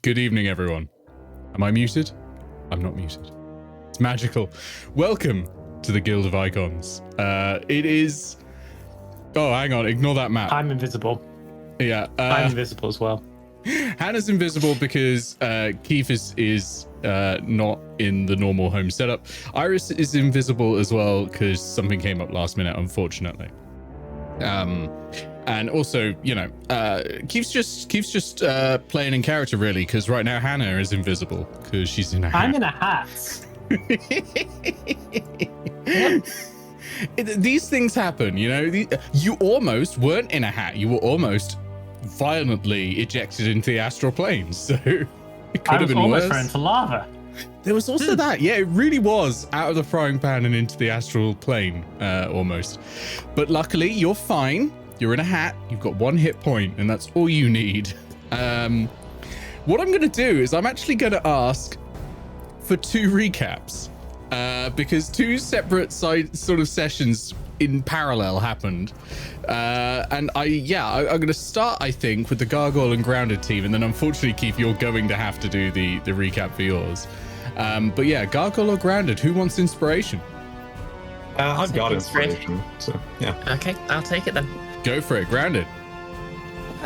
Good evening, everyone. Am I muted? I'm not muted. It's magical. Welcome to the Guild of Icons. It is... Oh, hang on. Ignore that map. I'm invisible. Yeah. I'm invisible as well. Hannah's invisible because Keith is not in the normal home setup. Iris is invisible as well because something came up last minute, unfortunately. And also, you know, Keith's just playing in character really, because right now Hannah is invisible because she's in a hat. I'm in a hat. These things happen, you know. You almost weren't in a hat. You were almost violently ejected into the astral plane. So it could have been almost worse. thrown into lava. There was also that. Yeah, it really was out of the frying pan and into the astral plane, almost. But luckily, you're fine. You're in a hat. You've got 1 hit point, and that's all you need. What I'm going to do is I'm actually going to ask for 2 recaps, because 2 separate sort of sessions in parallel happened. And I'm going to start, I think, with the Gargoyle and Grounded team, and then unfortunately, Keith, you're going to have to do the recap for yours. But yeah, Gargoyle or Grounded, who wants inspiration? I've got inspiration, so yeah. Okay, I'll take it then. Go for it, Grounded.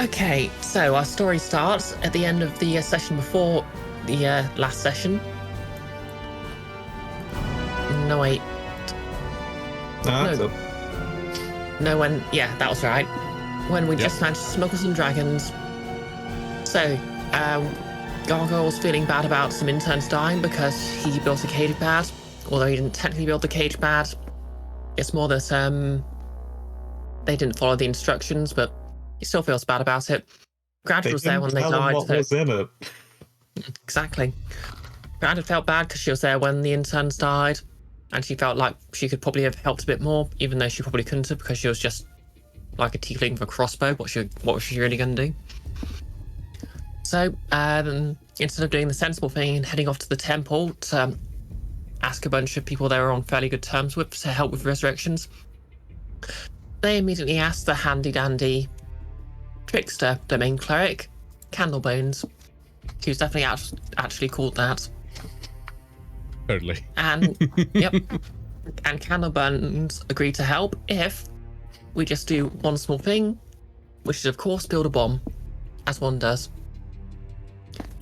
Okay, so our story starts at the end of the session before the last session. No, wait. So that was right. When we just managed to smuggle some dragons. So, Gargoyle was feeling bad about some interns dying because he built a cage pad, although he didn't technically build the cage pad. It's more that they didn't follow the instructions, but he still feels bad about it. Grounded was there when they died. What was in it? Exactly. Grounded felt bad because she was there when the interns died, and she felt like she could probably have helped a bit more, even though she probably couldn't have because she was just like a tiefling with a crossbow. What was she really going to do? So instead of doing the sensible thing and heading off to the temple to ask a bunch of people they were on fairly good terms with to help with resurrections, they immediately asked the handy-dandy trickster domain cleric, Candlebones, who's definitely actually called that. Totally. And yep, and Candlebones agreed to help if we just do one small thing, which is of course build a bomb, as one does.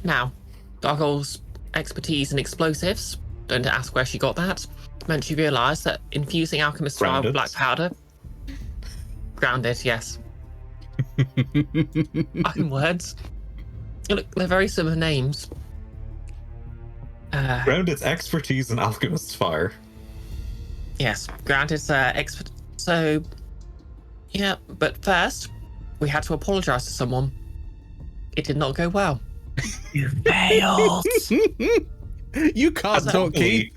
Now, Gargoyle's expertise in explosives, don't ask where she got that, meant she realised that infusing alchemist fire with black powder. Grounded, yes. Fucking words. Look, they're very similar names. Grounded's expertise in alchemist fire. Yes, Grounded's expert. So, yeah, but first, we had to apologise to someone. It did not go well. You failed. You can't talk, Keith.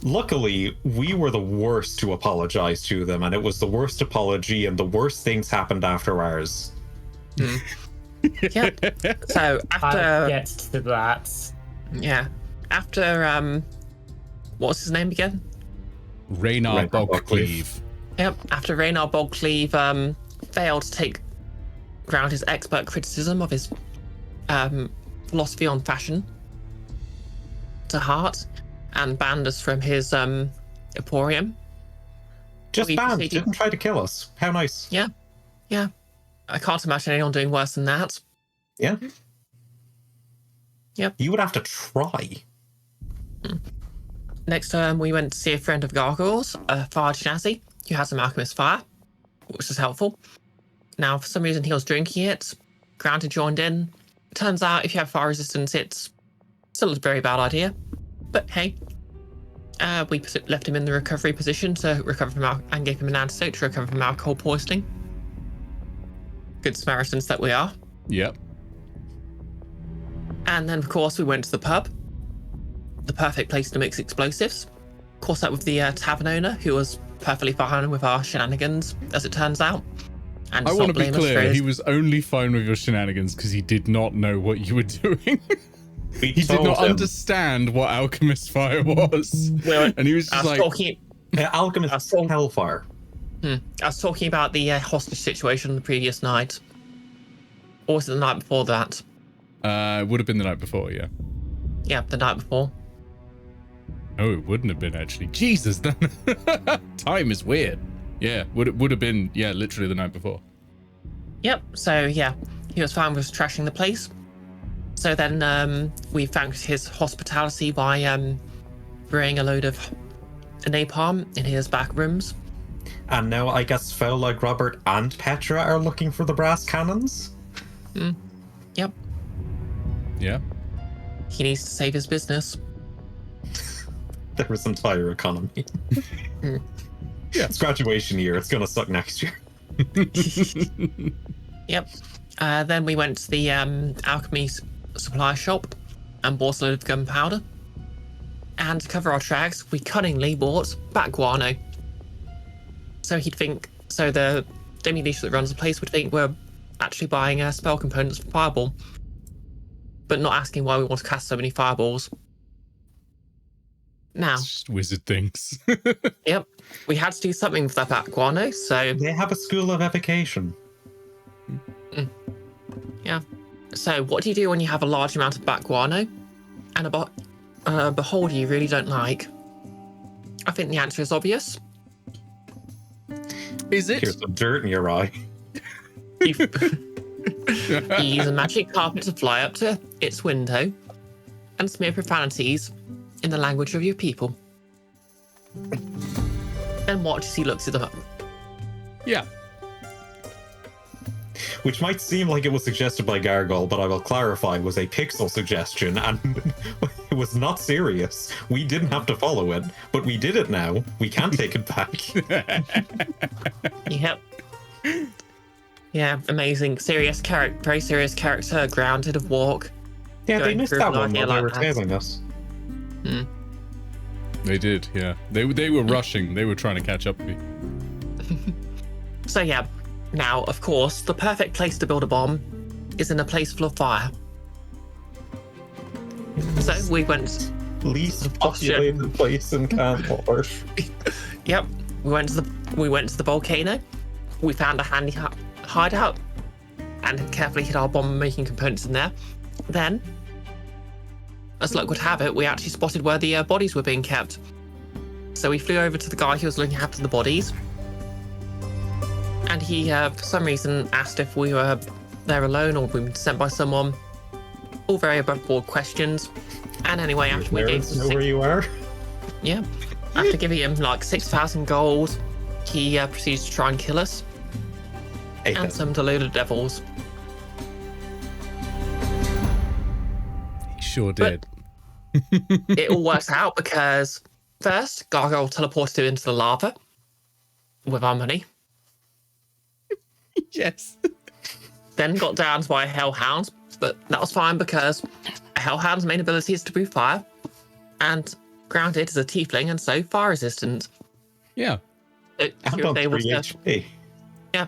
Luckily, we were the worst to apologize to them, and it was the worst apology, and the worst things happened after ours. Yep. So after I'll get to that. Yeah, after what's his name again? Raynar Bogcleave. Yep. After Raynar Bogcleave failed to take Grounded's expert criticism of his philosophy on fashion to heart and banned us from his emporium. Just banned, didn't try to kill us. How nice. Yeah. I can't imagine anyone doing worse than that. Yeah. Yep. You would have to try. Next term, we went to see a friend of Gargoyle's, Fire Genasi, who has some alchemist fire, which was helpful. Now, for some reason, he was drinking it. Grounded joined in. It turns out, if you have fire resistance, it's still a very bad idea. But hey, we left him in the recovery position to recover from and gave him an antidote to recover from alcohol poisoning. Good Samaritans that we are. Yep. And then, of course, we went to the pub. The perfect place to mix explosives. Caught up with the tavern owner, who was perfectly fine with our shenanigans, as it turns out. And I want to be clear, he was only fine with your shenanigans because he did not know what you were doing. He did not understand what alchemist fire was. And he was just like... alchemist hellfire. I was talking about the hostage situation the previous night. Or was it the night before that? It would have been the night before, yeah. Yeah, the night before. Oh, it wouldn't have been actually. Jesus, then time is weird. Yeah, would have been, yeah, literally the night before. Yep. So yeah, he was fine with trashing the place. So then we thanked his hospitality by brewing a load of napalm in his back rooms. And now I guess Phil, like Robert and Petra, are looking for the brass cannons? Yep. Yeah. He needs to save his business. There is entire economy. Yeah. It's graduation year. It's gonna suck next year. Yep. Then we went to the alchemy supply shop and bought a load of gunpowder. And to cover our tracks, we cunningly bought bat guano. So the demi leash that runs the place would think we're actually buying spell components for Fireball, but not asking why we want to cast so many fireballs. Now, It's just wizard things. yep, we had to do something with that bat guano, so They have a school of evocation. yeah. So what do you do when you have a large amount of bat guano and a beholder you really don't like? I think the answer is Is it? Here's some dirt in your eye. you use a magic carpet to fly up to its window and smear profanities in the language of your people. Then watch as he looks it up. Yeah. Which might seem like it was suggested by Gargoyle, but I will clarify was a pixel suggestion, and it was not serious. We didn't have to follow it, but we did it now. We can't take it back. Yep. Yeah, amazing. Very serious character, grounded of Wark. Yeah, they Going missed through that an one idea while they like were that. tailing us. They did, yeah. They were rushing. They were trying to catch up with me. So yeah, now, of course, the perfect place to build a bomb is in a place full of fire. So we went... Least populated place in Cantlore. Yep, we went to the volcano. We found a handy hideout and carefully hid our bomb-making components in there. Then, as luck would have it, we actually spotted where the bodies were being kept. So we flew over to the guy who was looking after the bodies, and he, for some reason, asked if we were there alone or we were sent by someone. All very above-board questions. And anyway, after we gave Parents know where you are. yeah, after giving him like 6,000 gold, he proceeded to try and kill us and summoned a load of devils. He sure did. It all works out because first, Gargoyle teleported him into the lava with our money. Yes. Then got downed by a hellhound, but that was fine because a hellhound's main ability is to breathe fire, and grounded is a tiefling and so fire resistant. Yeah. And She was on able 3 to, HP. yeah,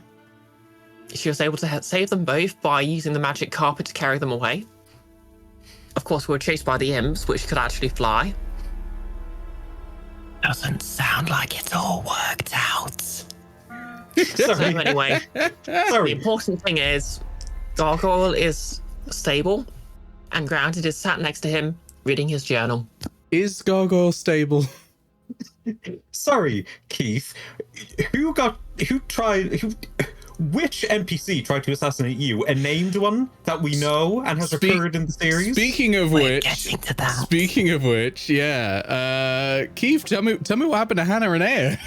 she was able to save them both by using the magic carpet to carry them away. Of course, we were chased by the imps, which could actually fly. Doesn't sound like it's all worked out. So Sorry. anyway, the Sorry. important thing is Gargoyle is stable and grounded is sat next to him reading his journal. Is Gargoyle stable? Sorry, Keith. Which NPC tried to assassinate you? A named one that we know and has occurred in the series? Speaking of We're which, getting to that. yeah. Keith, tell me what happened to Hannah and Air.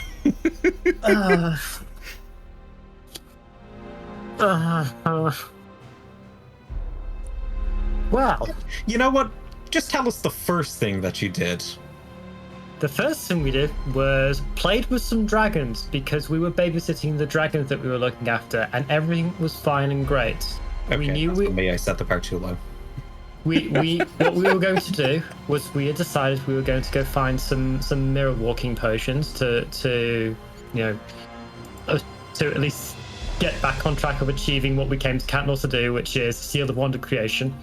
Well, You know what? Just tell us the first thing that you did. the first thing we did was played with some dragons because we were babysitting the dragons that we were looking after, and everything was fine and great. Okay, we knew that's for me. I set the part too low. what we were going to do was we had decided we were going to go find some mirror walking potions to at least get back on track of achieving what we came to Cantlore to do, which is seal the wand of creation.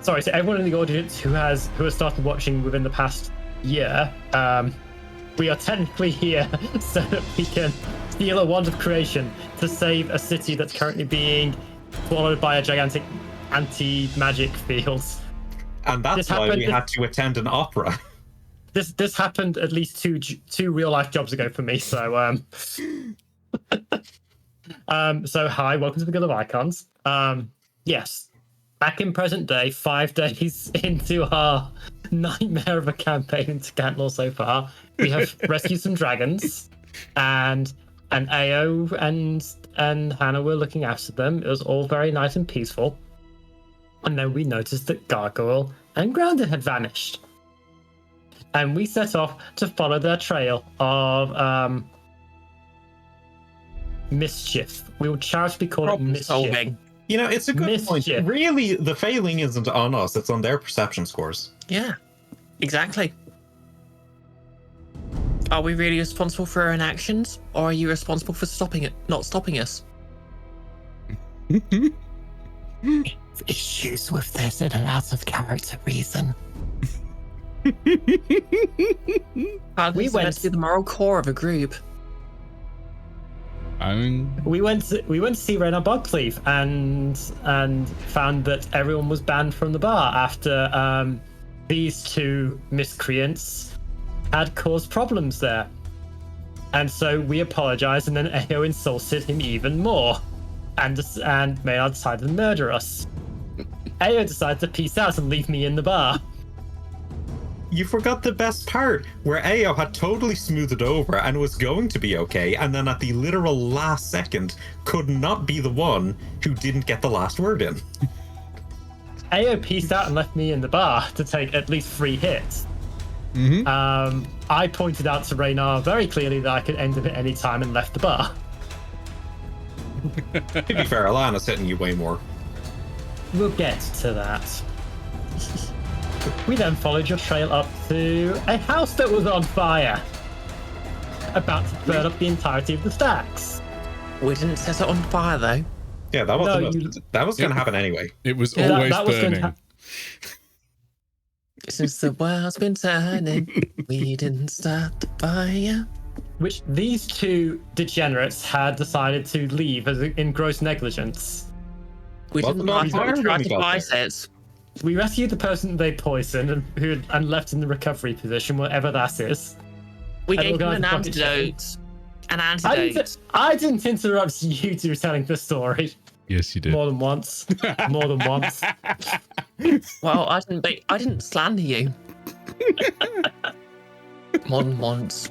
Sorry to everyone in the audience who has started watching within the past year. We are technically here so that we can seal a wand of creation to save a city that's currently being swallowed by a gigantic anti-magic fields. And that's why we had to attend an opera. This happened at least two real life jobs ago for me. So so hi, welcome to the Guild of Icons. Yes, back in present day, 5 days into our nightmare of a campaign into Cantlore so far, we have rescued some dragons, and Eao and Hannah were looking after them. It was all very nice and peaceful. And then we noticed that Gargoyle and Grounded had vanished. And we set off to follow their trail of mischief. We will charitably call it mischief. Solving. You know, it's a good point. Really, the failing isn't on us, it's on their perception scores. Yeah, exactly. Are we really responsible for our own actions, or are you responsible for not stopping us? Issues with this in an out of character reason. We went to the moral core of a group. We went to see Rena Bugcleave and found that everyone was banned from the bar after these two miscreants had caused problems there. And so we apologized, and then Eao insulted him even more, and Maynard decided to murder us. Eao decided to peace out and leave me in the bar. You forgot the best part, where Eao had totally smoothed it over and was going to be okay, and then at the literal last second could not be the one who didn't get the last word in. Eao peaced out and left me in the bar to take at least 3 hits. Mm-hmm. I pointed out to Raynar very clearly that I could end him at any time and left the bar. To be fair, Alana's hitting you way more. We'll get to that. We then followed your trail up to a house that was on fire, about to burn up the entirety of the stacks. We didn't set it on fire, though. Yeah, that was going to happen anyway. It was always that was burning. Since the world's been turning, we didn't start the fire. Which these two degenerates had decided to leave as in gross negligence. We didn't like it. We tried to fight it. We rescued the person they poisoned and left in the recovery position, whatever that is. We gave them an antidote. I didn't interrupt you two telling the story. Yes, you did. More than once. More than once. Well, I didn't slander you. More than once.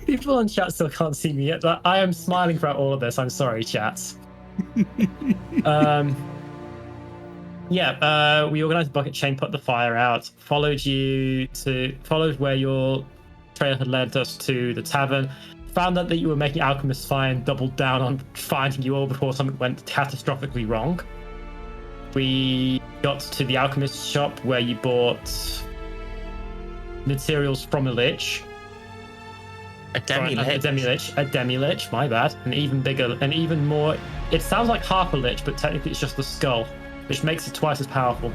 People in chat still can't see me yet, but I am smiling throughout all of this. I'm sorry, chat. We organized a bucket chain, put the fire out, followed where your trail had led us to the tavern, found out that you were making alchemist fire, and doubled down on finding you all before something went catastrophically wrong. We got to the alchemist shop where you bought materials from a lich. A demi-lich, my bad. An even bigger, and even more. It sounds like half a lich, but technically it's just the skull, which makes it twice as powerful.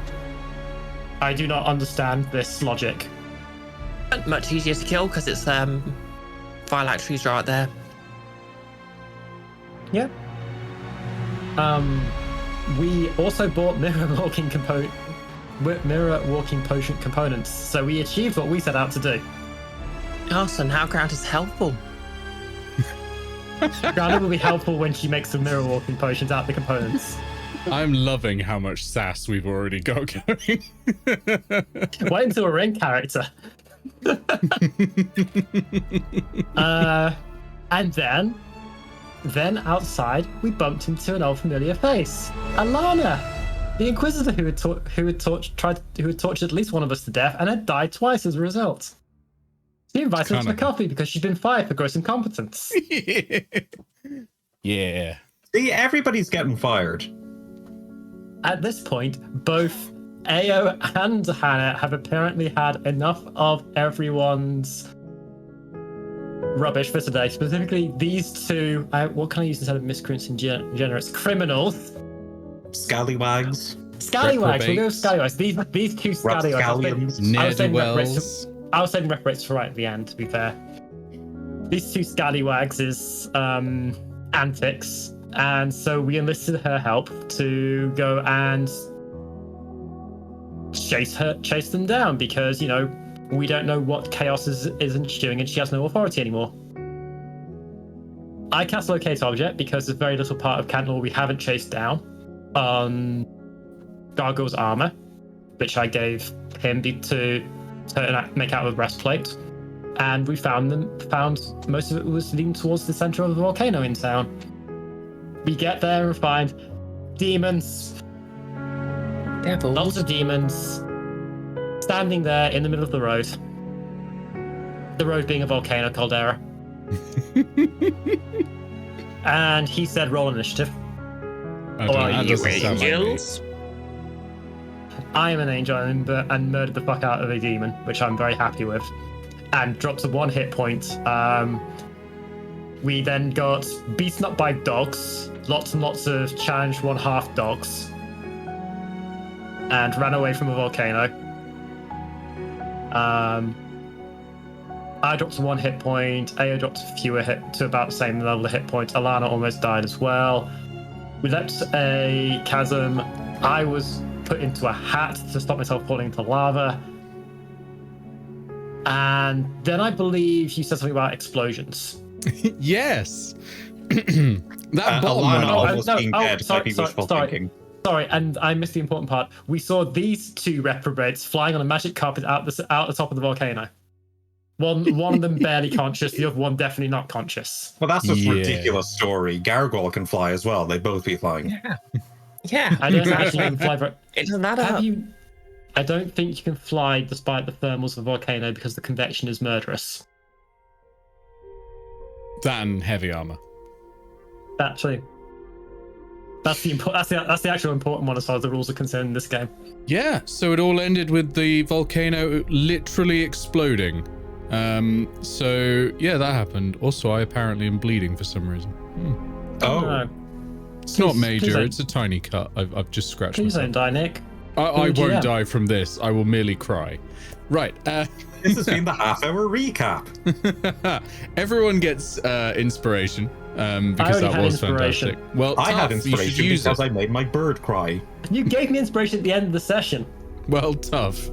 I do not understand this logic. Much easier to kill because it's phylacteries right there. Yeah. We also bought mirror walking potion components, so we achieved what we set out to do. Oh, so now Ground is helpful. Grounded will be helpful when she makes some mirror walking potions out of the components. I'm loving how much sass we've already got going. Wait until we're in character. And then outside we bumped into an old familiar face, Alana, the Inquisitor who had tortured at least one of us to death and had died twice as a result. She invited us for coffee because she'd been fired for gross incompetence. Yeah. See, everybody's getting fired. At this point, both Eao and Hannah have apparently had enough of everyone's rubbish for today. Specifically, these two, what can I use instead of miscreants and degenerates? Criminals. Scallywags. Scallywags, we'll go with scallywags. These two scallywags. I was saying reprobates for right at the end, to be fair. These two scallywags' antics And so we enlisted her help to go and chase them down because, you know, we don't know what chaos is ensuing and she has no authority anymore. I cast Locate Object because there's very little part of Cantlore we haven't chased down. Gargoyle's armor, which I gave him to make out of a breastplate. And we found most of it was leading towards the center of the volcano in town. We get there and find demons. Devils. Lots of demons standing there in the middle of the road. The road being a volcano caldera. And he said, roll initiative. That doesn't sound like me. Angels? I am an angel and murdered the fuck out of a demon, which I'm very happy with. And dropped to 1 hit point. We then got beaten up by dogs. Lots and lots of challenged 1/2 dogs. And ran away from a volcano. I dropped to 1 hit point. Eao dropped to about the same level of hit points. Alana almost died as well. We leapt a chasm. I was put into a hat to stop myself falling into lava. And then I believe you said something about explosions. Yes. That bomb went Alana off. almost being dead by wishful thinking. Sorry, and I missed the important part. We saw these 2 reprobates flying on a magic carpet out the top of the volcano. One of them barely conscious, the other one definitely not conscious. Well, that's just a ridiculous story. Gargoyle can fly as well. They'd both be flying. Yeah. I don't actually fly very... It doesn't matter. I don't think you can fly despite the thermals of the volcano because the convection is murderous. That and heavy armor. Actually, that's the actual important one as far as the rules are concerned in this game. Yeah, so it all ended with the volcano literally exploding. So yeah, that happened. Also, I apparently am bleeding for some reason. Oh. It's not Please major. don't. It's a tiny cut. I've just scratched Please myself. don't die, Nick. I GM. won't die from this. I will merely cry. Right. This has been the half-hour recap. Everyone gets inspiration because already that had was inspiration. fantastic. Well, I had Tough, you should inspiration use because it. I made my bird cry. You gave me inspiration at the end of the session. Well, Tough.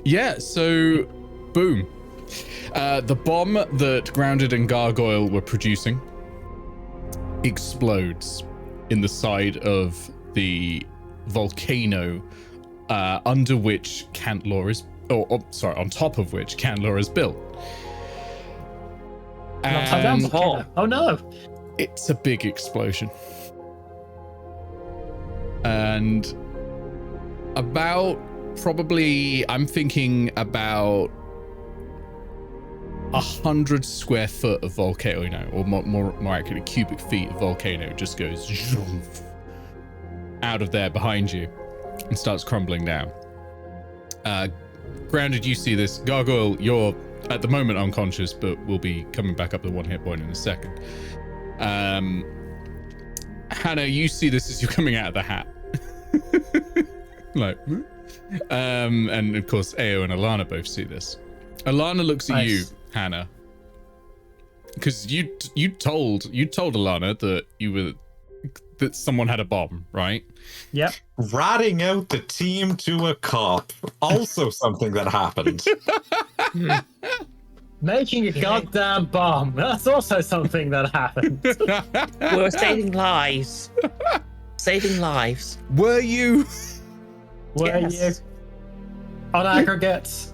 Yeah, so boom. The bomb that Grounded and Gargoyle were producing explodes in the side of the volcano under which Cantlore is, on top of which Cantlore is built. And Oh no! it's a big explosion. And I'm thinking about 100 square foot of volcano, or more accurately, cubic feet of volcano just goes out of there behind you and starts crumbling down. Grounded, you see this. Gargoyle, you're at the moment unconscious, but will be coming back up to 1 hit point in a second. Hannah, you see this as you're coming out of the hat. Like, and of course, Eao and Alana both see this. Alana looks at you, Hannah, because you told Alana that someone had a bomb, right? Yep. Ratting out the team to a cop. Also something that happened. Making a goddamn bomb. That's also something that happened. We're saving lives. Saving lives. Were you? Were you? On aggregates.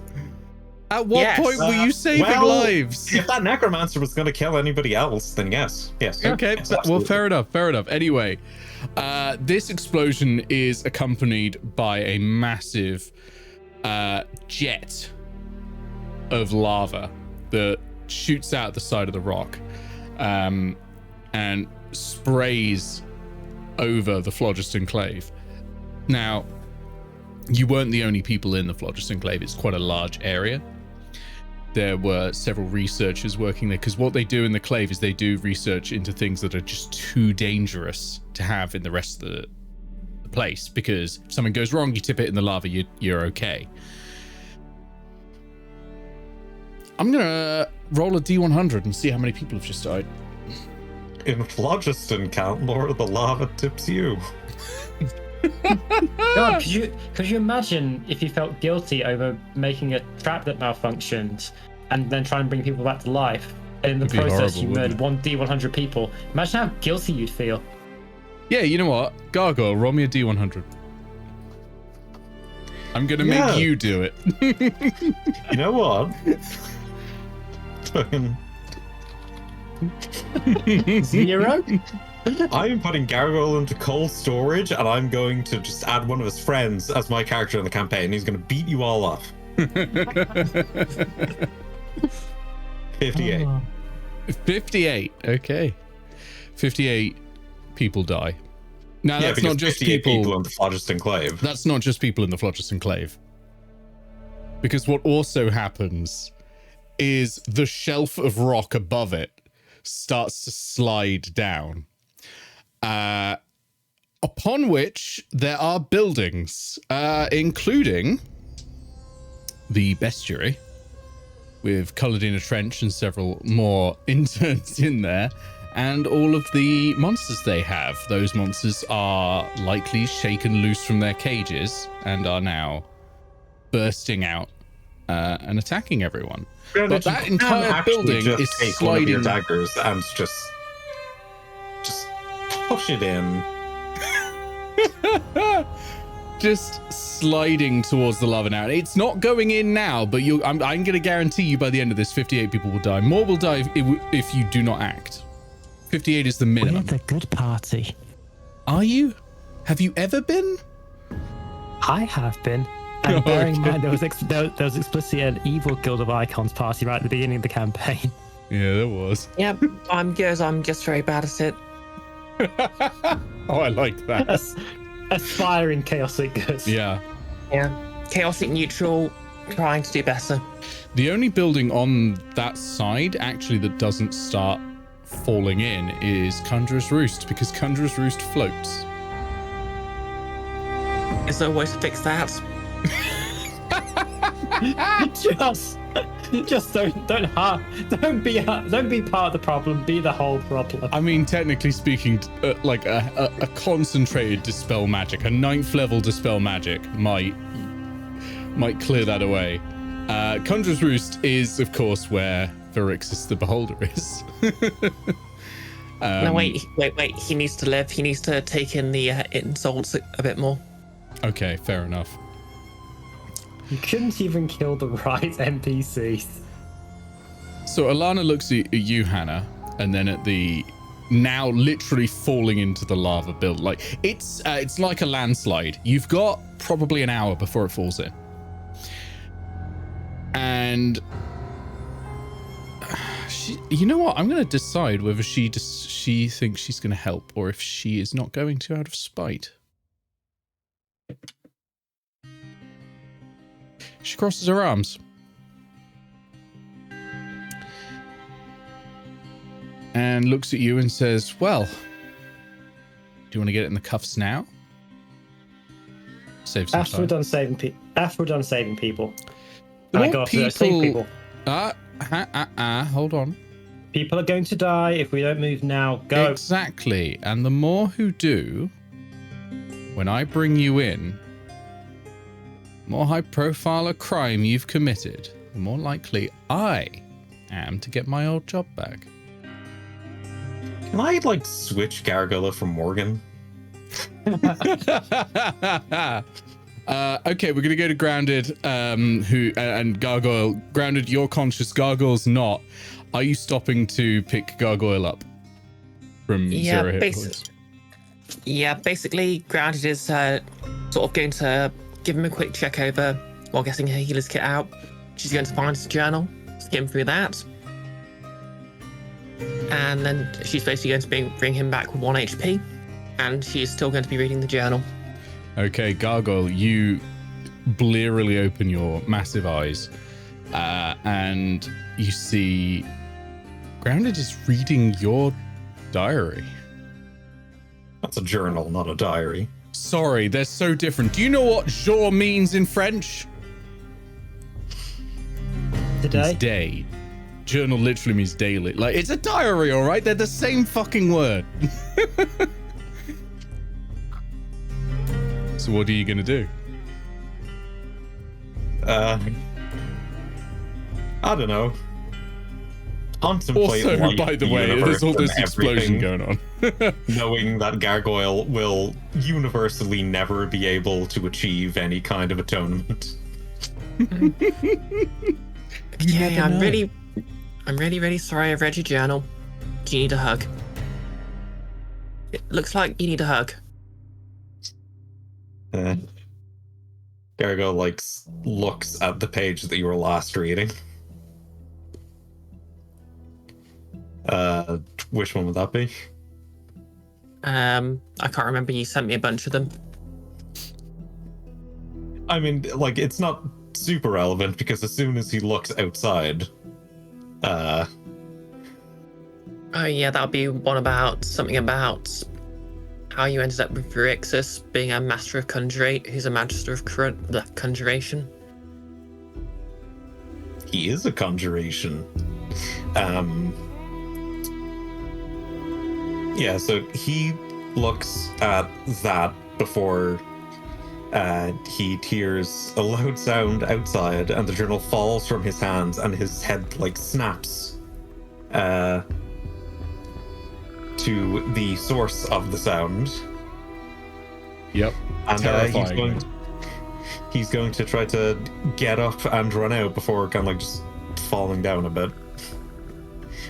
At what point were you saving lives? If that necromancer was going to kill anybody else, then yes. Okay, yes, well, fair enough. Anyway, this explosion is accompanied by a massive jet of lava that shoots out the side of the rock and sprays over the Phlogiston Clave. Now, you weren't the only people in the Phlogiston Clave. It's quite a large area. There were several researchers working there, because what they do in the Clave is they do research into things that are just too dangerous to have in the rest of the place, because if something goes wrong, you tip it in the lava, you're okay. I'm gonna roll a D100 and see how many people have just died. In Phlogiston, Cantlore, the lava tips you. God, could you imagine if you felt guilty over making a trap that malfunctioned and then try and bring people back to life, and in the It'd be process horrible, you wouldn't murdered 1D100 people? Imagine how guilty you'd feel. Yeah, you know what? Gargoyle, roll me a D100. I'm gonna make you do it. You know what? Fucking 0? I'm putting Gargoyle into cold storage, and I'm going to just add one of his friends as my character in the campaign. He's going to beat you all up. 58. 58. Okay. 58 people die. Now, that's not just 58 people in the Phlogiston Clave. That's not just people in the Phlogiston Clave. Because what also happens is the shelf of rock above it starts to slide down. Upon which there are buildings, including the bestiary, with coloured in a trench and several more interns in there, and all of the monsters they have. Those monsters are likely shaken loose from their cages and are now bursting out and attacking everyone. But that entire building is sliding. One of your daggers and just push it in. Just sliding towards the lava now. It's not going in now, but I'm going to guarantee you by the end of this, 58 people will die. More will die if you do not act. 58 is the minimum. We're the good party. Are you? Have you ever been? I have been. And bearing in mind there was explicitly an evil Guild of Icons party right at the beginning of the campaign. Yeah, there was. Yep, I'm good. I'm just very bad at it. Oh, I like that. Aspiring chaotic good. Yeah. Yeah. Chaotic neutral, trying to do better. The only building on that side, actually, that doesn't start falling in is Conjurer's Roost, because Conjurer's Roost floats. Is there a way to fix that? just don't be part of the problem. Be the whole problem. I mean, technically speaking, like a concentrated dispel magic, a 9th level dispel magic might clear that away. Conjurer's Roost is, of course, where Varixis the Beholder is. No, wait. He needs to live. He needs to take in the insults a bit more. Okay, fair enough. You couldn't even kill the right NPCs. So Alana looks at you, Hannah, and then at the now literally falling into the lava build. Like it's like a landslide. You've got probably an hour before it falls in. And you know what? I'm going to decide whether she thinks she's going to help or if she is not going to out of spite. She crosses her arms. and looks at you and says, well, do you want to get it in the cuffs now? Save some After we're time. done saving people. After we're done saving people. The And I more go after those same people. Hold on. People are going to die if we don't move now. Go. Exactly. And the more who do, when I bring you in, the more high profile a crime you've committed, the more likely I am to get my old job back. Can I, like, switch Gargoyle for Morgan? Okay, we're gonna go to Grounded, and Gargoyle. Grounded, you're conscious. Gargoyle's not. Are you stopping to pick Gargoyle up from zero hit points? Yeah, basically, Grounded is sort of going to give him a quick check over while getting her healer's kit out. She's going to find his journal, skim through that, and then she's basically going to bring him back with 1 HP, and she's still going to be reading the journal. Okay, Gargoyle, you blearily open your massive eyes, and you see Grounded is reading your diary. That's a journal, not a diary. Sorry, they're so different. Do you know what jour means in French? Today? It's day. Journal literally means daily. Like, it's a diary, all right? They're the same fucking word. So what are you going to do? I don't know. Contemplate Also, life, by the way, there's all universe, this and explosion everything, going on. knowing that Gargoyle will universally never be able to achieve any kind of atonement. Okay, I'm really, really sorry I read your journal. Do you need a hug? It looks like you need a hug. Gargoyle looks at the page that you were last reading. Which one would that be? I can't remember. You sent me a bunch of them. I mean, like, it's not super relevant because as soon as he looks outside, Oh yeah, that'll be one about something about how you ended up with Rixus being a master of conjurate, who's a master of conjuration. he is a conjuration. Yeah, so he looks at that before he hears a loud sound outside, and the journal falls from his hands, and his head snaps to the source of the sound. Yep. And Terrifying. he's going to try to get up and run out before kind of just falling down a bit.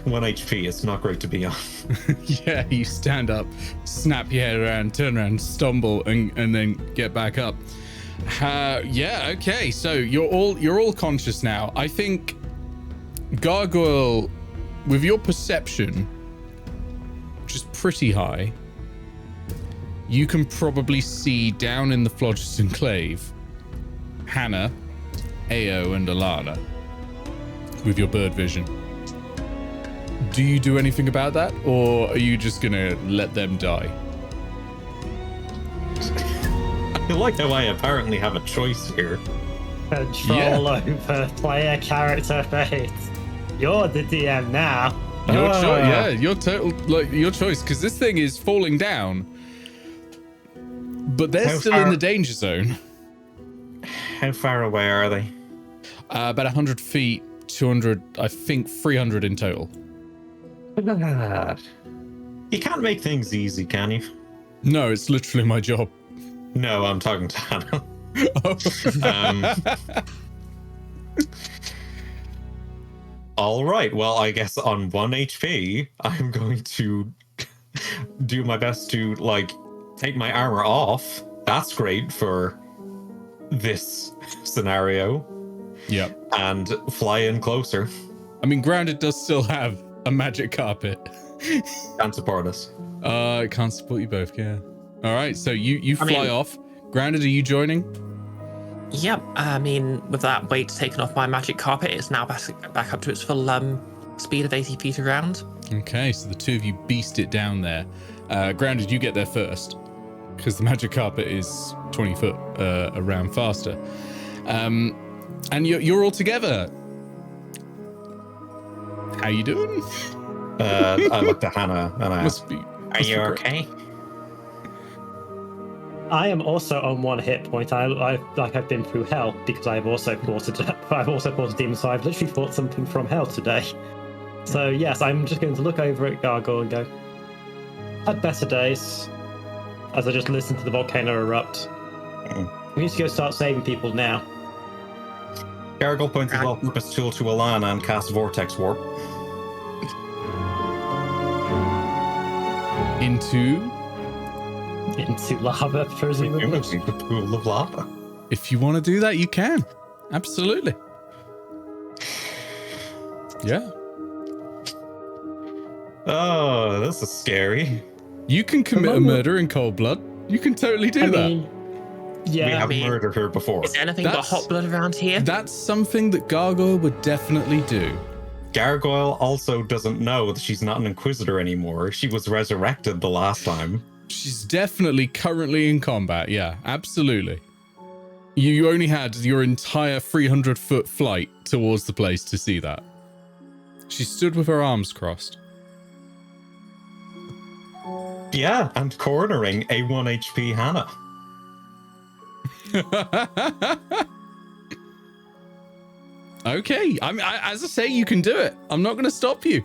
1 HP, it's not great to be on. Yeah, you stand up, snap your head around, turn around, stumble, and then get back up. Yeah, okay, so you're all conscious now. I think, Gargoyle, with your perception, which is pretty high, you can probably see down in the Phlogiston Clave Hannah, Eao, and Alana with your bird vision. Do you do anything about that, or are you just gonna let them die? I like how I apparently have a choice here. Control over player character fate. You're the DM now. Your Ah. choice, yeah, your choice, because this thing is falling down, but they're How still far- in the danger zone. How far away are they? About 100 feet, 200, I think 300 in total. You can't make things easy, can you? No, it's literally my job. No, I'm talking to Hannah. All right. Well, I guess on 1 HP, I'm going to do my best to take my armor off. That's great for this scenario. Yep. And fly in closer. I mean, Grounded does still have a magic carpet. Can't support us. It can't support you both, yeah. All right, so you fly off. Grounded, are you joining? Yep, I mean, with that weight taken off my magic carpet, it's now back up to its full speed of 80 feet around. Okay, so the two of you beast it down there. Grounded, you get there first because the magic carpet is 20 foot around faster. And you're all together. How you doing? I looked at Hannah and I asked, Are you okay? I am also on 1 hit point. I've been through hell because I've also fought a demon, so I've literally fought something from hell today. So yes, I'm just going to look over at Gargoyle and go, had better days, as I just listen to the volcano erupt. We need to go start saving people now. Gargoyle points his all-purpose tool to Alana and casts Vortex Warp. Into lava, presumably. The pool of lava. If you want to do that, you can. Absolutely. Yeah. Oh, this is scary. You can commit a murder in cold blood. You can totally do that. We have murdered her before. Is there anything but hot blood around here? That's something that Gargoyle would definitely do. Gargoyle also doesn't know that she's not an Inquisitor anymore. She was resurrected the last time. She's definitely currently in combat. Yeah, absolutely. You only had your entire 300-foot flight towards the place to see that. She stood with her arms crossed. Yeah, and cornering a 1 HP Hannah. Okay, as I say, you can do it. I'm not going to stop you.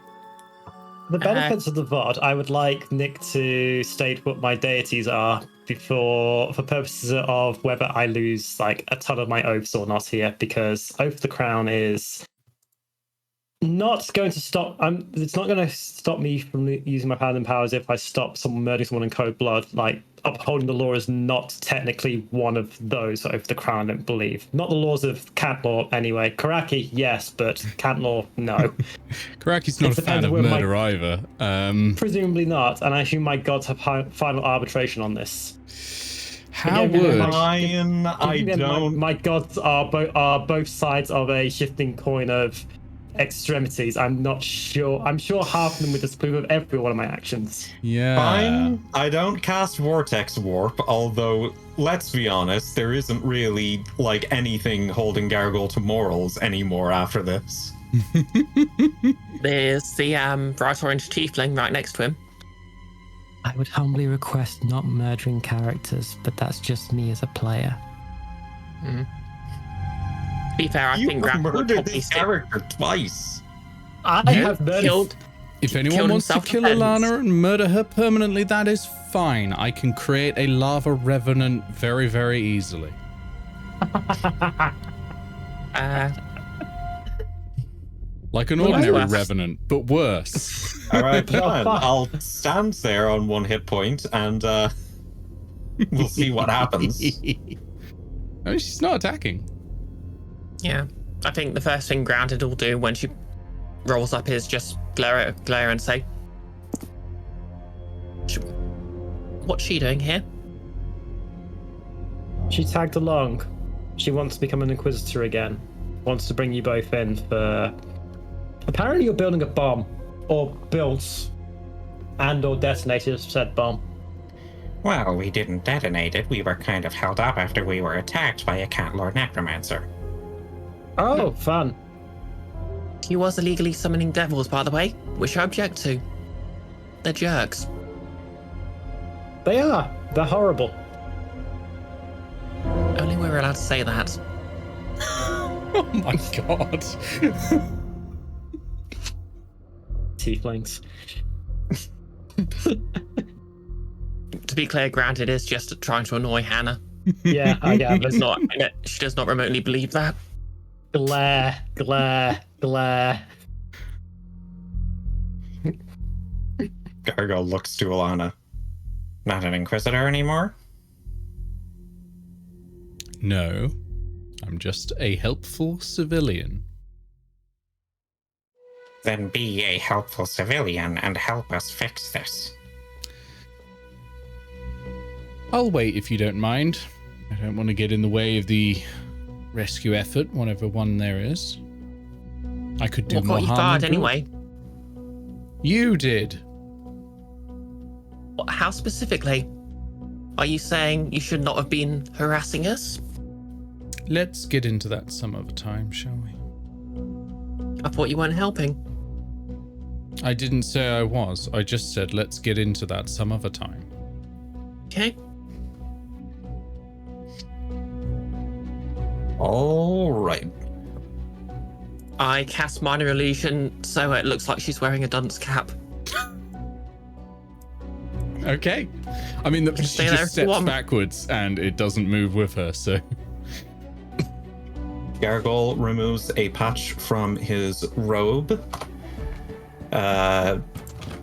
The benefits of the VOD, I would like Nick to state what my deities are for purposes of whether I lose like a ton of my oaths or not here, because Oath of the Crown is not going to stop. It's not going to stop me from using my paladin powers if I stop someone murdering someone in cold blood. Like, upholding the law is not technically one of those over the Crown, I don't believe. Not the laws of Cantlore, anyway. Karaki, yes, but Cantlore, no. Karaki's not a fan of murder either. Presumably not, and I assume my gods have final arbitration on this. How Again, would... Ryan, I don't... My gods are both sides of a shifting coin of extremities. I'm not sure. I'm sure half of them would disapprove of every one of my actions. Yeah. Fine. I don't cast Vortex Warp, although, let's be honest, there isn't really, like, anything holding Gargoyle to morals anymore after this. There's the bright orange tiefling right next to him. I would humbly request not murdering characters, but that's just me as a player. To be fair, I You think have Grant would murdered probably this character twice. I have murdered. If anyone killed wants to himself kill in defense. Alana and murder her permanently, that is fine. I can create a lava revenant very, very easily. Like an ordinary worse. revenant, but worse. All right, fine. I'll stand there on 1 hit point, and we'll see what happens. No, she's not attacking. Yeah, I think the first thing Grounded will do when she rolls up is just glare and say, "What's she doing here?" She tagged along. She wants to become an Inquisitor again. Wants to bring you both in for... Apparently you're building a bomb. Or built and or detonated said bomb. Well, we didn't detonate it. We were kind of held up after we were attacked by a Cantlore necromancer. Oh, fun. He was illegally summoning devils, by the way, which I object to. They're jerks. They are. They're horrible. Only we're allowed to say that. Oh my god. Tieflings. To be clear, Grounded is just trying to annoy Hannah. Yeah, I get It's not. She does not remotely believe that. Glare. Gargoyle looks to Alana. Not an Inquisitor anymore? No, I'm just a helpful civilian. Then be a helpful civilian and help us fix this. I'll wait if you don't mind. I don't want to get in the way of the rescue effort, whatever one there is. I could do What more got you harm fired than good. anyway? You did. How specifically? Are you saying you should not have been harassing us? Let's get into that some other time, shall we? I thought you weren't helping. I didn't say I was. I just said let's get into that some other time. Okay. All right. I cast minor illusion, so it looks like she's wearing a dunce cap. Okay. I mean, she stay there just if you steps want. backwards and it doesn't move with her, so... Gargoyle removes a patch from his robe.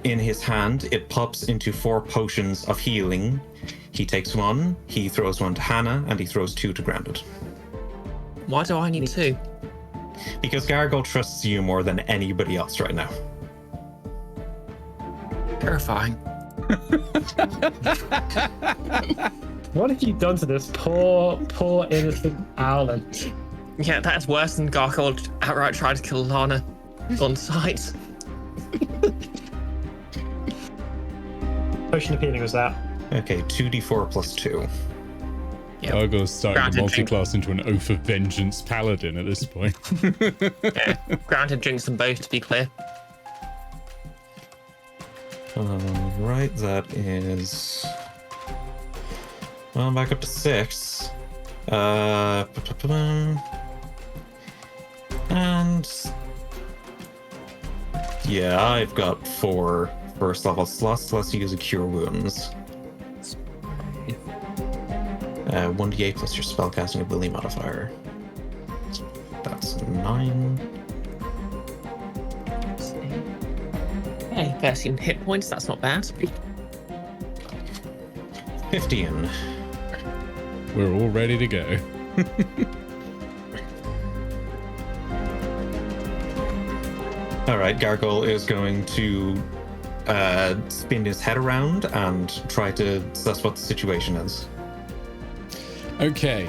In his hand, it pops into 4 potions of healing. He takes 1, he throws 1 to Hannah, and he throws 2 to Grounded. Why do I need 2? Because Gargoyle trusts you more than anybody else right now. Terrifying. What have you done to this poor innocent Owland? Yeah, that's worse than Gargoyle outright tried to kill Lana on sight. Potion of healing was that? Okay, 2d4 plus 2. Yep. Gargoyle's starting to Grounded multi-class into an Oath of Vengeance paladin at this point. Yeah. Grounded drinks them both, to be clear. Right, that is... Well, back up to 6. And... Yeah, I've got 4 first level slots. Let's use a Cure Wounds. 1d8 plus your spellcasting ability modifier. That's 9. Hey, 13 hit points, that's not bad. 15. We're all ready to go. Alright, Gargoyle is going to spin his head around and try to assess what the situation is. Okay.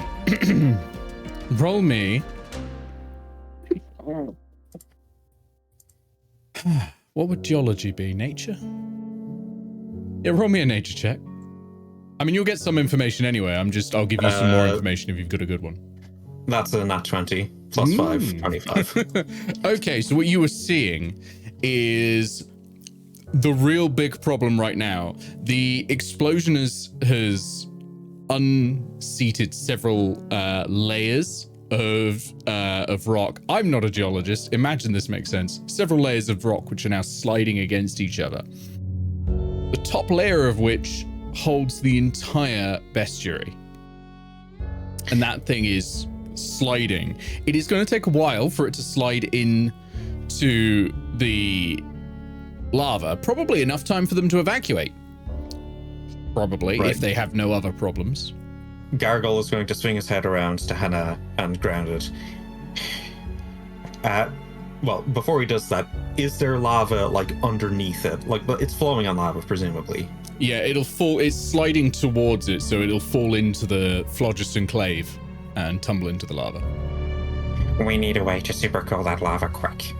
Roll me. What would geology be? Nature? Yeah, roll me a nature check. I mean, you'll get some information anyway. I'll give you some more information if you've got a good one. That's a nat 20. Plus 5, 25. Okay, so what you were seeing is the real big problem right now. The explosion has unseated several layers of rock. I'm not a geologist. Imagine this makes sense. Several layers of rock which are now sliding against each other. The top layer of which holds the entire bestiary. And that thing is sliding. It is going to take a while for it to slide into the lava. Probably enough time for them to evacuate. Probably, Right. if they have no other problems. Gargoyle is going to swing his head around to Hannah and Grounded. Well, before he does that, is there lava, like, underneath it? Like, it's flowing on lava, presumably. Yeah, it'll fall. It's sliding towards it, so it'll fall into the phlogiston clave and tumble into the lava. We need a way to super cool that lava quick.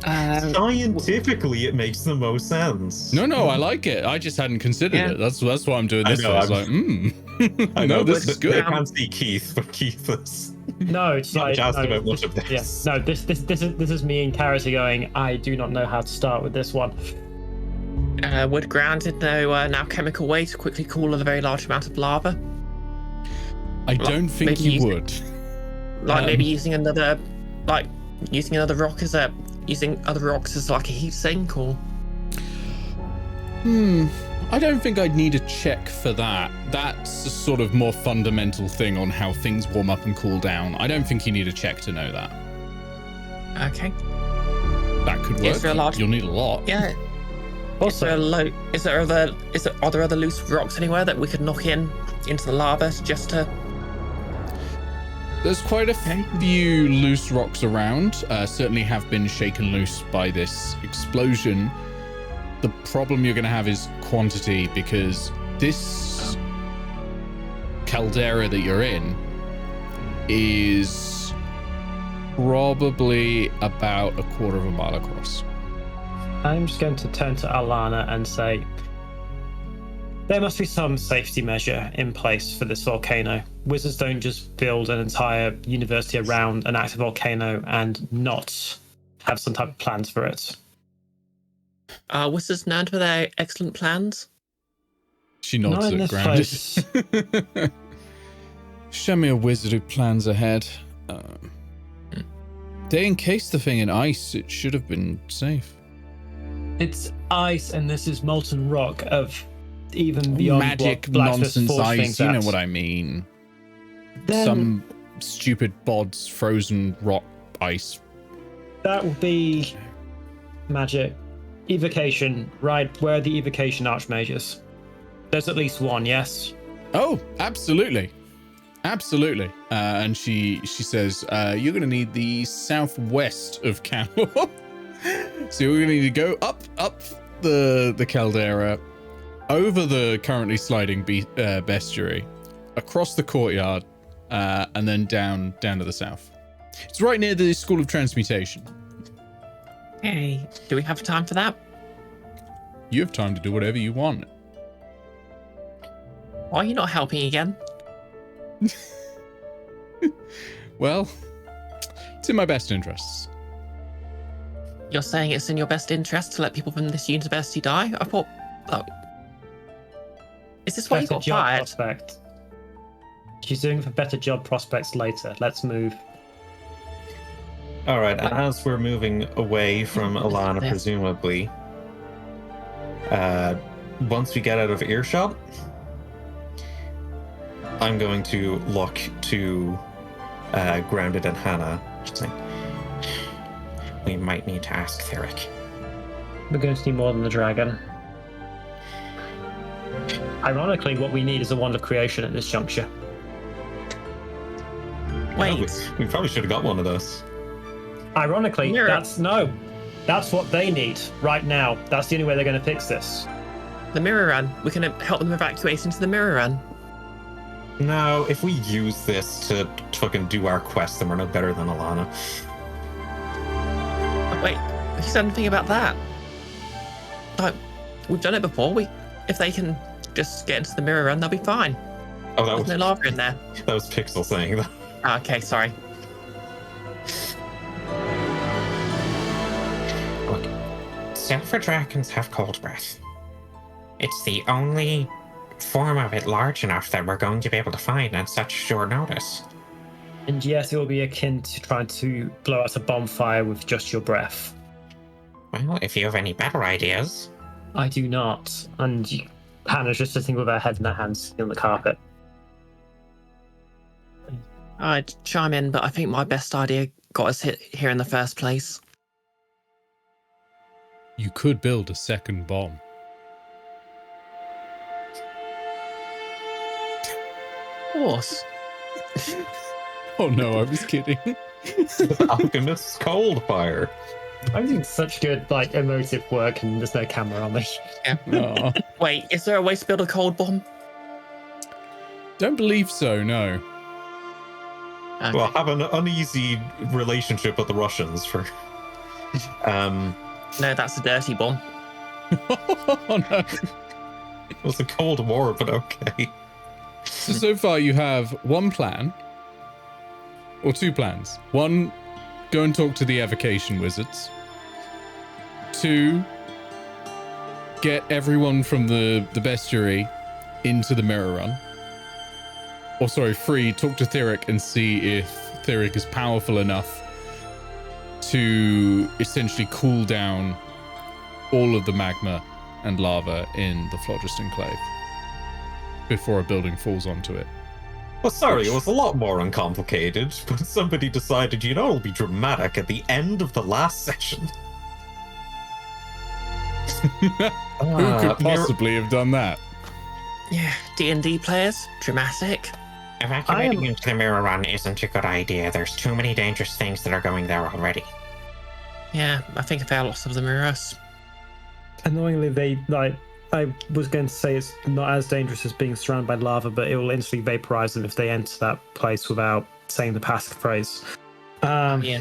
Scientifically, it makes the most sense. No, I like it. I just hadn't considered it. That's why I'm doing I this. know, I was I'm- like, I know this is I good. can't see Keith, but Keith is No, it's not like jazzed no, about much of this. Yes, no. This is me and character going. I do not know how to start with this one. Would Grounded know now chemical way to quickly cool a very large amount of lava? I don't think maybe you use- would. Like maybe using another rock as using other rocks as like a heat sink, or I don't think I'd need a check for that. That's a sort of more fundamental thing on how things warm up and cool down. I don't think you need a check to know that. okay, That could Is there a work. large- You'll need a lot. yeah. Also, Are there other loose rocks anywhere that we could knock into the lava just to? There's quite a few loose rocks around. Certainly have been shaken loose by this explosion. The problem you're going to have is quantity, because this caldera that you're in is probably about a quarter of a mile across. I'm just going to turn to Alana and say, there must be some safety measure in place for this volcano. Wizards don't just build an entire university around an active volcano and not have some type of plans for it. Wizards known for their excellent plans? She nods Not in at this ground. Show me a wizard who plans ahead. They encased the thing in ice. It should have been safe. It's ice, and this is molten rock of even beyond Magic what Blacksmith's nonsense forged ice. things You know at. what I mean. Then Some stupid bod's frozen rock ice. that will be magic. Evocation, right? Where are the evocation archmages? There's at least one, yes? Oh, absolutely. Absolutely. And she says, you're going to need the southwest of Cantlore. So we're going to need to go up the caldera, over the currently sliding bestiary, across the courtyard, and then down to the south. It's right near the School of Transmutation. Hey, do we have time for that? You have time to do whatever you want. Why are you not helping again? Well, it's in my best interests. You're saying it's in your best interest to let people from this university die? I thought... Oh. Is this why you Better got job fired? prospect. She's doing for better job prospects later. Let's move. All right, and as we're moving away from Alana, Yes. presumably, once we get out of earshot, I'm going to look to Grounded and Hannah. Just saying, we might need to ask Theric. We're going to need more than the dragon. Ironically, what we need is a wand of creation at this juncture. Wait, We probably should have got one of those. Ironically, Mirror. that's what they need right now. That's the only way they're going to fix this. the mirror run. We can help them evacuate into the mirror run. No, if we use this to fucking do our quest, then we're no better than Alana. Wait, you said anything about that? Like, we've done it before. If they can just get into the mirror run, they'll be fine. Oh, that There's no was lava in there. Pixel saying that. Ah, okay, sorry. Look, silver dragons have cold breath. It's the only form of it large enough that we're going to be able to find on such short notice. And yes, it will be akin to trying to blow out a bonfire with just your breath. Well, if you have any better ideas. I do not. And Hannah's just sitting with her head in her hands on the carpet. I'd chime in, but I think my best idea got us here in the first place. You could build a second bomb. Of course. Oh no, I was kidding. Alchemist's cold fire. I'm doing such good, emotive work, and there's no camera on me. Aw. Wait, is there a way to build a cold bomb? Don't believe so, no. Okay. Well, have an uneasy relationship with the Russians for. No, that's a dirty bomb. Oh no. It was a Cold War, but okay. So far you have one plan. Or two plans. One, go and talk to the evocation wizards. Two, get everyone from the bestiary into the mirror run. Or sorry, three, talk to Theric and see if Theric is powerful enough to essentially cool down all of the magma and lava in the Flodgest Enclave before a building falls onto it. Well, sorry, it was a lot more uncomplicated, but somebody decided, it'll be dramatic at the end of the last session. Who could possibly have done that? Yeah, D&D players, dramatic. Evacuating into the mirror run isn't a good idea. There's too many dangerous things that are going there already. Yeah, I think a fair lots of them are us. Annoyingly, I was going to say it's not as dangerous as being surrounded by lava, but it will instantly vaporize them if they enter that place without saying the passphrase. Yeah.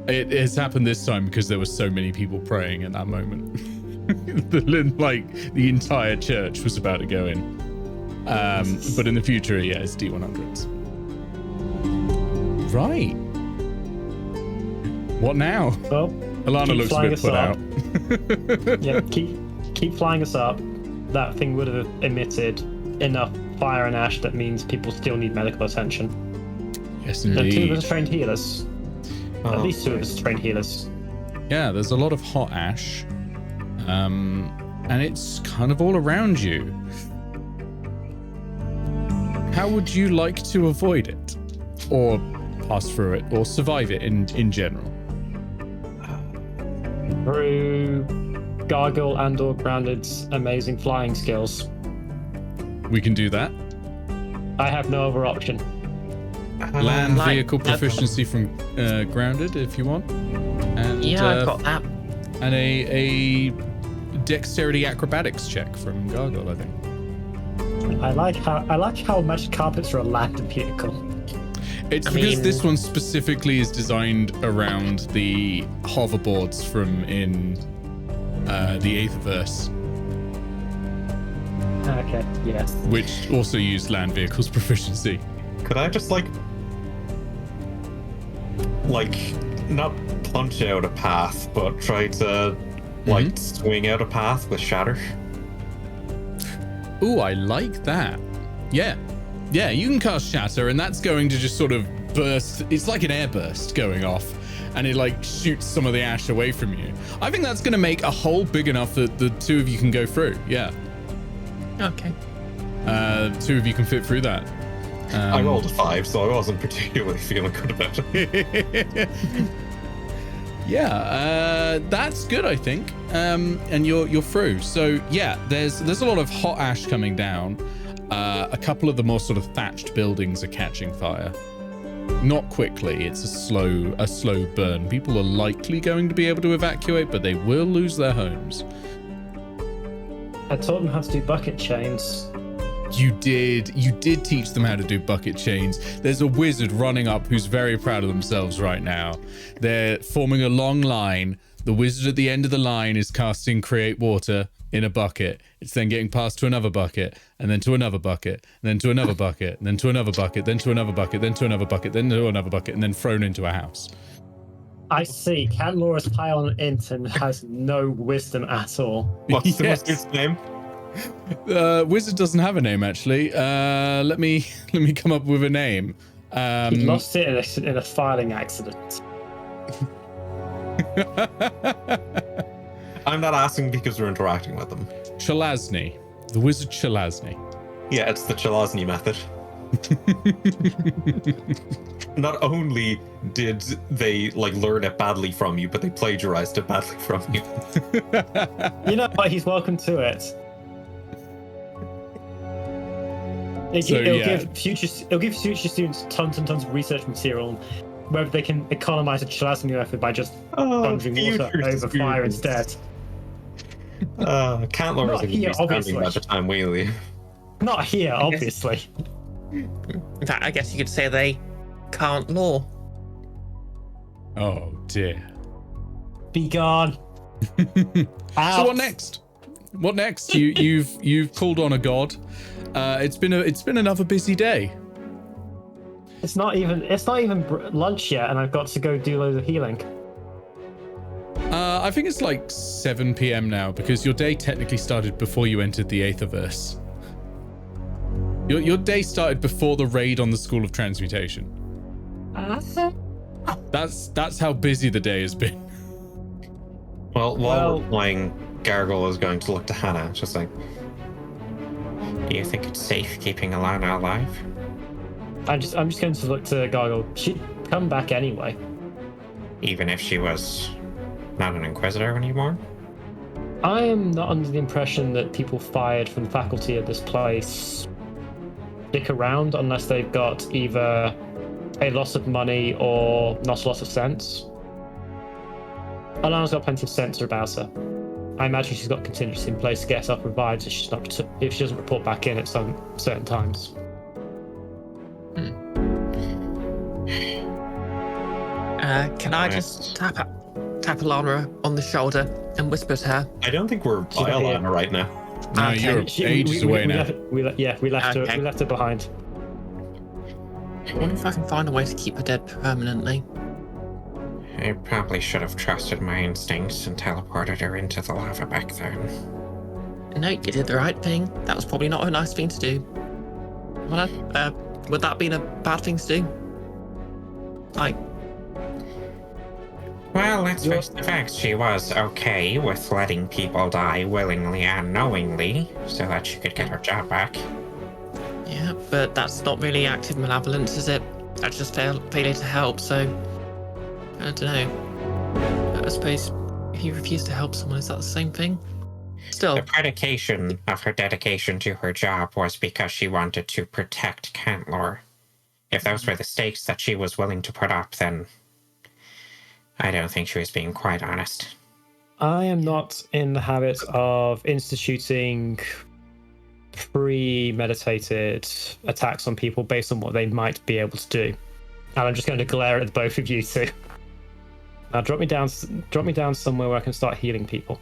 It has happened this time because there were so many people praying at that moment. The entire church was about to go in. But in the future, yeah, it's D100s. Right. What now? Well, Alana looks a bit put out. Yeah, keep flying us up. That thing would have emitted enough fire and ash that means people still need medical attention. Yes, And 2 of indeed. us are trained healers. At least 2 of us are trained healers. Yeah, there's a lot of hot ash. And it's kind of all around you. How would you like to avoid it? Or pass through it? Or survive it in general? Through Gargle and or Grounded's amazing flying skills. We can do that. I have no other option. Land Like- vehicle proficiency from Grounded, if you want. And, Yeah, I've got that. And a dexterity acrobatics check from Gargle, I think. I like how much carpets are a land vehicle. It's I because mean- this one specifically is designed around the hoverboards from in the Aetherverse, Okay, yes. which also used land vehicles proficiency. Could I just like not punch out a path, but try to swing out a path with shatter? Ooh, I like that. Yeah. Yeah, you can cast Shatter, and that's going to just sort of burst. It's like an air burst going off, and it like shoots some of the ash away from you. I think that's going to make a hole big enough that the 2 of you can go through. Yeah. Okay. 2 of you can fit through that. I rolled a 5, so I wasn't particularly feeling good about it. Yeah, that's good, I think. And you're through. So yeah, there's a lot of hot ash coming down. A couple of the more sort of thatched buildings are catching fire. Not quickly. It's a slow burn. People are likely going to be able to evacuate, but they will lose their homes. I taught them how to do bucket chains. You did teach them how to do bucket chains. There's a wizard running up who's very proud of themselves right now. They're forming a long line. The wizard at the end of the line is casting Create Water in a bucket. It's then getting passed to another bucket, and then to another bucket, and then to another bucket, and then to another bucket, then to another bucket, then to another bucket, then to another bucket, and then thrown into a house. I see. Cantlore is high on int and has no wisdom at all. What's the Yes. wizard's name? Wizard doesn't have a name, actually. Let me come up with a name. He lost it in a filing accident. I'm not asking because we're interacting with them. Chalazny. The wizard Chalazny. Yeah, it's the Chalazny method. Not only did they learn it badly from you, but they plagiarized it badly from you. You know what? He's welcome to it. It'll give future students tons and tons of research material, whether they can economize a Chalazny method by just thundering water over fire instead. Cantlore Not isn't here, standing obviously. by the time we leave. Not here, obviously. In fact, I guess you could say they can't law. Oh dear. Be gone. So what next? What next? You've called on a god. It's been another busy day. It's not even lunch yet, and I've got to go do loads of healing. I think it's like 7 p.m. now because your day technically started before you entered the Aetherverse. Your day started before the raid on the School of Transmutation. That's how busy the day has been. Well, while we're playing, Gargle is going to look to Hannah, just like, Do you think it's safe keeping Alana alive? I'm just going to look to Gargle. She'd come back anyway. Even if she was not an Inquisitor anymore? I am not under the impression that people fired from the faculty of this place stick around unless they've got either a loss of money or not a lot of sense. Alana's got plenty of sense about her. I imagine she's got contingency in place to get herself revived if she doesn't report back in at some certain times. Can I just tap Alana on the shoulder and whisper to her? I don't think we're by not here. Alana right now. No, Okay. you're ages away now. We left Okay. her behind. I wonder if I can find a way to keep her dead permanently. I probably should have trusted my instincts and teleported her into the lava back then. No, you did the right thing. That was probably not a nice thing to do. Well, would that have been a bad thing to do? Like, Well, let's face the facts. She was okay with letting people die willingly and knowingly so that she could get her job back. yeah, but that's not really active malevolence, is it? That's just failure to help, so... I don't know. I suppose if you refuse to help someone, is that the same thing? Still, The predication of her dedication to her job was because she wanted to protect Cantlore. If those were the stakes that she was willing to put up, then I don't think she was being quite honest. I am not in the habit of instituting premeditated attacks on people based on what they might be able to do. And I'm just going to glare at both of you two. Now drop me down somewhere where I can start healing people.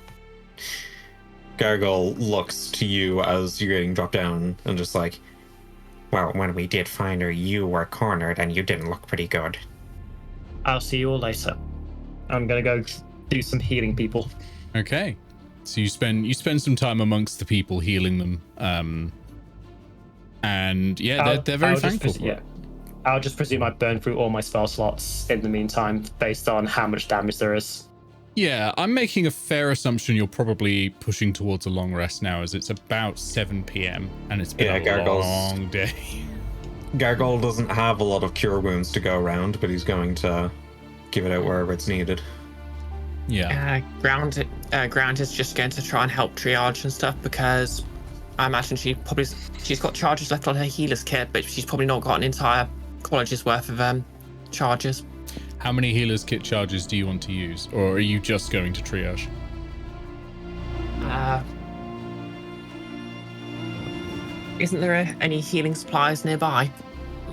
Gargle looks to you as you're getting dropped down and just like, Well, when we did find her, you were cornered and you didn't look pretty good. I'll see you all later. I'm going to go do some healing people. Okay. So you spend some time amongst the people healing them. And yeah, they're very thankful for it. I'll just presume I burn through all my spell slots in the meantime, based on how much damage there is. Yeah, I'm making a fair assumption you're probably pushing towards a long rest now, as it's about 7 p.m. and it's been a long day. Gargle doesn't have a lot of cure wounds to go around, but he's going to give it out wherever it's needed. Yeah. Ground is just going to try and help triage and stuff, because I imagine she's got charges left on her healer's kit, but she's probably not got an entire college's worth of charges. How many healer's kit charges do you want to use? Or are you just going to triage? Isn't there any healing supplies nearby?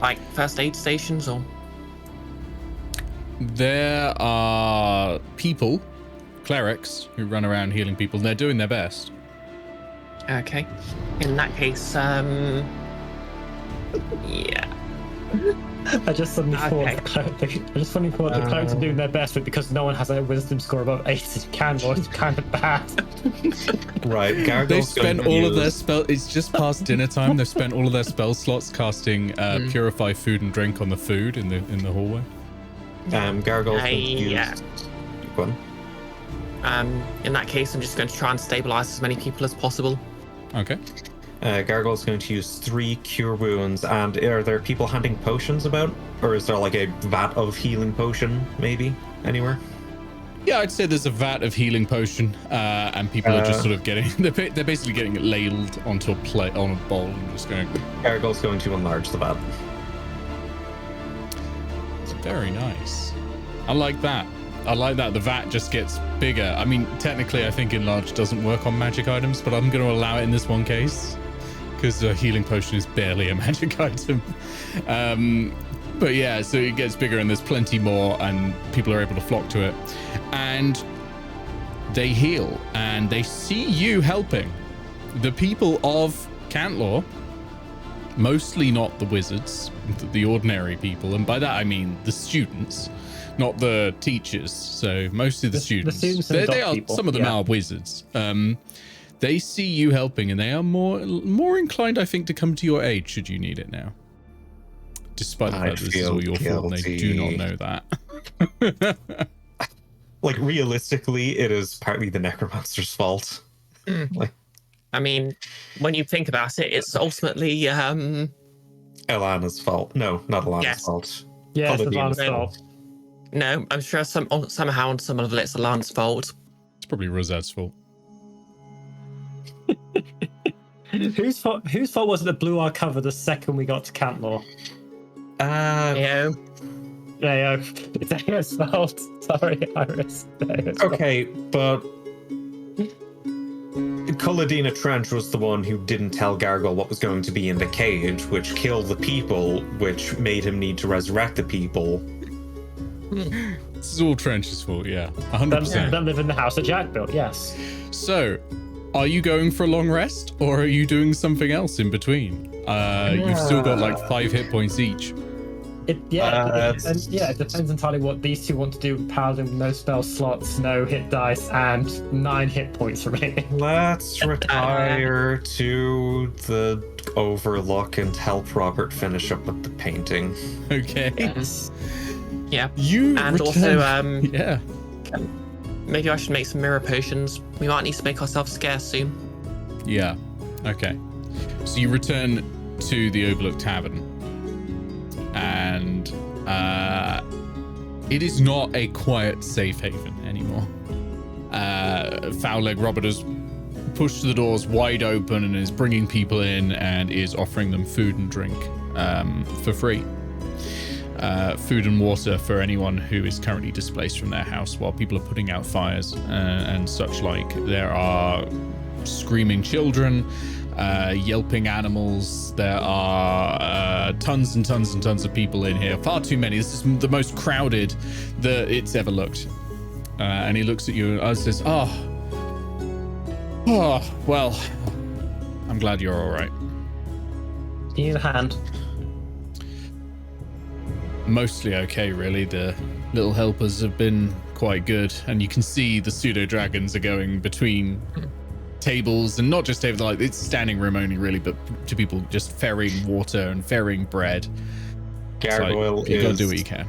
Like first aid stations or? There are people, clerics, who run around healing people. They're doing their best. Okay. In that case, yeah. I just suddenly thought the clerics are doing their best, but because no one has a wisdom score above 8, it can look kind of bad. Right, Gargle's They've spent going to all of their use- spell. It's just past dinner time. They've spent all of their spell slots casting purify food and drink on the food in the hallway. Gargle's going to use... Yeah. Go on. In that case, I'm just going to try and stabilize as many people as possible. Okay. Gargle's going to use 3 cure wounds, and are there people handing potions about? Or is there like a vat of healing potion, maybe, anywhere? Yeah, I'd say there's a vat of healing potion, and people are just sort of getting... They're basically getting it ladled onto a plate, on a bowl, and just going... Gargle's going to enlarge the vat. It's very nice. I like that. I like that. The vat just gets bigger. I mean, technically, I think enlarge doesn't work on magic items, but I'm going to allow it in this one case, because the healing potion is barely a magic item. But yeah, so it gets bigger and there's plenty more and people are able to flock to it. And they heal and they see you helping. The people of Cantlore, mostly not the wizards, the ordinary people. And by that, I mean the students, not the teachers. So mostly the students. The students and They dock are, people. some of them Yeah. are wizards. They see you helping and they are more inclined, I think, to come to your aid should you need it now. Despite the I fact that this is feel all your fault, and they do not guilty. know that. Like, realistically, it is partly the necromancer's fault. I mean, when you think about it, it's ultimately Alana's fault. No, not Alana's Yes. fault. Yeah, it's the Paladin's Van's fault. no. I'm sure somehow on some of it's Alan's fault. It's probably Rosette's fault. Whose fault was it that blew our cover the second we got to Cantlore? Yeah. Yeah, it's Ao's fault. Sorry, Iris. Ao's fault. Okay, but Culladina Trench was the one who didn't tell Gargle what was going to be in the cage, which killed the people, which made him need to resurrect the people. This is all Trench's fault, yeah. 100%. Don't live in the house that Jack built, yes. So, are you going for a long rest, or are you doing something else in between? You've still got like 5 hit points each. It depends entirely what these two want to do with Paladin with no spell slots, no hit dice, and 9 hit points remaining. Let's retire to the Overlook and help Robert finish up with the painting. Okay. Yes. Yeah. You And return- also, yeah. maybe I should make some mirror potions. We might need to make ourselves scarce soon. Yeah. Okay. So you return to the Overlook Tavern, and it is not a quiet safe haven anymore. Foul-Leg Robert has pushed the doors wide open and is bringing people in and is offering them food and drink for free. Food and water for anyone who is currently displaced from their house while people are putting out fires and such like. There are screaming children, yelping animals. There are tons and tons and tons of people in here. Far too many. This is the most crowded that it's ever looked. And he looks at you and says, oh, well, I'm glad you're all right. You need a hand. Mostly okay, really. The little helpers have been quite good, and you can see the pseudo dragons are going between tables, and not just tables, like it's standing room only, really, but to people just ferrying water and ferrying bread. Gargoyle You gotta do what you can.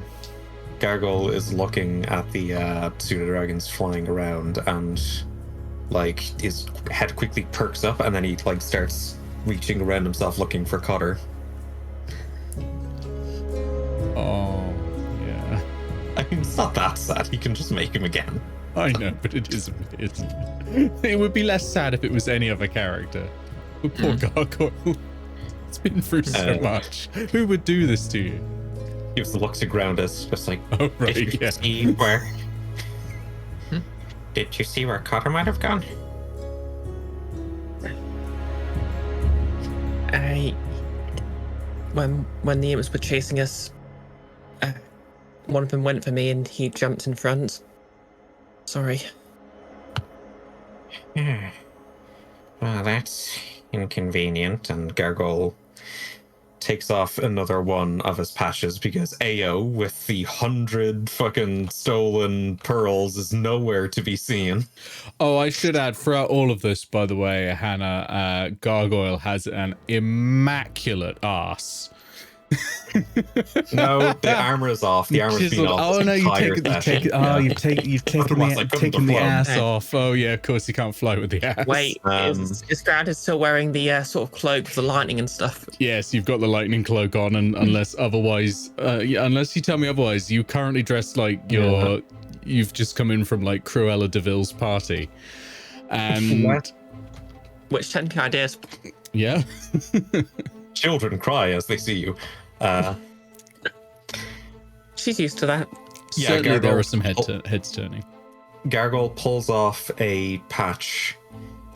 Gargoyle is looking at the pseudo dragons flying around, and like his head quickly perks up, and then he like starts reaching around himself looking for Cutter. Oh, yeah. I mean, it's not that sad. He can just make him again. I know, but it is a bit. It would be less sad if it was any other character. But poor Gargoyle. It's been through so much. Who would do this to you? He was the look to ground us, just like, Oh, right, Did you yeah. see where? Did you see where Cotter might have gone? When the imps were chasing us, one of them went for me and he jumped in front. Sorry. Yeah. Well, that's inconvenient. and Gargoyle takes off another one of his patches because Eao, with the 100 fucking stolen pearls, is nowhere to be seen. Oh, I should add, throughout all of this, by the way, Hannah, Gargoyle has an immaculate ass. No, the armor is off. The armor's been Chiseled. off. Oh this no, entire you've session. taken. Yeah. Oh, you've taken Otherwise I couldn't taken the have flown. ass off. Oh yeah, of course you can't fly with the ass. Wait, is Grounded still wearing the sort of cloak with the lightning and stuff? Yes, you've got the lightning cloak on, and unless you tell me otherwise, you currently dress like you've just come in from like Cruella de Vil's party, and What? Which technically I did. yeah. Children cry as they see you. She's used to that. Yeah, Certainly there Gargoyle- are some heads turning. Gargoyle pulls off a patch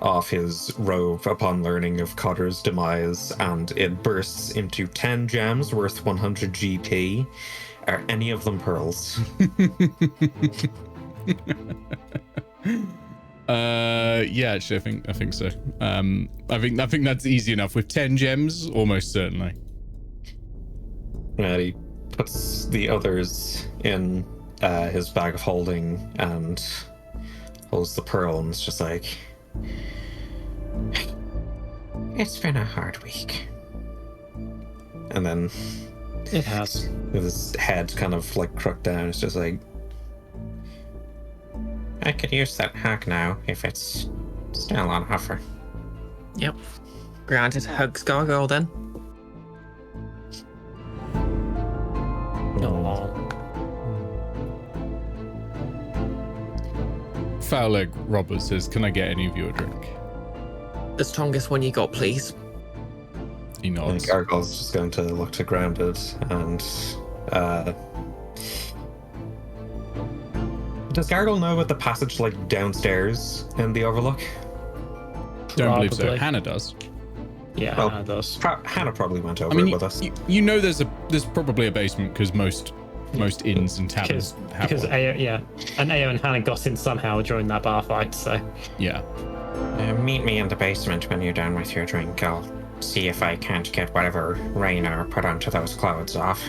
off his robe upon learning of Cotter's demise, and it bursts into 10 gems worth 100 GP. Are any of them pearls? Yeah, actually, I think so. I think that's easy enough with 10 gems, almost certainly. And he puts the others in his bag of holding and holds the pearl, and it's just like, It's been a hard week. and then It has. with his head kind of like crooked down, it's just like, I could use that hack now if it's still on offer. Yep. Grounded hugs Gargoyle then. Foul-Leg Robert says, "Can I get any of you a drink?" The strongest one you got, please. He and nods. Gargoyle's just going to look to Grounded, and does Gargoyle know about the passage like downstairs in the Overlook? Don't believe so. Probably. Hannah does. Yeah, Well, it does. Hannah probably went over I mean, it with us. you know, there's probably a basement because most Most inns and taverns have because one. Eao and Hannah got in somehow during that bar fight. So Yeah. Meet me in the basement when you're done with your drink. I'll see if I can't get whatever Raynor put onto those clothes off.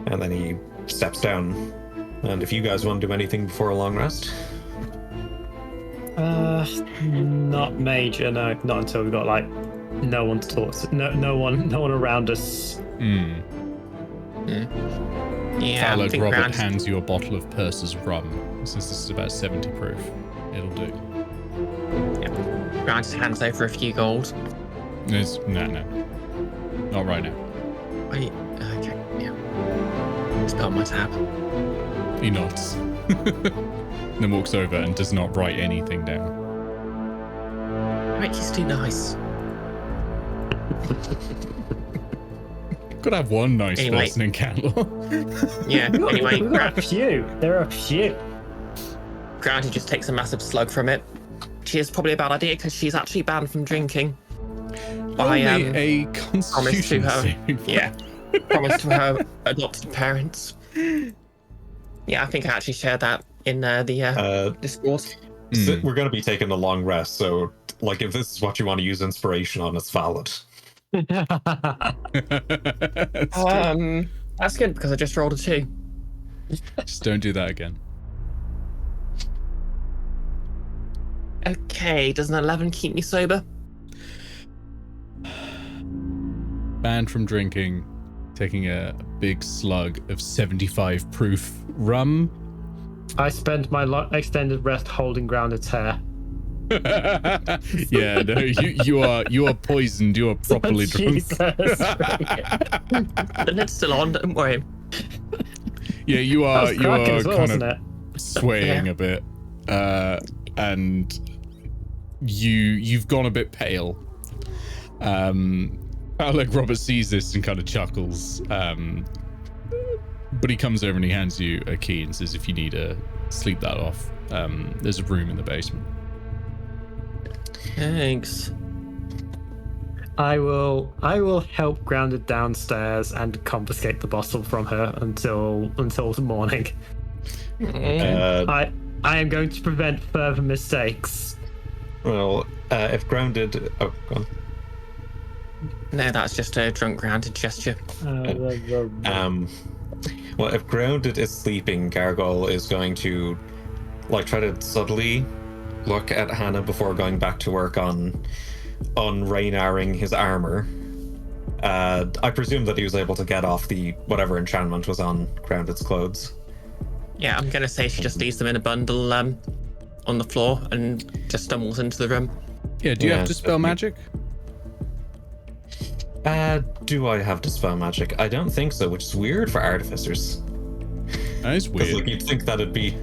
And then he steps down. And if you guys want to do anything before a long rest, not major. No, not until we've got like no one to talk to. No one around us. Yeah, I Farlog think Robert Grant- hands you a bottle of Purser's rum, since this is about 70 proof. It'll do. Grant hands over a few gold. No. Not right now. Wait, okay, yeah. Spell my tab. He nods. Then walks over and does not write anything down. Wait, he's too nice. Gotta have one nice Anyway. person in Cantlore. Yeah, anyway, We've got a few. There are a few. Granted just takes a massive slug from it. Which is probably a bad idea because she's actually banned from drinking. By Only a promise to constitution her. saving throw. Yeah. Promise to her adopted parents. Yeah, I think I actually shared that in the Discord. so we're going to be taking a long rest. So, like, if this is what you want to use inspiration on, it's valid. That's good because I just rolled a 2. Just don't do that again. Okay, does an 11 keep me sober? Banned from drinking, taking a big slug of 75 proof rum. I spend my extended rest holding grounded hair. Yeah, no, you are poisoned. You are properly drunk. Jesus. The lid's still on, don't worry. Yeah, you That are was cracking as well, kind wasn't of it? swaying Yeah. a bit, and you've gone a bit pale. Like Robert sees this and kind of chuckles, but he comes over and he hands you a key and says, "If you need to sleep that off, there's a room in the basement." Thanks. I will help Grounded downstairs and confiscate the bottle from her until the morning. I am going to prevent further mistakes. Well, if grounded... Oh, go on. No, that's just a drunk grounded gesture. Well, if grounded is sleeping, Gargoyle is going to like try to subtly look at Hannah before going back to work on Raynaring his armor. I presume that he was able to get off the whatever enchantment was on Grounded's clothes. Yeah, I'm gonna say she just leaves them in a bundle on the floor and just stumbles into the room. Yeah, do you Yeah. have to spell magic? Do I have Dispel Magic? I don't think so, which is weird for artificers. That is Because weird. like you'd think that it'd be...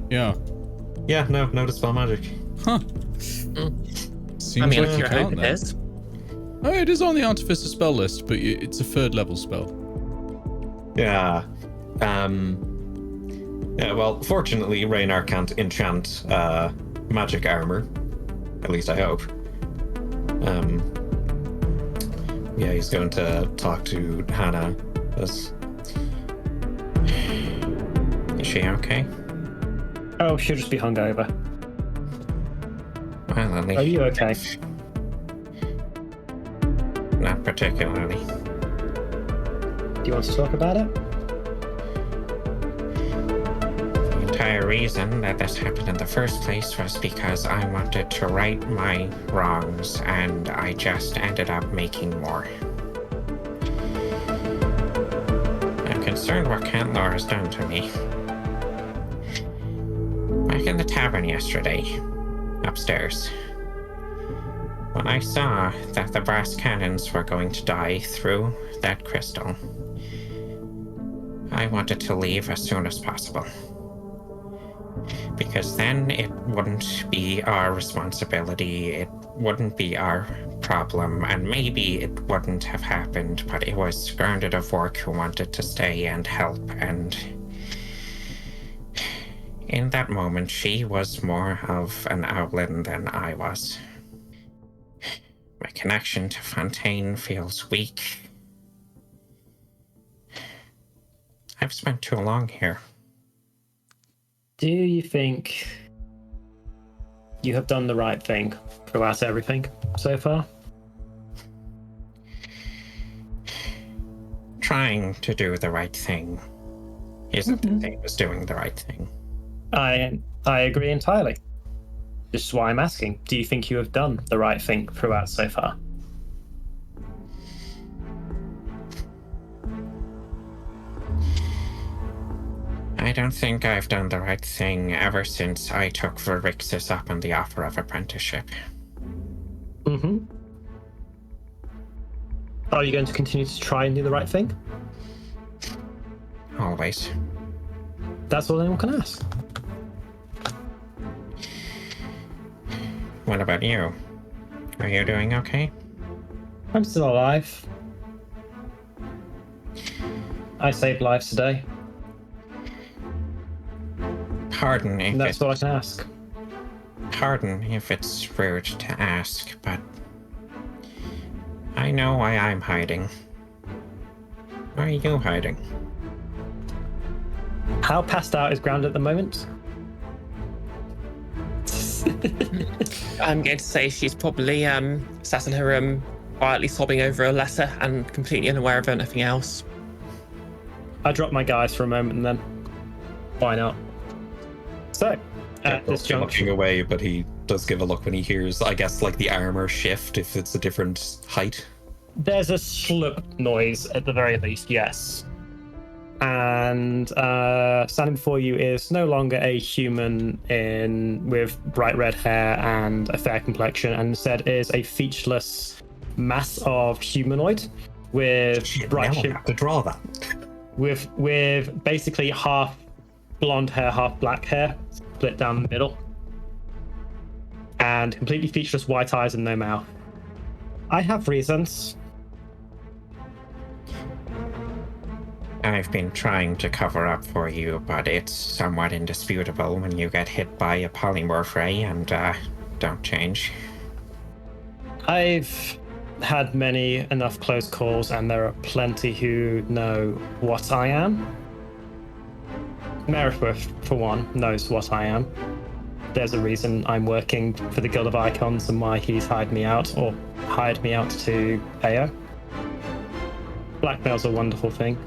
Yeah. Yeah, no Dispel Magic. Huh. I Seems mean, like if you you're can't hoping then. it is. Oh, it is on the Artificer spell list, but it's a 3rd level spell. Yeah. Yeah, well, fortunately, Raynar can't enchant magic armor. At least I hope. Yeah, he's going to talk to Hannah. Is Is she okay? Oh, she'll just be hungover. Well, at least Are you okay? not particularly. Do you want to talk about it? The entire reason that this happened in the first place was because I wanted to right my wrongs, and I just ended up making more. I'm concerned what Cantlore has done to me. Back in the tavern yesterday, upstairs, when I saw that the brass cannons were going to die through that crystal, I wanted to leave as soon as possible. Because then it wouldn't be our responsibility, it wouldn't be our problem, and maybe it wouldn't have happened, but it was Grounded of Wark who wanted to stay and help, and in that moment she was more of an owlin than I was. My connection to Fontaine feels weak. I've spent too long here. Do you think you have done the right thing throughout everything so far? Trying to do the right thing isn't the same as doing the right thing. I agree entirely. This is why I'm asking. Do you think you have done the right thing throughout so far? I don't think I've done the right thing ever since I took Varixis up on the offer of apprenticeship. Mm-hmm. Are you going to continue to try and do the right thing? Always. That's all anyone can ask. What about you? Are you doing okay? I'm still alive. I saved lives today. Pardon if And that's it's, all I can ask. pardon if it's rude to ask, but I know why I'm hiding. Why are you hiding? How passed out is Ground at the moment? I'm going to say she's probably sat in her room, quietly sobbing over a letter and completely unaware of anything else. I dropped my guys for a moment and then why not? So, at this Looking junction, away, but he does give a look when he hears, I guess, like the armor shift if it's a different height. there's a slurp noise at the very least, yes. And standing before you is no longer a human with bright red hair and a fair complexion, and instead is a featureless mass of humanoid with Shit, bright now I have to draw that. with basically half blonde hair, half black hair, split down the middle, and completely featureless white eyes and no mouth. I have reasons. I've been trying to cover up for you, but it's somewhat indisputable when you get hit by a polymorph ray and don't change. I've had many enough close calls, and there are plenty who know what I am. Merithworth, for one, knows what I am. There's a reason I'm working for the Guild of Icons and why he's hired me out to Eao. Blackmail's a wonderful thing.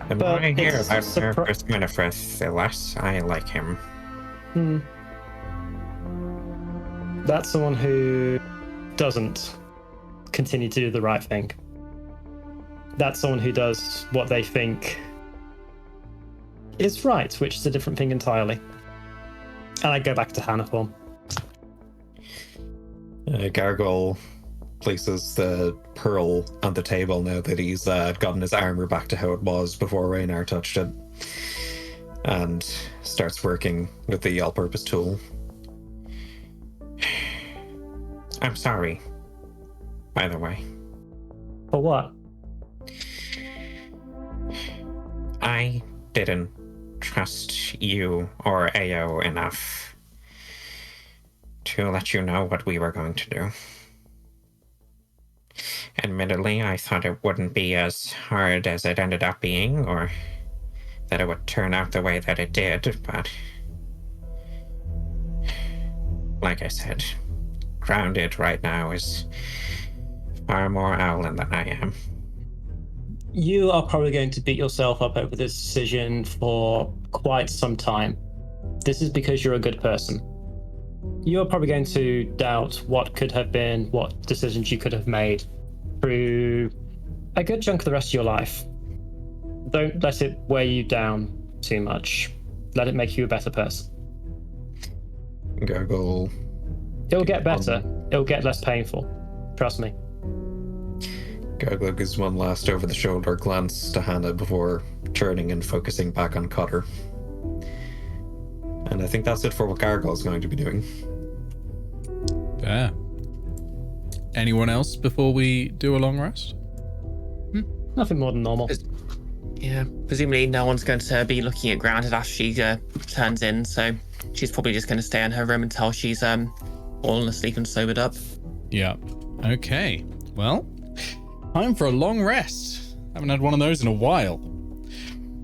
The But more I hear it's about surpri- Nervous Winifred, the less I like him. That's someone who doesn't continue to do the right thing. That's someone who does what they think is right, which is a different thing entirely. And I go back to Hannah form. Gargoyle places the pearl on the table now that he's gotten his armor back to how it was before Raynar touched it, and starts working with the all-purpose tool. I'm sorry, by the way. For what? I didn't trust you or Eao enough to let you know what we were going to do. Admittedly, I thought it wouldn't be as hard as it ended up being, or that it would turn out the way that it did, but like I said, Grounded right now is far more Owlin than I am. You are probably going to beat yourself up over this decision for quite some time. This is because you're a good person. You're probably going to doubt what could have been, what decisions you could have made through a good chunk of the rest of your life. Don't let it weigh you down too much. Let it make you a better person. Gargoyle. It'll get better. It'll get less painful. Trust me. Gargoyle gives one last over-the-shoulder glance to Hannah before turning and focusing back on Cotter. And I think that's it for what Gargoyle's going to be doing. Fair. Anyone else before we do a long rest? Nothing more than normal. Yeah, presumably no one's going to be looking at Grounded after she turns in, so she's probably just going to stay in her room until she's fallen asleep and sobered up. Yeah. Okay. Well, time for a long rest. Haven't had one of those in a while.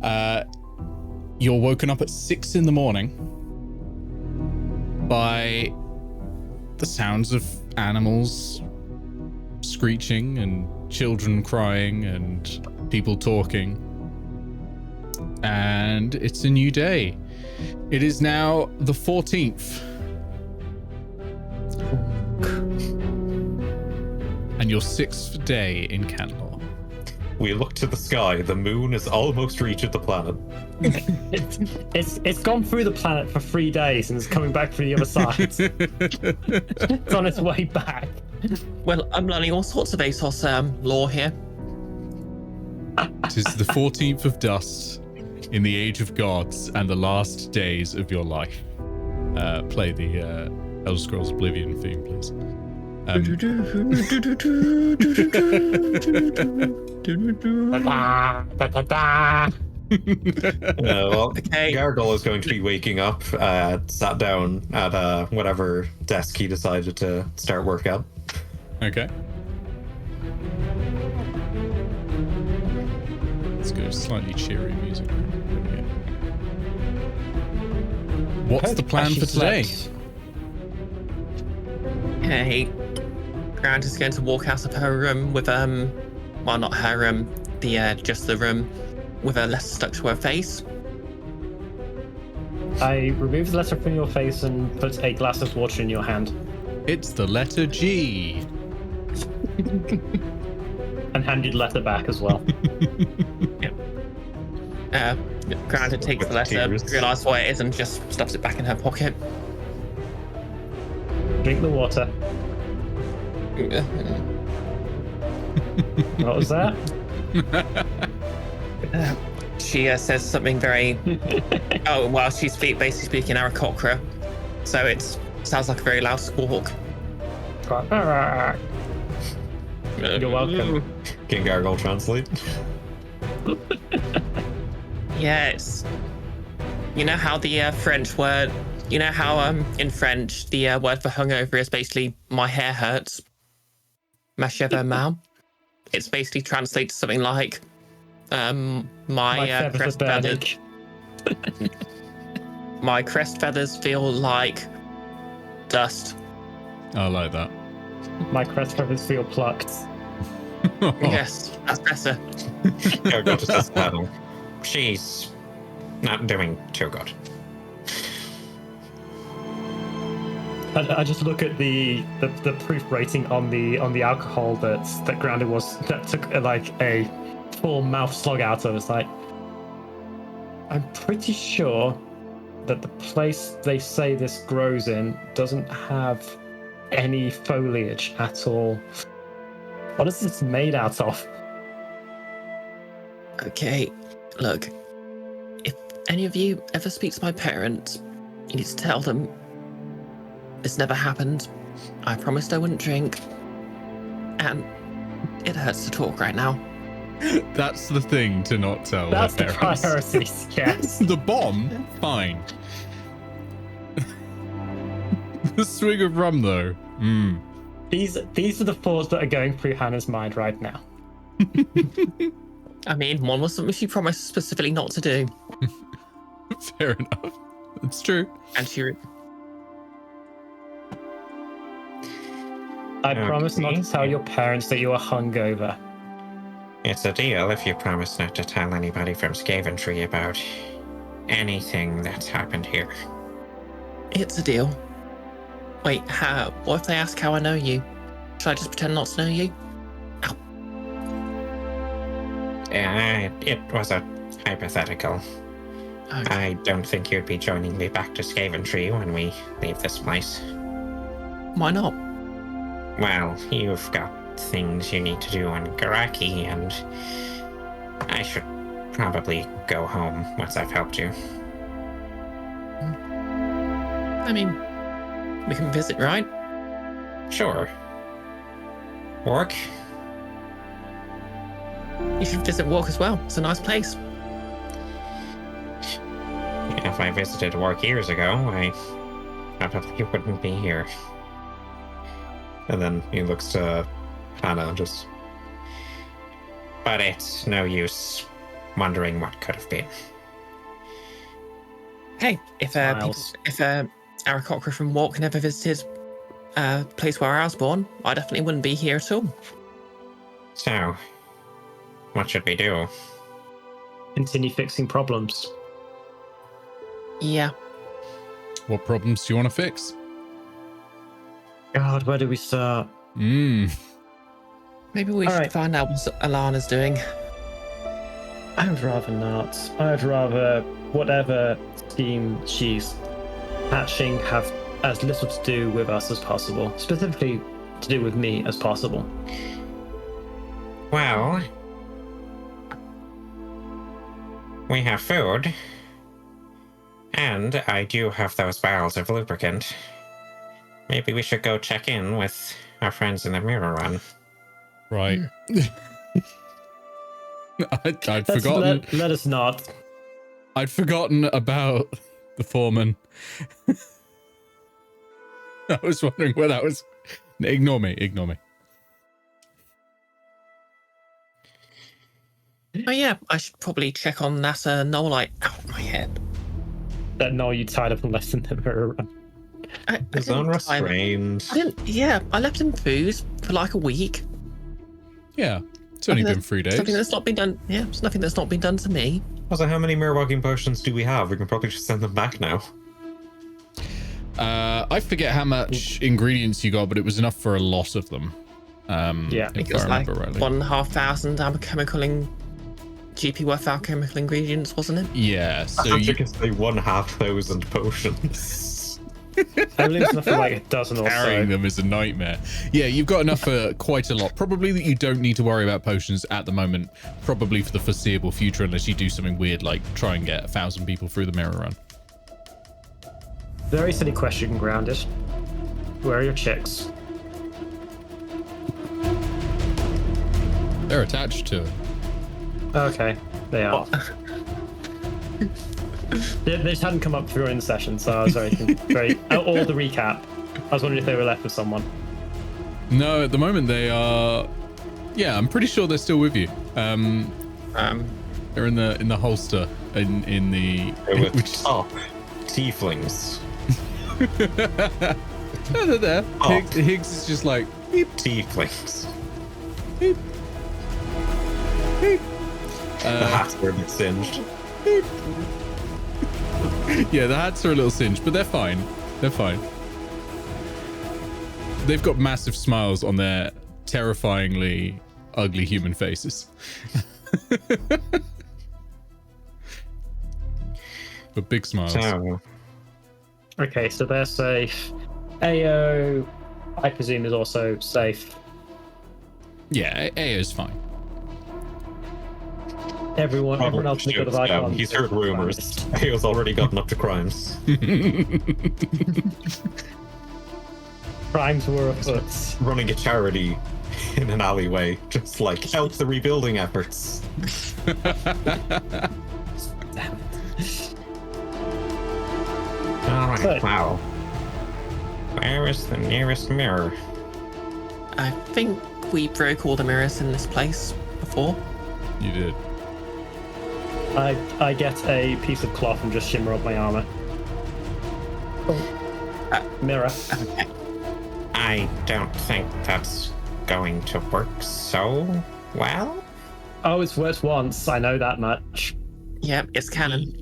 You're woken up at 6 in the morning by the sounds of animals screeching and children crying and people talking. And it's a new day. It is now the 14th. And your 6th day in Cantlore. We look to the sky. The moon has almost reached the planet. It's gone through the planet for 3 days and it's coming back through the other side. It's on its way back. Well, I'm learning all sorts of ASOS lore here. It is the 14th of dusk in the age of gods and the last days of your life. Play the Elder Scrolls Oblivion theme, please. Well, Okay. Gargle is going to be waking up, sat down at whatever desk he decided to start work at. Okay. Let's go slightly cheery music. There we go. What's the plan for today? Okay. Grant is going to walk out of her room with well, not her room, just the room, with a letter stuck to her face. I remove the letter from your face and put a glass of water in your hand It's the letter G. and hand you the letter back as well. Grant takes the letter, Tears. realises what it is, and just stuffs it back in her pocket. Drink the water. What was that? She says something very. Oh, well, she's basically speaking Aaracokra, so it sounds like a very loud squawk. You're welcome. Can Gargle translate? Yes. You know how the French word. You know how in French the word for hungover is basically my hair hurts. Ma cheveux mal. It's basically translates something like my crest feathers. My crest feathers feel like dust. I like that. My crest feathers feel plucked. Yes, that's better. Gargle just says paddle. She's not doing too good. I just look at the proof rating on the alcohol that took like a full mouth slug out of. It's like, I'm pretty sure that the place they say this grows in doesn't have any foliage at all. What is this made out of? Okay, look. If any of you ever speak to my parents, you need to tell them this never happened. I promised I wouldn't drink. And it hurts to talk right now. That's the thing to not tell That's their the parents. priorities, yes. The bomb, fine. The swig of rum, though. These are the thoughts that are going through Hannah's mind right now. I mean, one was something she promised specifically not to do. Fair enough. It's true. And she... I promise not to tell your parents that you are hungover. It's a deal if you promise not to tell anybody from Scaventry about anything that's happened here. It's a deal. Wait, what if they ask how I know you? Should I just pretend not to know you? Ow. It was a hypothetical. Okay. I don't think you'd be joining me back to Scaventry when we leave this place. Why not? Well, you've got things you need to do on Garaki, and I should probably go home once I've helped you. I mean, we can visit, right? Sure. Wark? You should visit Wark as well. It's a nice place. If I visited Wark years ago, I probably wouldn't be here. And then he looks to Hannah and just... But it's no use wondering what could have been. Hey, if Smiles. Aaracokra from Wark never visited a place where I was born, I definitely wouldn't be here at all. So, what should we do? Continue fixing problems. Yeah. What problems do you want to fix? God, where do we start? Mm. Maybe we should Alright. find out what Alana's doing. I would rather not. I'd rather whatever scheme she's hatching have as little to do with us as possible. Specifically, to do with me as possible. Well, we have food, and I do have those barrels of lubricant. Maybe we should go check in with our friends in the Mirror Run. Right. I'd Let's forgotten. Let us not. I'd forgotten about the foreman. I was wondering where that was. Ignore me. Ignore me. Oh yeah, I should probably check on that Nolite out of my head. That no, you tied up and left in the mirror. I He's didn't time- unrestrained. I didn't. Yeah, I left him food for like a week. Yeah. It's only been 3 days. Something that's not been done. Yeah, it's nothing that's not been done to me. Also, how many mirror walking potions do we have? We can probably just send them back now. I forget how much ingredients you got, but it was enough for a lot of them. Yeah, if It was I like remember rightly. 1,500 GP worth of alchemical ingredients, wasn't it? Yeah, so I you can say 1,500 potions. I believe it's nothing like a dozen or carrying so. them is a nightmare. Yeah, you've got enough for quite a lot. Probably that you don't need to worry about potions at the moment. Probably for the foreseeable future, unless you do something weird like try and get 1,000 people through the mirror run. Very silly question, Grounded. Where are your chicks? They're attached to it. Okay, they are. They just hadn't come up during the session, so I was very all the recap. I was wondering if they were left with someone. No, at the moment they are. Yeah, I'm pretty sure they're still with you. They're in the holster in the. With which top tieflings. no, they're there. Oh. Higgs is just like beep, Tieflings. beep, beep. The hats were a bit singed. Beep. Yeah, the hats are a little singed, but they're fine. They're fine. They've got massive smiles on their terrifyingly ugly human faces. But big smiles. So, Okay, so they're safe. Ao, I presume, is also safe. Yeah, Ao's fine. Everyone else in the good of icons. he's heard rumors. Ao's already gotten up to crimes. Crimes were afoot. Running a charity in an alleyway, just like help the rebuilding efforts. Damn it. Alright, So- wow. Where is the nearest mirror? I think we broke all the mirrors in this place before. You did. I get a piece of cloth and just shimmer up my armor. Mirror. Okay. I don't think that's going to work so well. Oh, it's worked once. I know that much. Yeah, it's canon.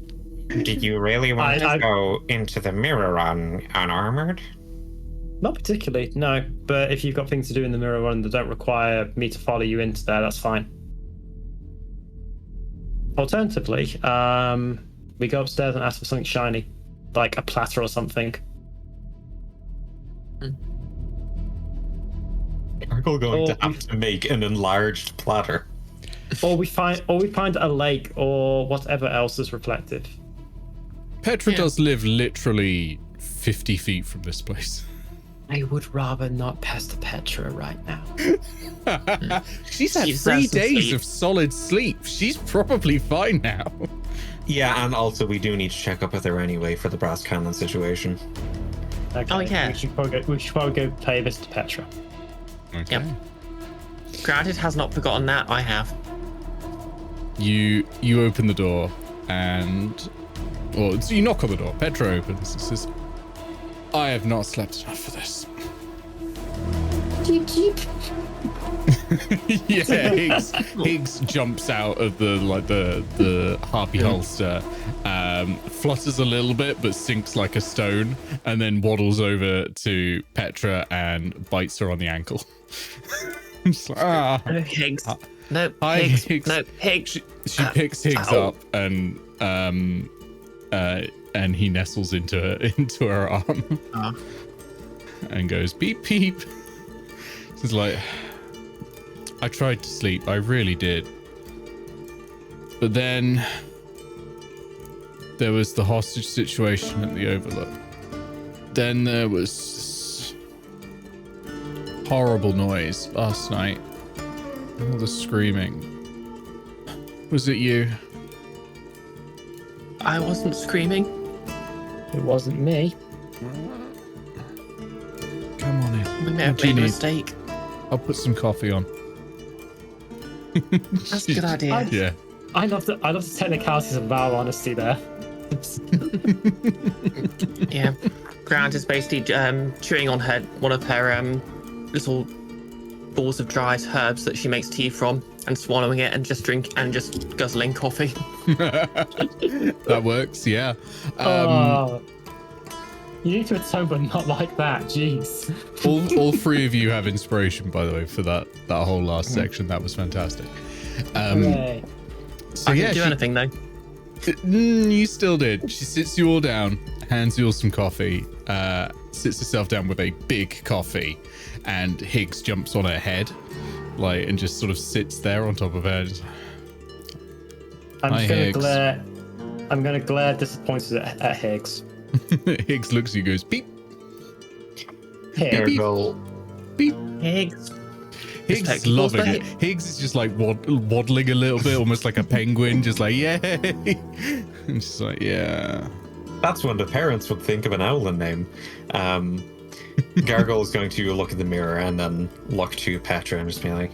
Did you really want I- to go into the mirror unarmored? Not particularly, no. But if you've got things to do in the mirror run that don't require me to follow you into there, that's fine. Alternatively, we go upstairs and ask for something shiny, like a platter or something. Are we going to Or have to make an enlarged platter? Or we find a lake or whatever else is reflective. Petra Yeah. does live literally 50 feet from this place. I would rather not pest Petra right now. She's had She 3 deserves some days sleep. of solid sleep. She's probably fine now. Yeah, and also we do need to check up with her anyway for the brass cannon situation. Okay, Oh, yeah. We should probably go pay this to Petra. Okay. Yep. Granted has not forgotten that, I have. You open the door and, or so you knock on the door. Petra opens and says, "I have not slept enough for this." Cheep, cheep. Yeah, Higgs jumps out of the harpy holster, flutters a little bit but sinks like a stone, and then waddles over to Petra and bites her on the ankle. Just like, No, Higgs. No, Hi, Higgs. Higgs. No, Higgs. She picks Higgs Ow. up and he nestles into her arm and goes beep beep. She's like, "I tried to sleep, I really did. But then there was the hostage situation at the Overlook. Then there was this horrible noise last night. All the screaming. Was it you?" I wasn't screaming. It wasn't me. Come on in. We may What have do you made a need? mistake. I'll put some coffee on. That's a good idea. Yeah. I love the technicalities of our honesty there. Yeah. Grant is basically chewing on one of her little balls of dried herbs that she makes tea from, and swallowing it and just guzzling coffee. That works, yeah. You need to atone, but not like that. Jeez. All three of you have inspiration, by the way, for that whole last section. That was fantastic. Hooray. So I yeah, didn't do anything though. You still did. She sits you all down, hands you all some coffee, sits herself down with a big coffee, and Higgs jumps on her head, and just sort of sits there on top of her. I'm Hi, just gonna Higgs. glare. I'm gonna glare disappointed at Higgs. Higgs looks at you, goes beep. Higgs. Gargle, Beep. Higgs. Higgs is Respect loving people's it. Higgs is just like waddling a little bit, almost like a penguin, just like, yay. And she's like, yeah. that's what the parents would think of an owlin name. Gargle is going to look in the mirror and then look to Petra and just be like,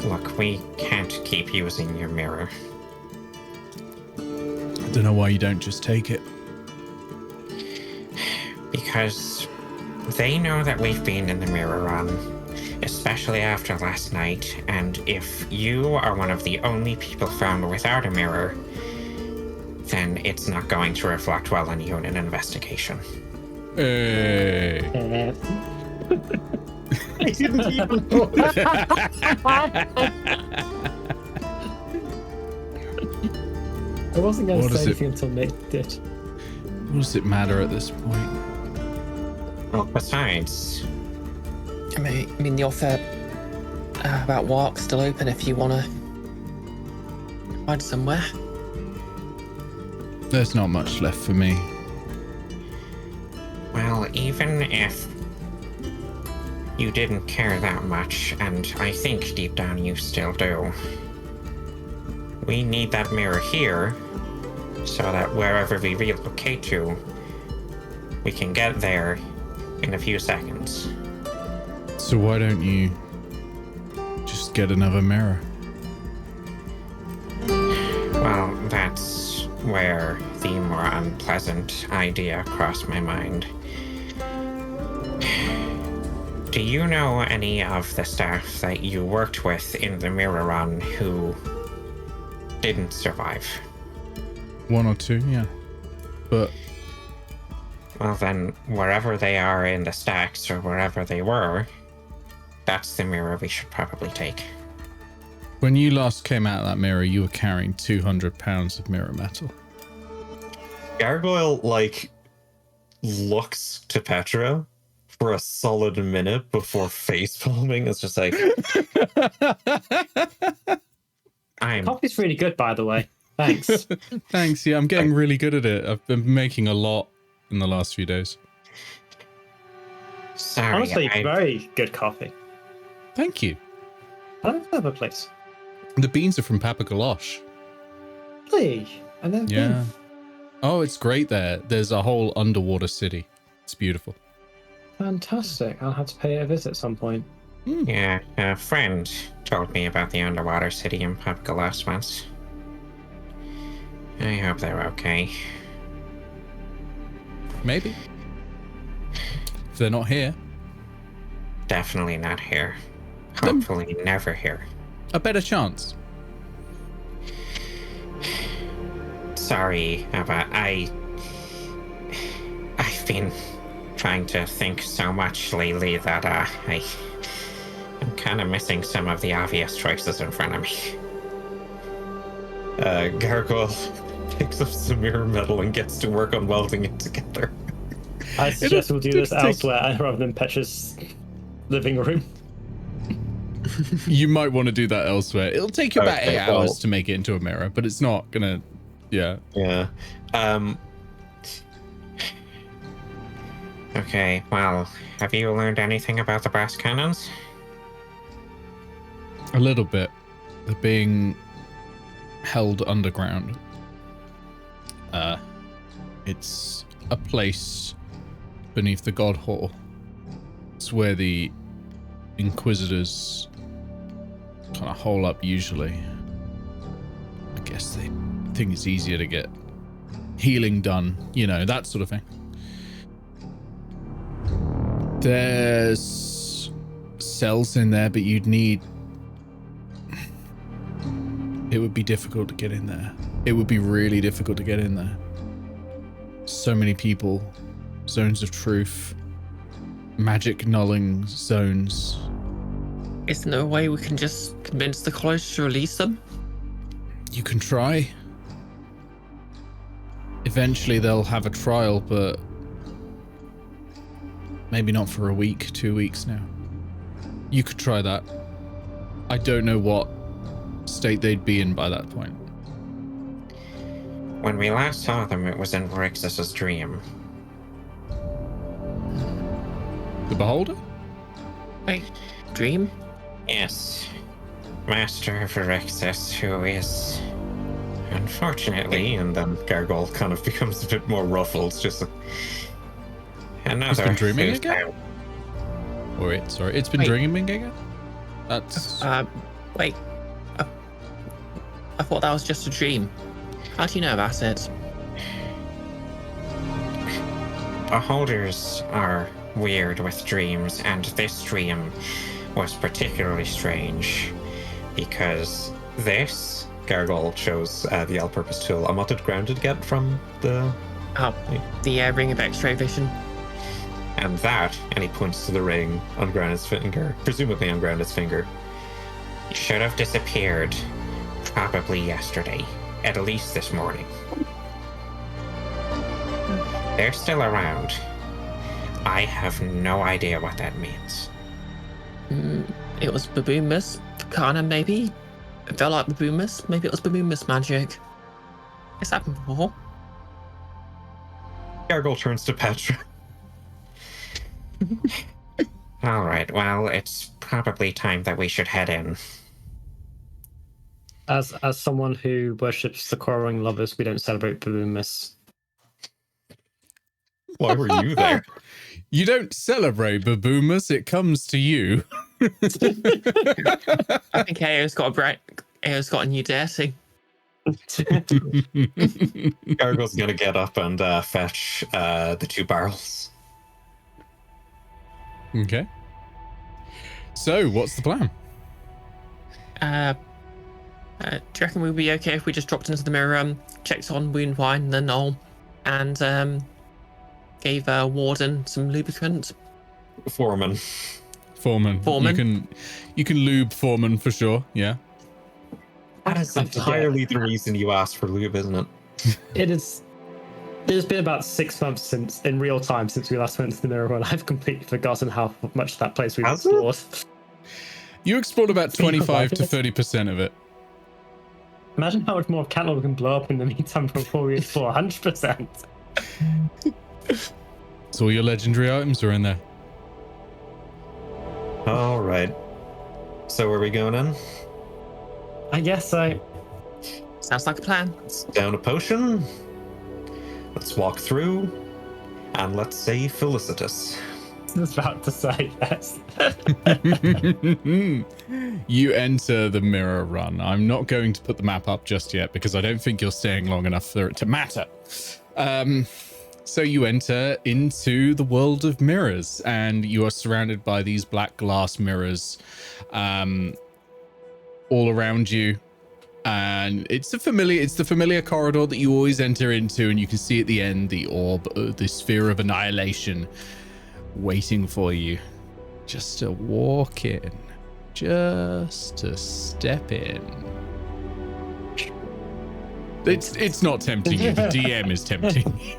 Look, we can't keep using your mirror. I don't know why you don't just take it. Because they know that we've been in the mirror run, especially after last night, and if you are one of the only people found without a mirror, then it's not going to reflect well on you in an investigation. Hey. I didn't even know. I wasn't going What to is say it? anything until Nick did. What does it matter at this point? Well, besides, I mean, the offer about Wark's still open if you want to hide somewhere. There's not much left for me. well, even if you didn't care that much, and I think deep down you still do, we need that mirror here so that wherever we relocate to, we can get there in a few seconds. So why don't you just get another mirror? Well, that's where the more unpleasant idea crossed my mind. Do you know any of the staff that you worked with in the mirror run who didn't survive? One or two, yeah. But Well, then, wherever they are in the stacks or wherever they were, that's the mirror we should probably take. when you last came out of that mirror, you were carrying 200 pounds of mirror metal. Gargoyle, looks to Petra for a solid minute before face palming. It's just like, Coffee's really good, by the way. Thanks. Thanks, yeah, I'm getting really good at it. I've been making a lot in the last few days. Sorry, Honestly, I very good coffee. Thank you. I don't know the place. The beans are from Papa Galosh. Really? And then Yeah. Oh, it's great there. There's a whole underwater city. It's beautiful. Fantastic. I'll have to pay it a visit at some point. Yeah, a friend told me about the underwater city in Glarus once. I hope they're okay. Maybe. If they're not here. Definitely not here. Hopefully never here. A better chance. Sorry about I've been trying to think so much lately that I'm kind of missing some of the obvious choices in front of me. Gargoyle picks up some mirror metal and gets to work on welding it together. I suggest we'll do this elsewhere rather than Petra's living room. You might want to do that elsewhere. It'll take you about Okay, 8 hours well- to make it into a mirror, but it's not gonna. Yeah. Yeah. Okay, well, have you learned anything about the brass cannons? A little bit. They're being held underground. It's a place beneath the God Hall. It's where the Inquisitors kind of hole up usually. I guess they think it's easier to get healing done, you know, that sort of thing. There's cells in there, but you'd need... It would be difficult to get in there. It would be really difficult to get in there. So many people, zones of truth, magic nulling zones. Is there no way we can just convince the college to release them? You can try. Eventually they'll have a trial, but maybe not for a week, 2 weeks now. You could try that. I don't know what state they'd be in by that point. When we last saw them, it was in Rixus's dream. The Beholder? Wait, dream? Yes. Master of Rixus, who is... Unfortunately, And then Gargoyle kind of becomes a bit more ruffled. Just another... been dreaming who's again? now- Or it's been Wait. dreaming again? That's... Wait. I thought that was just a dream. How do you know about it? Beholders are weird with dreams, and this dream was particularly strange because this... Gargoyle shows the all-purpose tool. And what did Grounded get from the... Oh, the ring of X-ray vision. And that, and he points to the ring on Grounded's finger, presumably on Grounded's finger. should have disappeared probably yesterday, at least this morning. They're still around. I have no idea what that means. It was Babumas, Kana maybe? It felt like Babumas. Maybe it was Babumas magic. It's happened before. Gargoyle turns to Petra. Alright, well, it's probably time that we should head in. As someone who worships the quarreling lovers, we don't celebrate Babumas. Why were you there? You don't celebrate Babumas, it comes to you. I think Ao's got a new deity. Gargoyle's gonna get up and fetch the 2 barrels. Okay. So, what's the plan? Do you reckon we'd be okay if we just dropped into the mirror room, checked on wound wine and the knoll, and gave Warden some lubricant? Foreman. Foreman. You can lube Foreman for sure, yeah. That is entirely the reason you asked for lube, isn't it? It is. It's been about 6 months since, in real time, since we last went to the mirror, and I've completely forgotten how much of that place we've Has it? explored. You explored about Speak of 25 to life. 30% of it. Imagine how much more Cantlore we can blow up in the meantime before we explore 100%. So all your legendary items are in there. All right. So are we going in? I guess so. Sounds like a plan. Let's down a potion. Let's walk through. And let's say felicitous. was about to say yes. You enter the mirror run. I'm not going to put the map up just yet because I don't think you're staying long enough for it to matter. So you enter into the world of mirrors, and you are surrounded by these black glass mirrors all around you. And it's the familiar corridor that you always enter into, and you can see at the end the orb, the sphere of annihilation, waiting for you, just to walk in, just to step in. It's not tempting you. The DM is tempting you.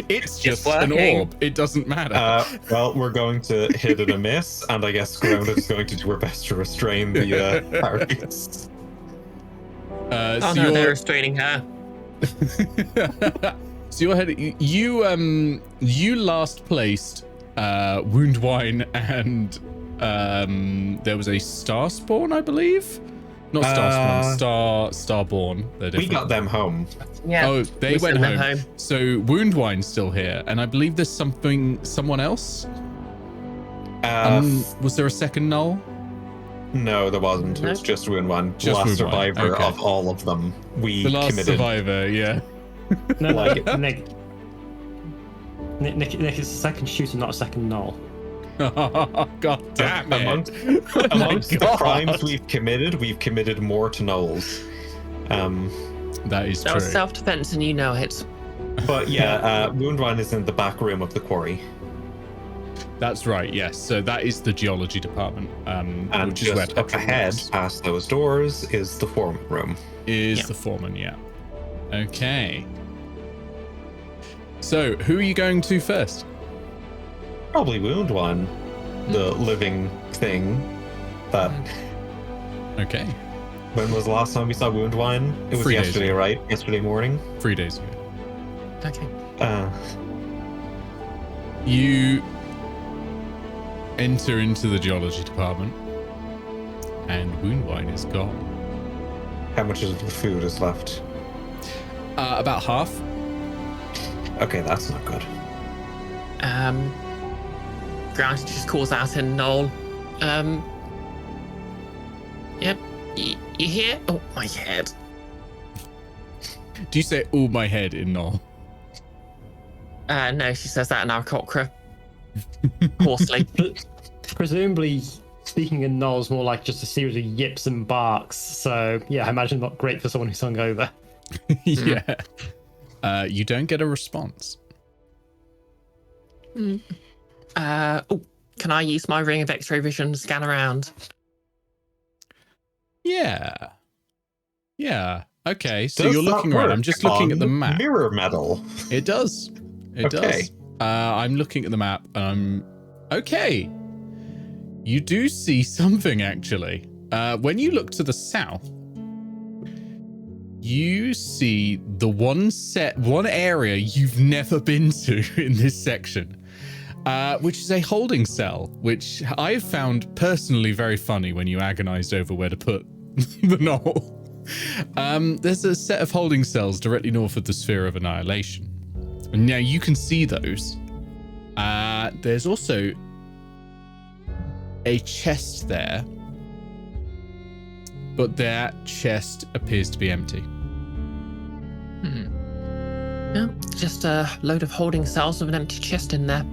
It's just an orb. It doesn't matter. Well, we're going to hit it a miss, and I guess Grounded is going to do her best to restrain the parties. They're restraining her. So you're heading. You last placed Wound Wine, and there was a Star Spawn, I believe. Not Star Spawn, Starborn. We got them home. Yeah. Oh, they went home. So Wound Wine's still here, and I believe there's someone else. Was there a second null? No, there wasn't. It was just Wound Wine. Just last Wound survivor Wine. Okay. of all of them. We The last committed. survivor, yeah. No, like Nick, it's a second shooter, not a second null. God damn it. Amongst the God. crimes we've committed more to gnolls. That is That true. was self-defense, and you know it. But yeah, Wound Wine is in the back room of the quarry. That's right, yes. So that is the geology department, And which is where just up Petra ahead, works. past those doors, is the foreman room. Is the foreman, yeah. Okay. So, who are you going to first? Probably Wound Wine, the living thing. That. Okay. When was the last time we saw Wound Wine? It was 3 days yesterday, ago. right? Yesterday morning. 3 days ago. Okay. You enter into the geology department, and Wound Wine is gone. How much of the food is left? About half. Okay, that's not good. Grant just calls out in Noel. Yep. You here? Oh, my head. Do you say, "Oh, my head" in Null? No, she says that in Aaracokra. Hoarsely. Presumably, speaking in null is more like just a series of yips and barks. So yeah, I imagine not great for someone who's hungover. Yeah. You don't get a response. Can I use my ring of X-ray vision to scan around? Yeah. Yeah. Okay, so Does you're that looking around. I'm work just looking on at the map. Mirror metal. It does. It Okay. does. I'm looking at the map. Okay. You do see something, actually. When you look to the south, you see the one area you've never been to in this section, which is a holding cell, which I have found personally very funny when you agonized over where to put the knoll. There's a set of holding cells directly north of the sphere of annihilation. And now you can see those. There's also a chest there, but that chest appears to be empty. No, just a load of holding cells with an empty chest in there.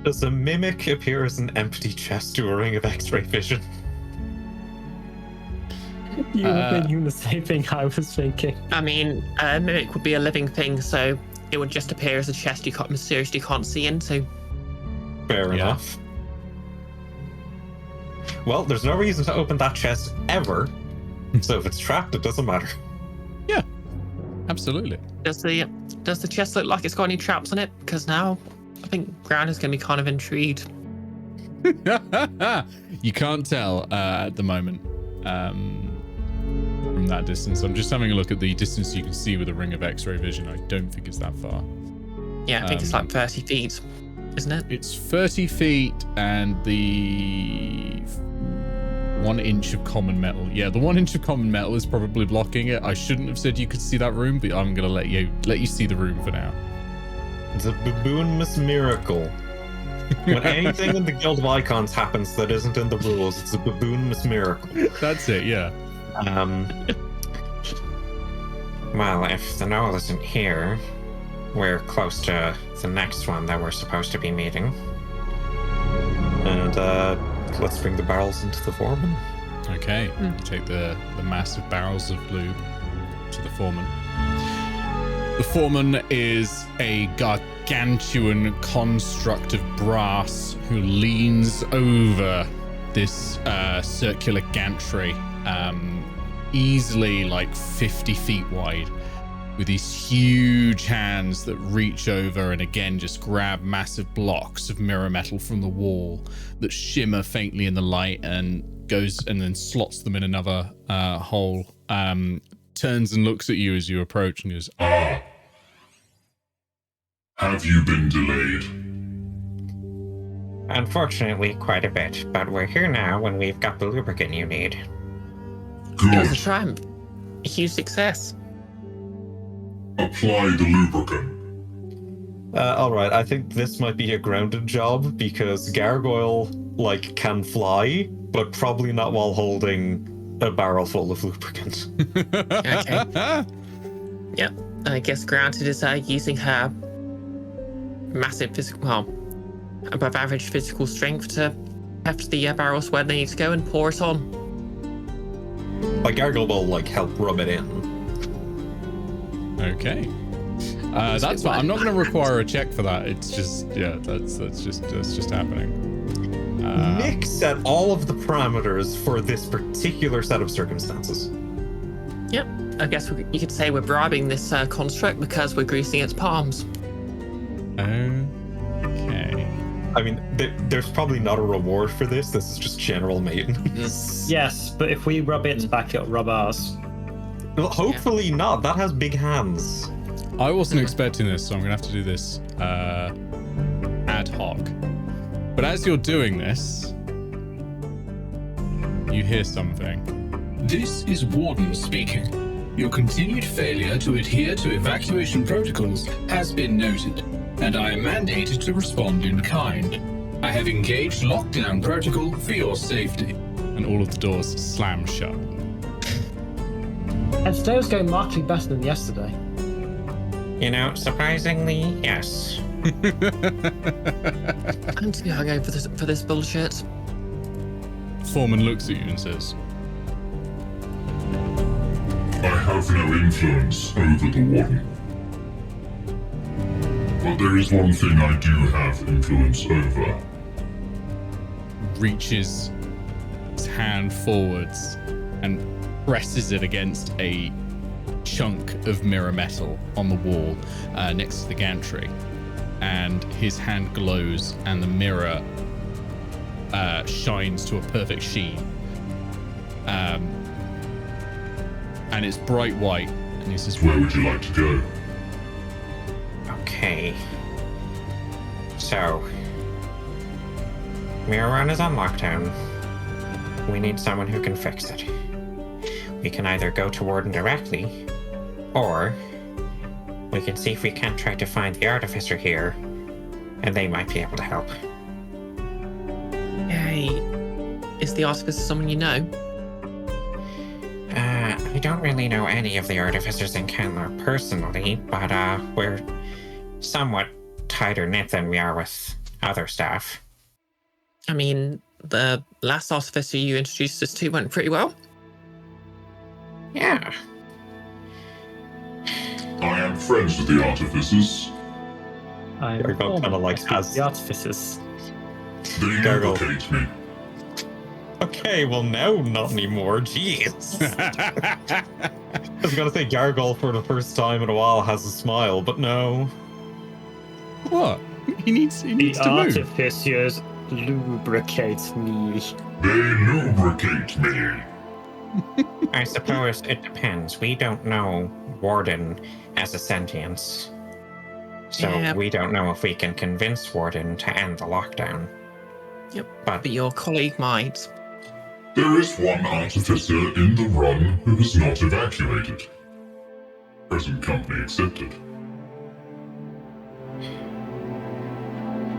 Does a mimic appear as an empty chest to a ring of X-ray vision? You were thinking the same thing I was thinking. I mean, a mimic would be a living thing, so it would just appear as a chest you mysteriously can't see into. Fair enough. Well, there's no reason to open that chest ever. So if it's trapped, it doesn't matter. Yeah, absolutely. Does the chest look like it's got any traps on it? Because now I think Gran is going to be kind of intrigued. You can't tell at the moment from that distance. I'm just having a look at the distance you can see with a ring of X-ray vision. I don't think it's that far. Yeah, I think it's like 30 feet, isn't it? It's 30 feet and the 1 inch of common metal. Yeah, the 1 inch of common metal is probably blocking it. I shouldn't have said you could see that room, but I'm gonna let you see the room for now. It's a baboon miss miracle. When anything in the Guild of Icons happens that isn't in the rules, it's a baboonmas miracle. That's it, yeah. Well, if the knoll isn't here, we're close to the next one that we're supposed to be meeting. And let's bring the barrels into the foreman. Okay, take the massive barrels of lube to the foreman. The foreman is a gargantuan construct of brass who leans over this circular gantry, easily like 50 feet wide, with these huge hands that reach over and again just grab massive blocks of mirror metal from the wall that shimmer faintly in the light and goes and then slots them in another hole. Turns and looks at you as you approach and goes, Ah. Have you been delayed? Unfortunately, quite a bit, but we're here now when we've got the lubricant you need. It was a Good. triumph. A huge success. Apply the lubricant. Alright, I think this might be a grounded job because Gargoyle, can fly, but probably not while holding a barrel full of lubricant. Okay. Yep. I guess granted is using her massive above average physical strength to heft the barrels where they need to go and pour it on. Gargoyle will, help rub it in. okay. That's fine. I'm not going to require a check for that. It's just, that's just happening. Nick set all of the parameters for this particular set of circumstances. Yep. I guess you could say we're bribing this construct because we're greasing its palms. Okay. I mean, there's probably not a reward for this. This is just general maintenance. Yes, but if we rub it back, it'll rub ours. Well, hopefully not. That has big hands. I wasn't expecting this, so I'm going to have to do this ad hoc. But as you're doing this, you hear something. This is Warden speaking. Your continued failure to adhere to evacuation protocols has been noted, and I am mandated to respond in kind. I have engaged lockdown protocol for your safety. And all of the doors slam shut. And today was going markedly better than yesterday. You know, surprisingly, yes. I'm to be hungover for this bullshit. Foreman looks at you and says, I have no influence over the warden. But there is one thing I do have influence over. reaches his hand forwards and presses it against a chunk of mirror metal on the wall next to the gantry. And his hand glows and the mirror shines to a perfect sheen. And it's bright white. And he says, Where would you like to go? Okay. So, Mirror Run is on lockdown. We need someone who can fix it. We can either go to Warden directly, or we can see if we can't try to find the Artificer here, and they might be able to help. Hey, is the Artificer someone you know? I don't really know any of the Artificers in Cantlore personally, but we're somewhat tighter knit than we are with other staff. I mean, the last Artificer you introduced us to went pretty well. Yeah. I am friends with the Artificers. I'm Gargoyle kinda like speak has- the artificers. They Gargoyle. lubricate me. Okay, well now not anymore. Jeez. I was gonna say Gargoyle for the first time in a while has a smile, but no. what? He needs The to move. artificers lubricate me. They lubricate me. I suppose it depends. We don't know Warden as a sentience. So Yeah. we don't know if we can convince Warden to end the lockdown. Yep. But But your colleague might. There is one Artificer in the run who has not evacuated. Present company accepted.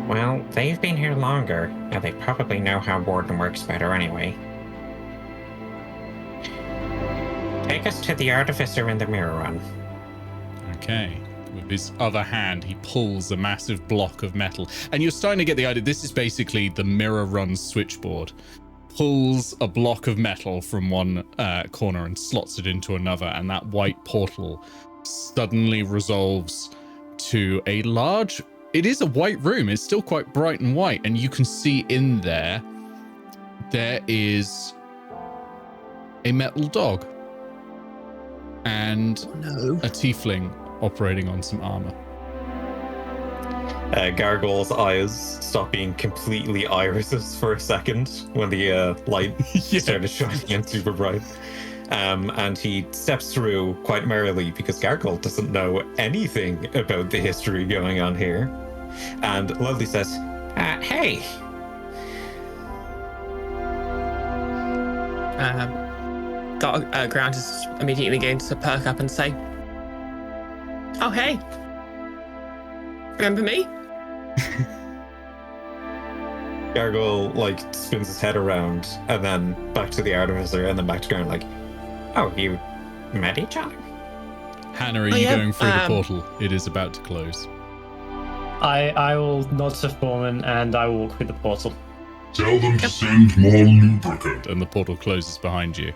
Well, they've been here longer, and they probably know how Warden works better anyway. Take us to the artificer in the mirror run. Okay. With his other hand, he pulls a massive block of metal. And you're starting to get the idea. This is basically the mirror run switchboard. Pulls a block of metal from one corner and slots it into another. And that white portal suddenly resolves to a large... It is a white room. It's still quite bright and white. And you can see in there is a metal dog. And a tiefling operating on some armor. Gargoyle's eyes stop being completely irises for a second when the light started shining in super bright. And he steps through quite merrily because Gargoyle doesn't know anything about the history going on here. And Lovely says, hey. Ground is immediately going to perk up and say, oh, hey. Remember me? Gargoyle, spins his head around and then back to the artificer and then back to Ground, oh, you met each other? Hannah, are you going through the portal? It is about to close. I will nod to Foreman and I will walk through the portal. Tell them to send more lubricant. And the portal closes behind you.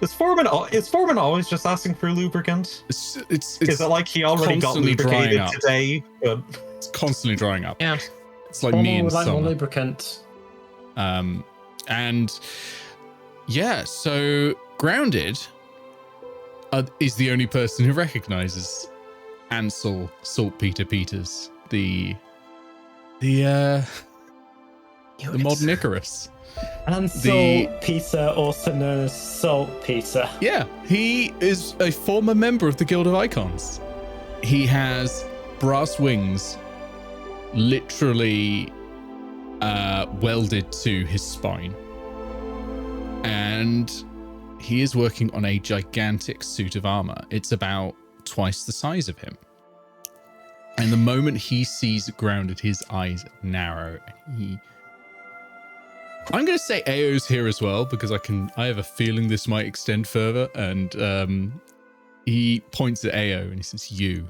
Is Foreman always just asking for lubricant? It's is it like he already got lubricated today? It's constantly drying up. Yeah. It's like me in summer. More lubricant. And yeah, so Grounded is the only person who recognizes Ansel Saltpeter Peters, the modern Icarus. Ansel Peter, also known as Saltpeter. Yeah, he is a former member of the Guild of Icons. He has brass wings literally welded to his spine. And he is working on a gigantic suit of armor. It's about twice the size of him. And the moment he sees Grounded, his eyes narrow. I'm going to say Eao's here as well, because I have a feeling this might extend further. And he points at Eao and he says, your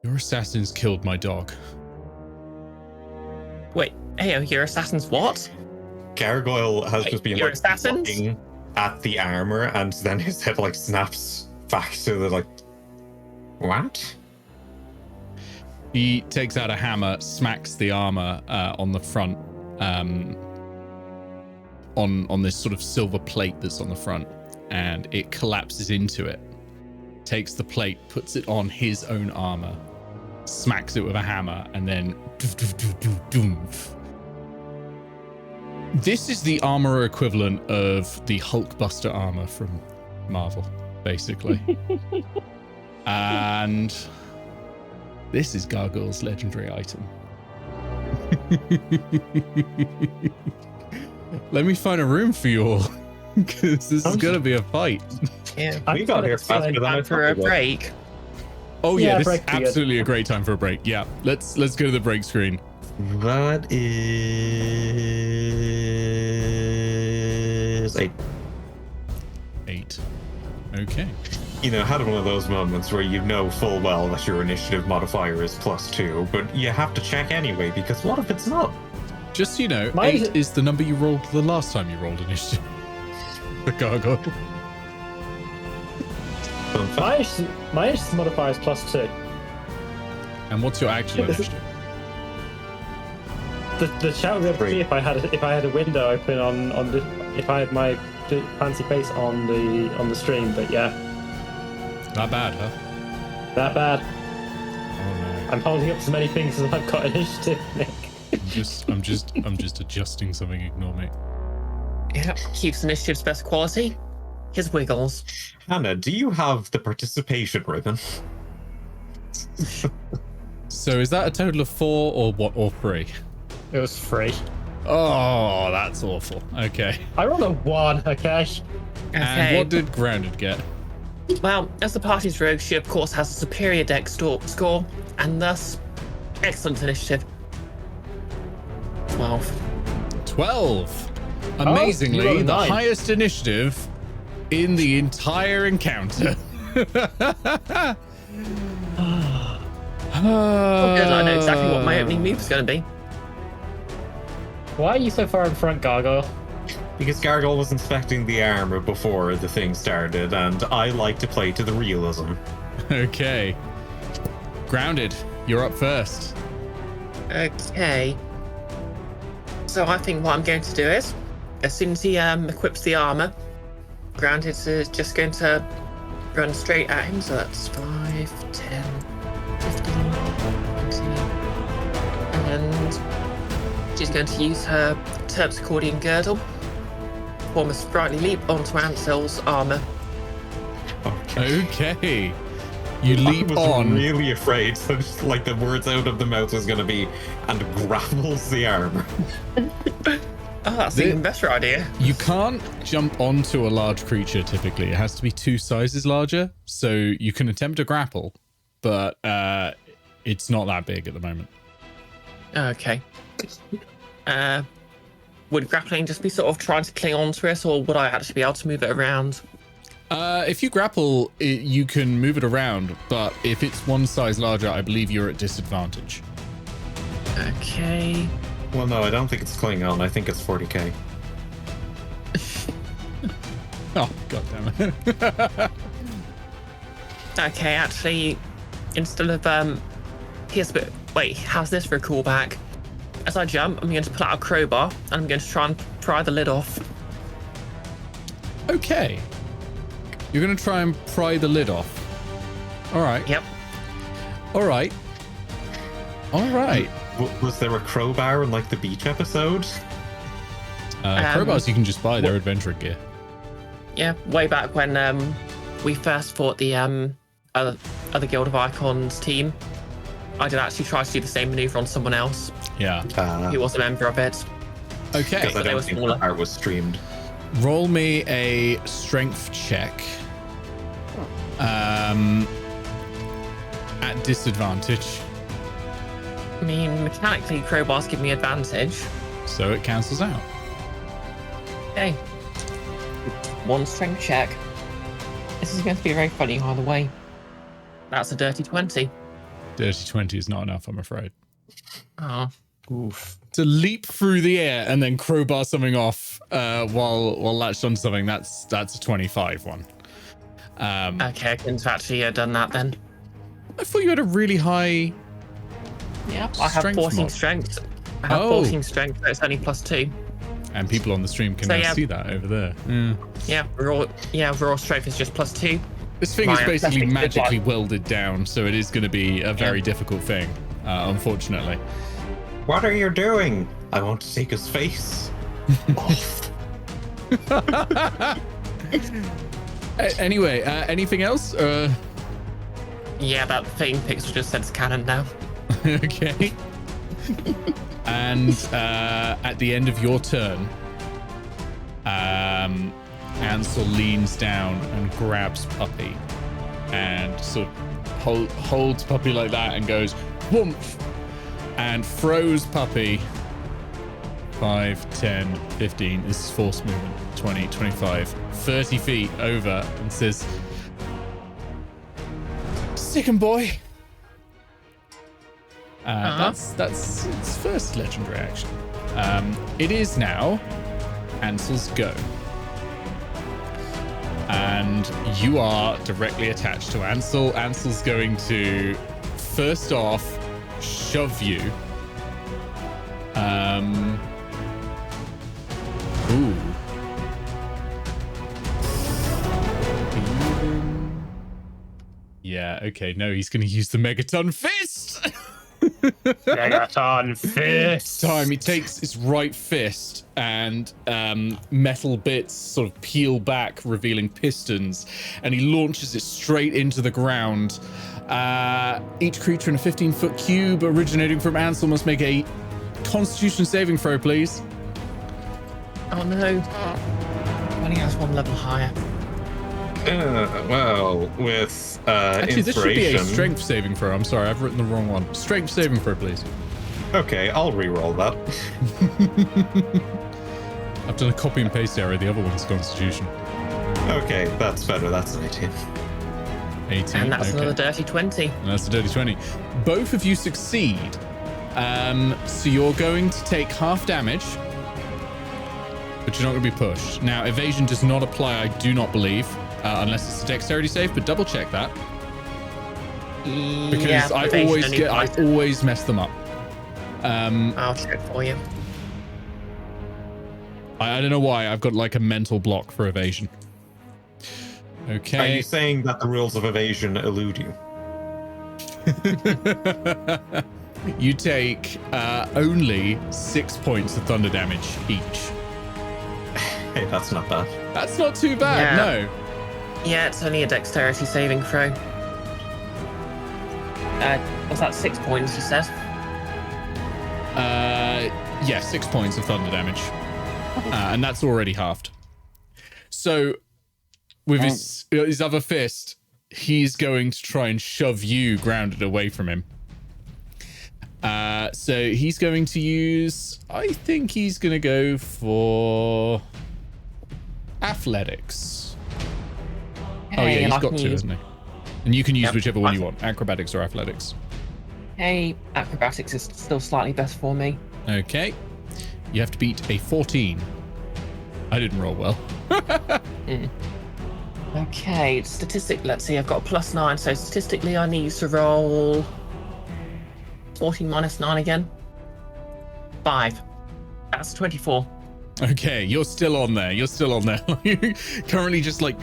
assassins killed my dog. Wait, Eao, your assassins what? Gargoyle has just been looking at the armor, and then his head snaps back to the What? He takes out a hammer, smacks the armor on the front, on this sort of silver plate that's on the front, and it collapses into it. Takes the plate, puts it on his own armor, smacks it with a hammer, and then this is the armor equivalent of the Hulkbuster armor from Marvel, basically. And this is Gargoyle's legendary item. Let me find a room for you all, because this is going to be a fight. Yeah, we got here faster than I for a break. Oh yeah, this is absolutely a great time for a break. Yeah, let's go to the break screen. That is 8. 8. Okay. Had one of those moments where you know full well that your initiative modifier is +2, but you have to check anyway, because what if it's not? Just so you know, 8 is the number you rolled the last time you rolled initiative. The gargoyle. My initiative modifier is +2. And what's your actual initiative? The chat would be able to see if I had a window open on the, if I had my fancy face on the stream, but yeah. Not bad, huh? That bad. Oh no. I'm holding up so many things as I've got initiative, Nick. I'm just adjusting something. Ignore me. Yeah, keeps initiative's best quality. His wiggles. Hannah, do you have the participation ribbon? So is that a total of 4 or 3? It was 3. Oh, that's awful. Okay. I rolled a 1. Okay. And what did Grounded get? Well, as the party's rogue, she of course has a superior dex score, and thus excellent initiative. 12. 12. Amazingly, you rolled a the 9. highest initiative in the entire encounter. Good, I know exactly what my opening move is going to be. Why are you so far in front, Gargoyle? Because Gargoyle was inspecting the armor before the thing started, and I like to play to the realism. Okay. Grounded, you're up first. Okay. So I think what I'm going to do is, as soon as he equips the armor, Grounded is just going to run straight at him. So that's 5, 10, 15, 20. And she's going to use her terpsichorean girdle, form a sprightly leap onto Ansel's armor. Okay. You leap I was on. really afraid that like the words out of the mouth was going to be, and grapples the armor. Oh, that's an even better idea. You can't jump onto a large creature typically. It has to be 2 sizes larger. So you can attempt a grapple, but it's not that big at the moment. Okay. Would grappling just be sort of trying to cling onto it, or would I actually be able to move it around? If you grapple, you can move it around, but if it's 1 size larger, I believe you're at disadvantage. Okay. Well, no, I don't think it's Klingon. I think it's 40k. Oh, god damn it. Okay, actually, instead of here's a bit. Wait, how's this for a callback? As I jump, I'm going to pull out a crowbar and I'm going to try and pry the lid off. Okay. You're going to try and pry the lid off. All right. Yep. All right. All right. Was there a crowbar in like the beach episode? Crowbars you can just buy. They're adventure gear. Yeah, way back when we first fought the other Guild of Icons team, I did actually try to do the same maneuver on someone else Yeah. who was a member of it. Okay. Because I they were don't think smaller. the part was streamed. Roll me a strength check. At disadvantage. I mean, mechanically, crowbars give me advantage. So it cancels out. Okay. 1 strength check. This is going to be very funny either way. That's a dirty 20. Dirty 20 is not enough, I'm afraid. Oh. Oof. To leap through the air and then crowbar something off while latched onto something, that's a 25 one. Okay, I couldn't have actually done that then. I thought you had a really high. Yeah, I have Strength 14 mod. strength. I have Oh. 14 strength, so it's only +2. And people on the stream can So, now yeah. see that over there. Yeah, raw strength is just +2. This thing is My basically aesthetic magically is welded down, so it is going to be a very difficult thing, unfortunately. What are you doing? I want to take his face off. Anyway, anything else? Yeah, that thing pixel just said it's cannon now. Okay. And at the end of your turn, Ansel leans down and grabs Puppy and sort of holds Puppy like that and goes whoomph and throws Puppy 5, 10, 15. This is force movement. 20, 25, 30 feet over and says, "Sick 'em, boy." That's its first legendary action. It is now Ansel's go. And you are directly attached to Ansel. Ansel's going to, first off, shove you. Ooh. Yeah, okay, no, he's going to use the Megaton Fist! Megaton fist. Time he takes his right fist and metal bits sort of peel back, revealing pistons, and he launches it straight into the ground. Each creature in a 15-foot cube originating from Ansel must make a Constitution saving throw, please. Oh no. Only has 1 level higher. Well, with Actually, this should be a inspiration. strength saving throw. I'm sorry, I've written the wrong one. Strength saving throw, please. Okay, I'll re-roll that. I've done a copy and paste error. The other one's Constitution. Okay, that's better. That's an 18. 18. And that's okay. another dirty 20. And that's a dirty 20. Both of you succeed. So you're going to take half damage, but you're not going to be pushed. Now, evasion does not apply, I do not believe, unless it's a dexterity save, but double check that. Because Yeah, I evasion only always mess them up. I'll check for you. I don't know why, I've got like a mental block for evasion. Okay. Are you saying that the rules of evasion elude you? You take only 6 points of thunder damage each. Hey, that's not bad. That's not too bad, no. Yeah, it's only a dexterity saving throw. Was that 6 points, you said? Yeah, 6 points of thunder damage. And that's already halved. So, with his other fist, he's going to try and shove you grounded away from him. So he's going to use... I think he's going to go for... athletics. Oh, yeah, he's got two, hasn't he? And you can use whichever one you want. Acrobatics or athletics. Hey, acrobatics is still slightly better for me. Okay. You have to beat a 14. I didn't roll well. Okay, statistic. Let's see, I've got a +9, so statistically I need to roll 14 minus 9 again. 5. That's 24. Okay, you're still on there. You're still on there. You're currently just like,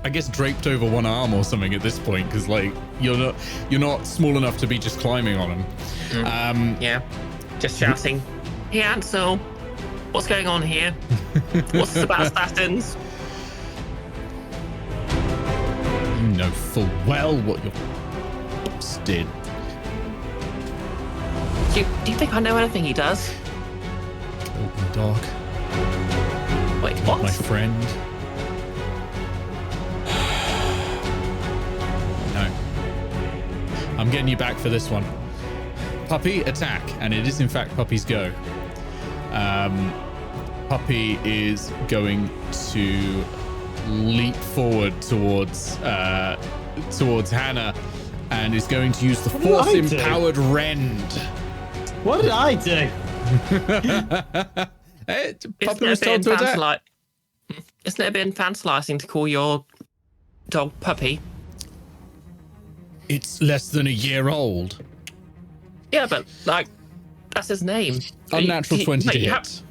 I guess draped over one arm or something at this point, because like you're not small enough to be just climbing on him. Yeah, just shouting. Hey Ansel, what's going on here? What's this about assassins? You know full well what your boss did. Do you think I know anything he does? Killed my dog. Wait, Killed what? my friend. No. I'm getting you back for this one. Puppy, attack. And it is in fact Puppy's go. Puppy is going to leap forward towards Hannah and is going to use the force-empowered rend. What did I do? Hey, Puppy was told to attack. Isn't it a bit infantilizing to call your dog Puppy? It's less than a year old. Yeah, but like, that's his name. Unnatural 20 to hit.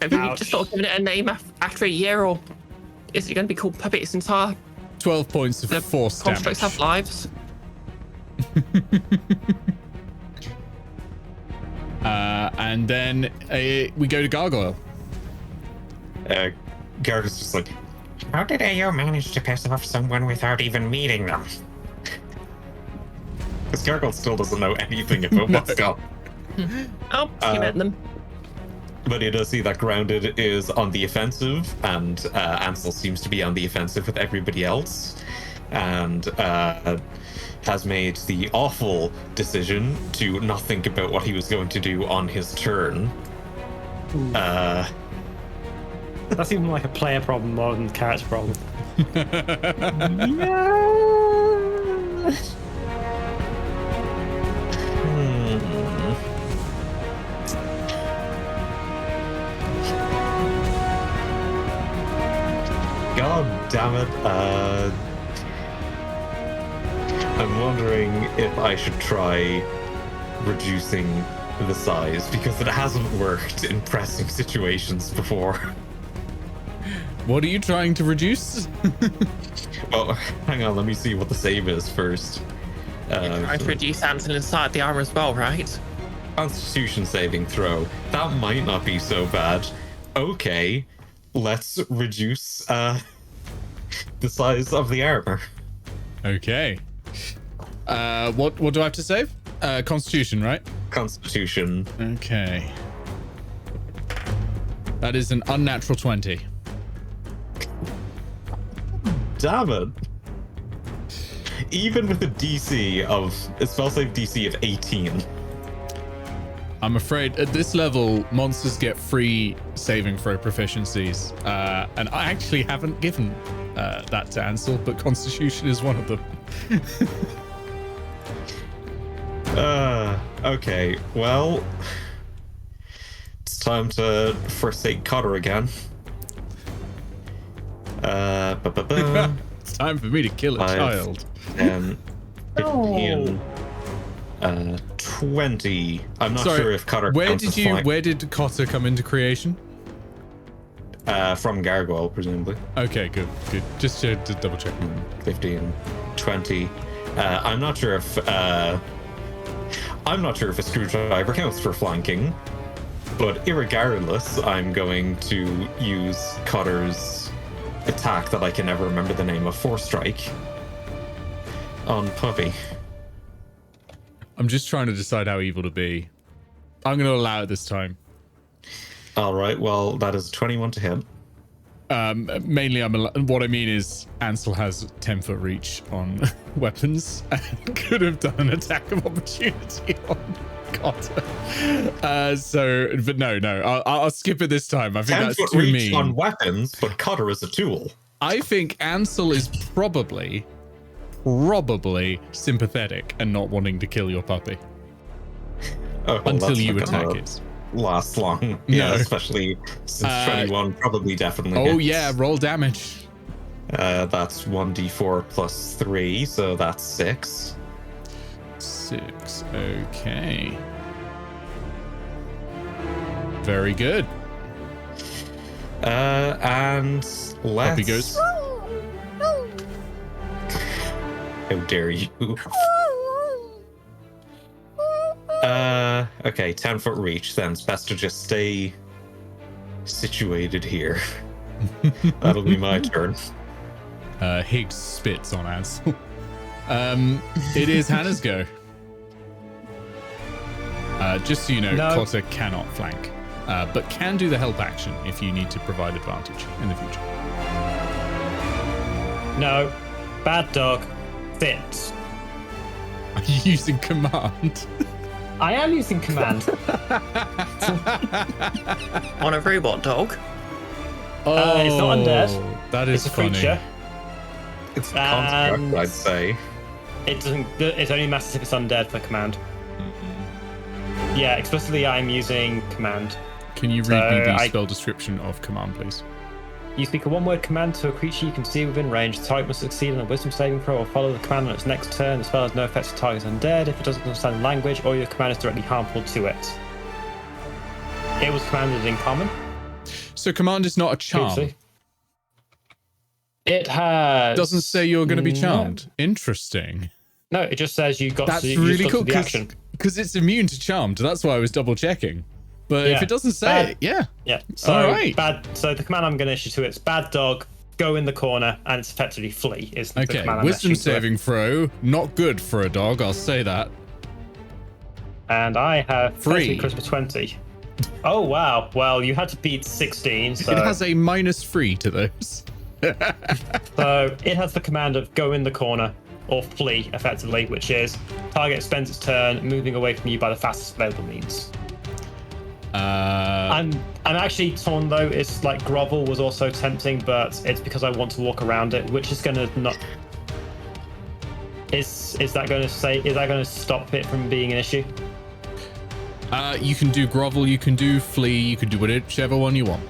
Have you just sort of given it a name after a year, or is it going to be called Puppy its entire 12 points of force damage. constructs have lives? And then we go to Gargoyle. Garrett is just like, How did Eao manage to piss off someone without even meeting them? because Gargoyle still doesn't know anything about what's going on. Oh, he met them. But he does see that Grounded is on the offensive, and Ansel seems to be on the offensive with everybody else, and has made the awful decision to not think about what he was going to do on his turn. That seems like a player problem more than a character problem. God damn it. I'm wondering if I should try reducing the size, because it hasn't worked in pressing situations before. What are you trying to reduce? Oh, hang on, let me see what the save is first. Trying to reduce Ansel inside the armor as well, right? Constitution saving throw. That might not be so bad. Okay, let's reduce the size of the armor. Okay. What do I have to save? Constitution, right? Constitution. Okay. That is an unnatural 20. Damn it. Even with a spell save DC of 18. I'm afraid at this level, monsters get free saving throw proficiencies. And I actually haven't given that to Ansel, but Constitution is one of them. Okay, well, it's time to forsake Cotter again. It's time for me to kill a child. 10, 15, 20. I'm not sure if Cotter counts as flank. Where did Cotter come into creation? From Gargoyle, presumably. Okay, good. Just to double check. 15, 20. I'm not sure if a screwdriver counts for flanking, but irregardless, I'm going to use Cotter's attack that I can never remember the name of, Force Strike, on Puppy. I'm just trying to decide how evil to be. I'm going to allow it this time. All right, well, that is 21 to hit. Mainly, what I mean is Ansel has 10-foot reach on weapons and could have done an attack of opportunity on Cotter. But no, I'll skip it this time. I think that's too reach mean. On weapons, but Cotter is a tool. I think Ansel is probably sympathetic and not wanting to kill your puppy until you attack it. Last long, yeah, especially since 21, probably definitely. Oh hits. yeah, roll damage. That's 1d4 plus 3, so that's 6. 6, okay. Very good. And let's. Puppy goes. How dare you? Okay, 10-foot reach, then it's best to just stay situated here. That'll be my turn. Higgs spits on Ansel. It is Hannah's go. Just so you know, Cotter cannot flank, but can do the help action if you need to provide advantage in the future. No. Bad dog. Fits. Are you using command? I am using command. On a robot dog? Oh, it's not undead. That is It's a funny. creature. It's construct, I'd say. It doesn't. It only matters if it's undead for command. Yeah, explicitly, I'm using command. Can you read me the spell description of command, please? You speak a one-word command to a creature you can see within range. The target must succeed on a wisdom saving throw or follow the command on its next turn. The spell has no effect to target undead if it doesn't understand the language or your command is directly harmful to it. It was commanded in common. So command is not a charm. Previously. It has. Doesn't say you're going to be charmed. Interesting. No, it just says you got. That's to, really cool the action. because it's immune to charmed. That's why I was double checking. But if it doesn't say it, yeah. So all right. So the command I'm going to issue to it's bad dog, go in the corner, and it's effectively flee. Is the Okay. command I'm Wisdom issuing to it. saving throw, not good for a dog. I'll say that. And I have 3. Christmas 20. Oh wow! Well, you had to beat 16. So It has a -3 to those. So it has the command of go in the corner or flee, effectively, which is target spends its turn moving away from you by the fastest available means. I'm actually torn though. It's like grovel was also tempting, but it's because I want to walk around it, which is gonna not. Is that going to stop it from being an issue? You can do grovel, you can do flee, you can do whichever one you want.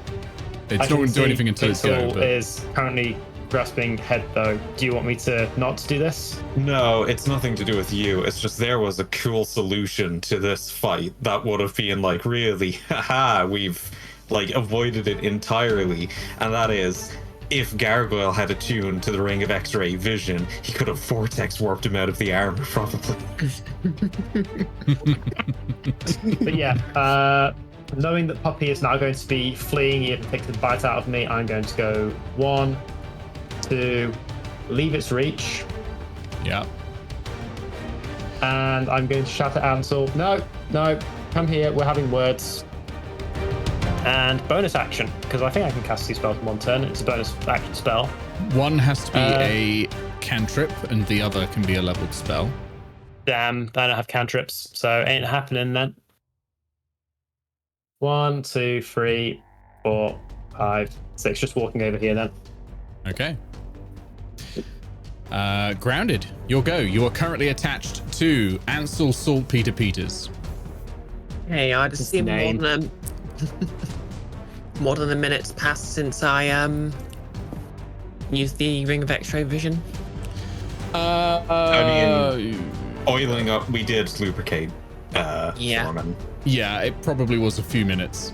It's not going to do anything until it's go. But... is currently grasping head though. Do you want me to not do this? No, it's nothing to do with you. It's just there was a cool solution to this fight that would have been like, really, haha, we've like avoided it entirely. And that is, if Gargoyle had attuned to the Ring of X-Ray Vision, he could have vortex warped him out of the armor, probably. But yeah, knowing that Puppy is now going to be fleeing, he had taken the bite out of me, I'm going to go 1, 2, leave its reach. Yeah. And I'm going to shout at Ansel, no, come here, we're having words. And bonus action, because I think I can cast 2 spells in one turn. It's a bonus action spell. One has to be a cantrip, and the other can be a leveled spell. Damn, I don't have cantrips, so ain't happening then. 1, 2, 3, 4, 5, 6. Just walking over here then. Okay. Grounded, your go. You are currently attached to Ansel Saltpeter Peters. Hey, I just see more name. than more than a minute's passed since I used the Ring of X-ray vision. I mean, oiling up, we did lubricate. Yeah. Foreman. Yeah, it probably was a few minutes.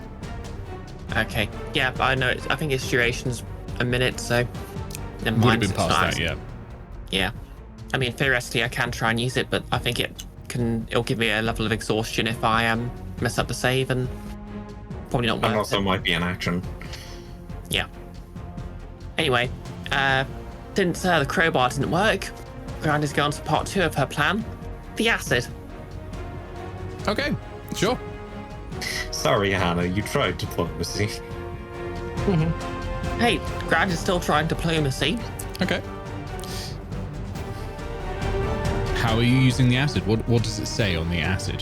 Okay. Yeah, but I know. I think its duration's a minute, so never Would have mind. been it's past not that, yeah. Yeah. I mean, theoretically, I can try and use it, but I think it'll give me a level of exhaustion if I mess up the save, and probably not worth And also it. might be an action. Yeah. Anyway, since the crowbar didn't work, Grand is going to part 2 of her plan, the acid. Okay, sure. Sorry, Hannah, you tried diplomacy. Hey, Grand is still trying diplomacy. Okay. How are you using the acid? What does it say on the acid?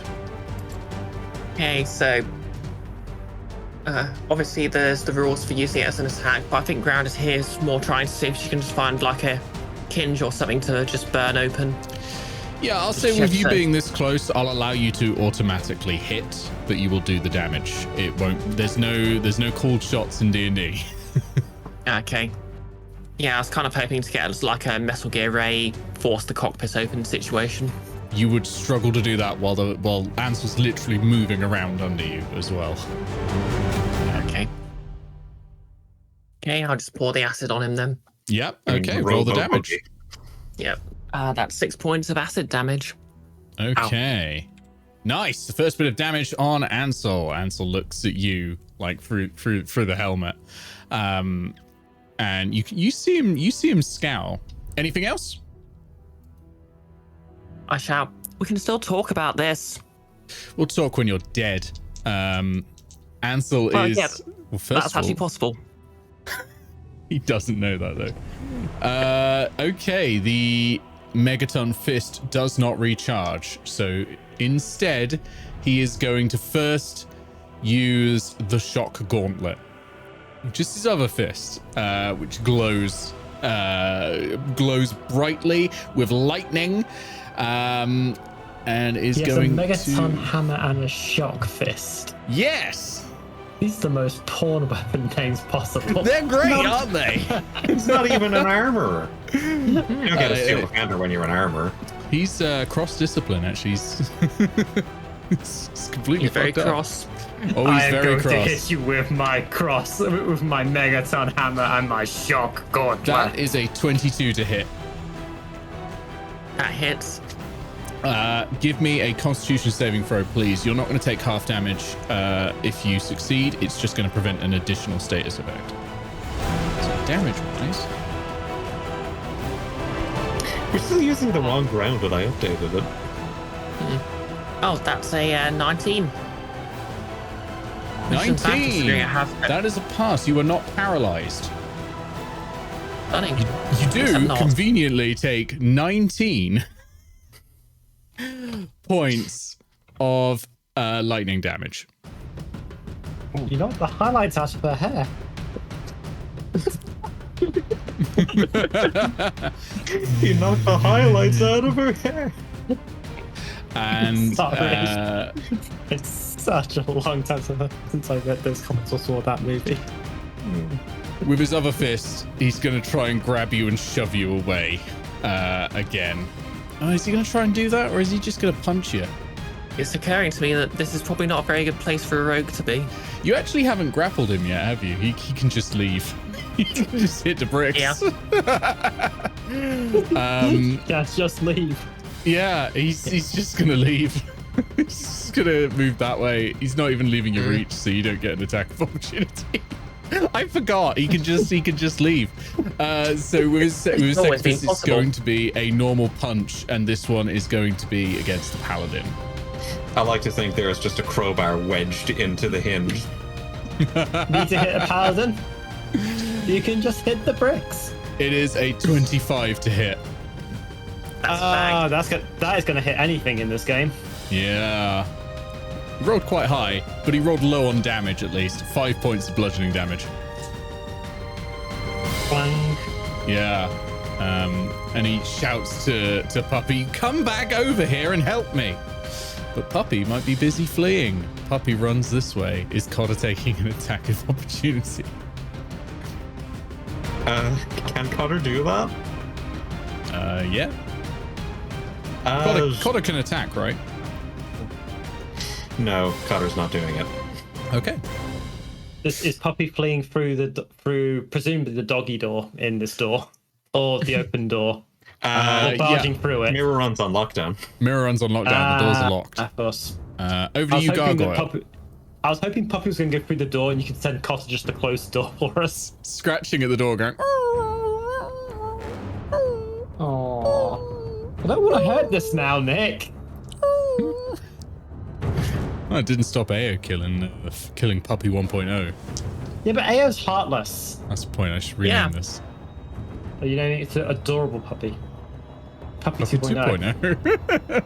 Okay, so obviously there's the rules for using it as an attack, but I think Ground is here is more trying to see if she can just find like a hinge or something to just burn open. Yeah, I'll say with you being this close, I'll allow you to automatically hit, but you will do the damage. It won't. There's no called shots in D&D. Okay. Yeah, I was kind of hoping to get like a Metal Gear Ray force the cockpit open situation. You would struggle to do that while Ansel's literally moving around under you as well. Okay. Okay, I'll just pour the acid on him then. Yep. Okay. Roll the damage. Yep. That's 6 points of acid damage. Okay. Ow. Nice. The first bit of damage on Ansel. Ansel looks at you like through the helmet, and you see him scowl. Anything else? I shout, we can still talk about this. We'll talk when you're dead. Ansel is. Yeah, well, first that's of all, actually possible. He doesn't know that though. Okay, the Megaton Fist does not recharge. So instead, he is going to first use the Shock Gauntlet, just his other fist, which glows brightly with lightning, and is going a megaton to... hammer and a shock fist. Yes! These are the most porn weapon names possible. They're great, aren't they? He's not even an armorer. You don't get a steel defender when you're an armor. He's cross-discipline, actually. He's completely You're very fucked up. cross. Oh, he's I am very going cross. to hit you with my with my megaton hammer and my shock gauntlet. That is a 22 to hit. That hits. Give me a Constitution saving throw, please. You're not going to take half damage if you succeed. It's just going to prevent an additional status effect. So damage-wise... We're still using the wrong ground, and I updated it. Oh, that's a 19. 19! That is a pass. You are not paralyzed. Stunning. You do conveniently take 19 points of lightning damage. You knocked the highlights out of her hair. You knocked the highlights out of her hair. And It's such a long time since I read those comments or saw that movie. with his other fist, he's going to try and grab you and shove you away again. Oh, is he going to try and do that, or is he just going to punch you? It's occurring to me that this is probably not a very good place for a rogue to be. You actually haven't grappled him yet, have you? He can just leave. He can just hit the bricks. Yeah. Yeah, just leave. Yeah, he's just going to leave. He's just going to move that way. He's not even leaving your reach, so you don't get an attack of opportunity. I forgot. He can just leave. So with his second fist, it's going to be a normal punch, and this one is going to be against the paladin. I like to think there is just a crowbar wedged into the hinge. Need to hit a paladin? You can just hit the bricks. It is a 25 to hit. That is going to hit anything in this game. Yeah. He rolled quite high, but he rolled low on damage at least. 5 points of bludgeoning damage. Clang. Yeah. And he shouts to Puppy, come back over here and help me. But Puppy might be busy fleeing. Puppy runs this way. Is Cotter taking an attack of opportunity? Can Cotter do that? Yeah. Cotter can attack, right? No, Cotter's not doing it. Okay. This is Puppy fleeing through presumably the doggy door in this door, or the open door, or barging through it. Mirror Run's on lockdown. Mirror Run's on lockdown. The doors are locked. Of course. Over to you, Gargoyle. I was hoping Puppy was going to go through the door, and you could send Cotter just to close the door for us. Scratching at the door, going. Oh, I don't want to hurt this now, Nick. Well, it didn't stop Eao killing Puppy 1.0. Yeah, but Ao's heartless. That's the point. I should rename this. Oh, you know, it's an adorable puppy. Puppy 2.0. 2.0.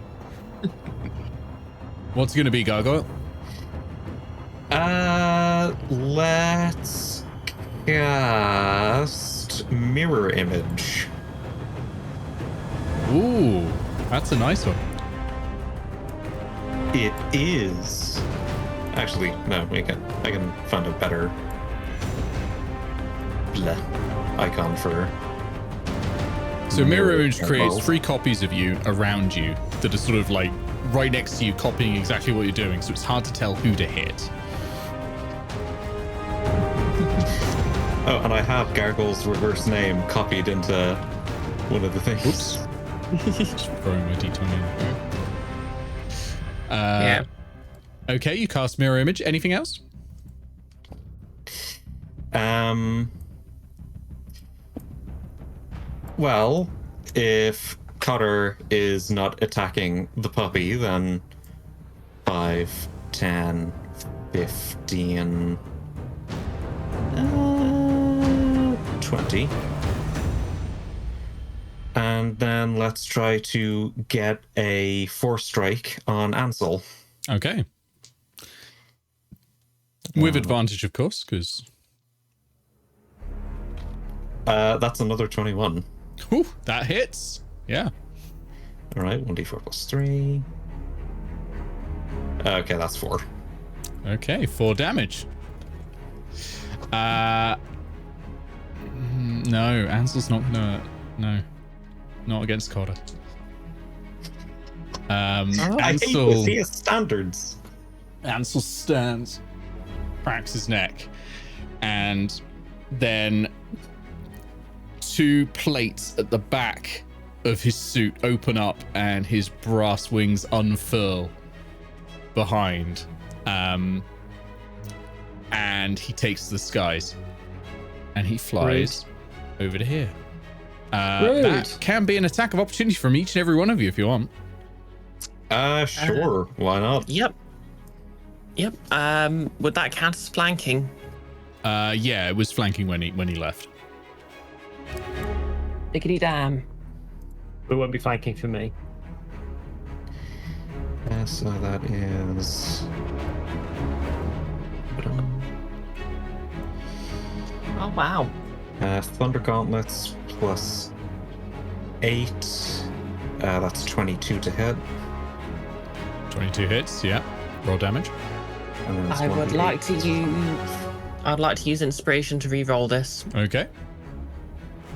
What's it going to be, Gargoyle? Let's cast Mirror Image. Ooh, that's a nice one. It is. Actually, no, I can find a better icon for. So mirror image creates 3 copies of you around you that are sort of like right next to you, copying exactly what you're doing. So it's hard to tell who to hit. Oh, and I have Gargoyle's reverse name copied into one of the things. Oops. Just throwing my D20 in. Yeah. Okay, you cast mirror image. Anything else? Well, if Cotter is not attacking the puppy, then 5, 10, 15, 20. And then let's try to get a 4 strike on Ansel. Okay. With advantage, of course, because... that's another 21. Ooh, that hits. Yeah. All right, 1d4 plus 3. Okay, that's 4. Okay, 4 damage. No, Ansel's not gonna... No. Not against Cotter. I hate Ansel... this. He has standards. Ansel stands, cracks his neck, and then 2 plates at the back of his suit open up and his brass wings unfurl behind. And he takes to the skies and he flies over to here. That can be an attack of opportunity from each and every one of you if you want. Sure. Why not? Yep. Would that count as flanking? Yeah, it was flanking when he left. Diggity damn. It won't be flanking for me. So that is. Oh wow. Thunder Gauntlets plus 8. That's 22 to hit. 22 hits, yeah. Roll damage. And then it's I would 1d8. like to use. I'd like to use inspiration to re-roll this. Okay.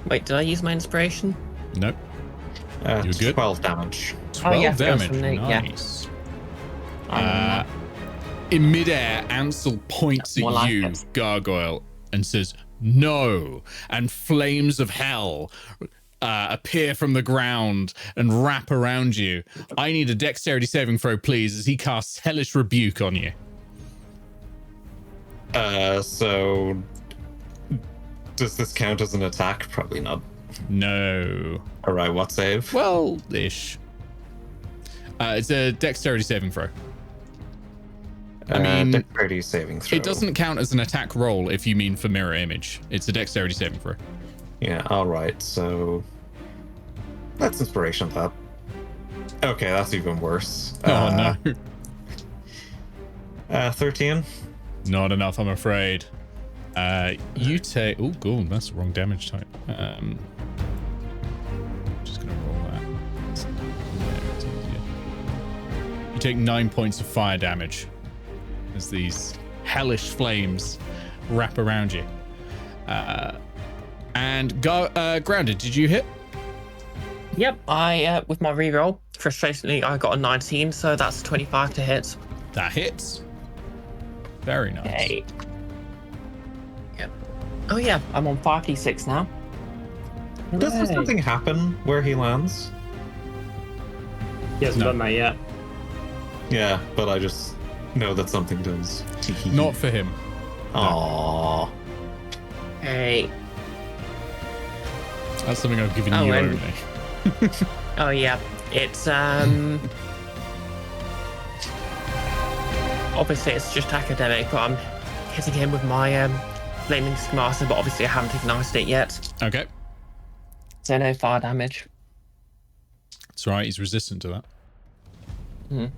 Wait, did I use my inspiration? Nope. You're good. 12 damage. 12 yeah, it goes damage. from Nate, yeah. Nice. In midair, Ansel points More at like you, it. Gargoyle, and says, "No!" And flames of hell appear from the ground and wrap around you. I need a dexterity saving throw, please, as he casts Hellish Rebuke on you. So does this count as an attack? Probably not. No. All right, what save? Well, ish. It's a dexterity saving throw. I mean, dexterity saving throw. it doesn't count as an attack roll if you mean for mirror image. It's a dexterity saving throw. Yeah, all right. So that's inspiration that. Okay, that's even worse. Oh no. 13. Not enough, I'm afraid. You take... Oh, cool. That's the wrong damage type. Just going to roll that. There, it's easier. You take 9 points of fire damage as these hellish flames wrap around you. And Grounded, did you hit? Yep, I with my reroll, frustratingly, I got a 19, so that's 25 to hit. That hits. Very nice. Okay. Yep. Oh yeah, I'm on 5d6 now. Does something happen where he lands? He hasn't done that yet. Yeah, but I just know that something does. Not for him. Aww. Hey. That's something I've given you and- only. Oh yeah, it's obviously it's just academic, but I'm hitting him with my flaming schemata, but obviously I haven't ignited it yet. Okay. So no fire damage. That's right, he's resistant to that.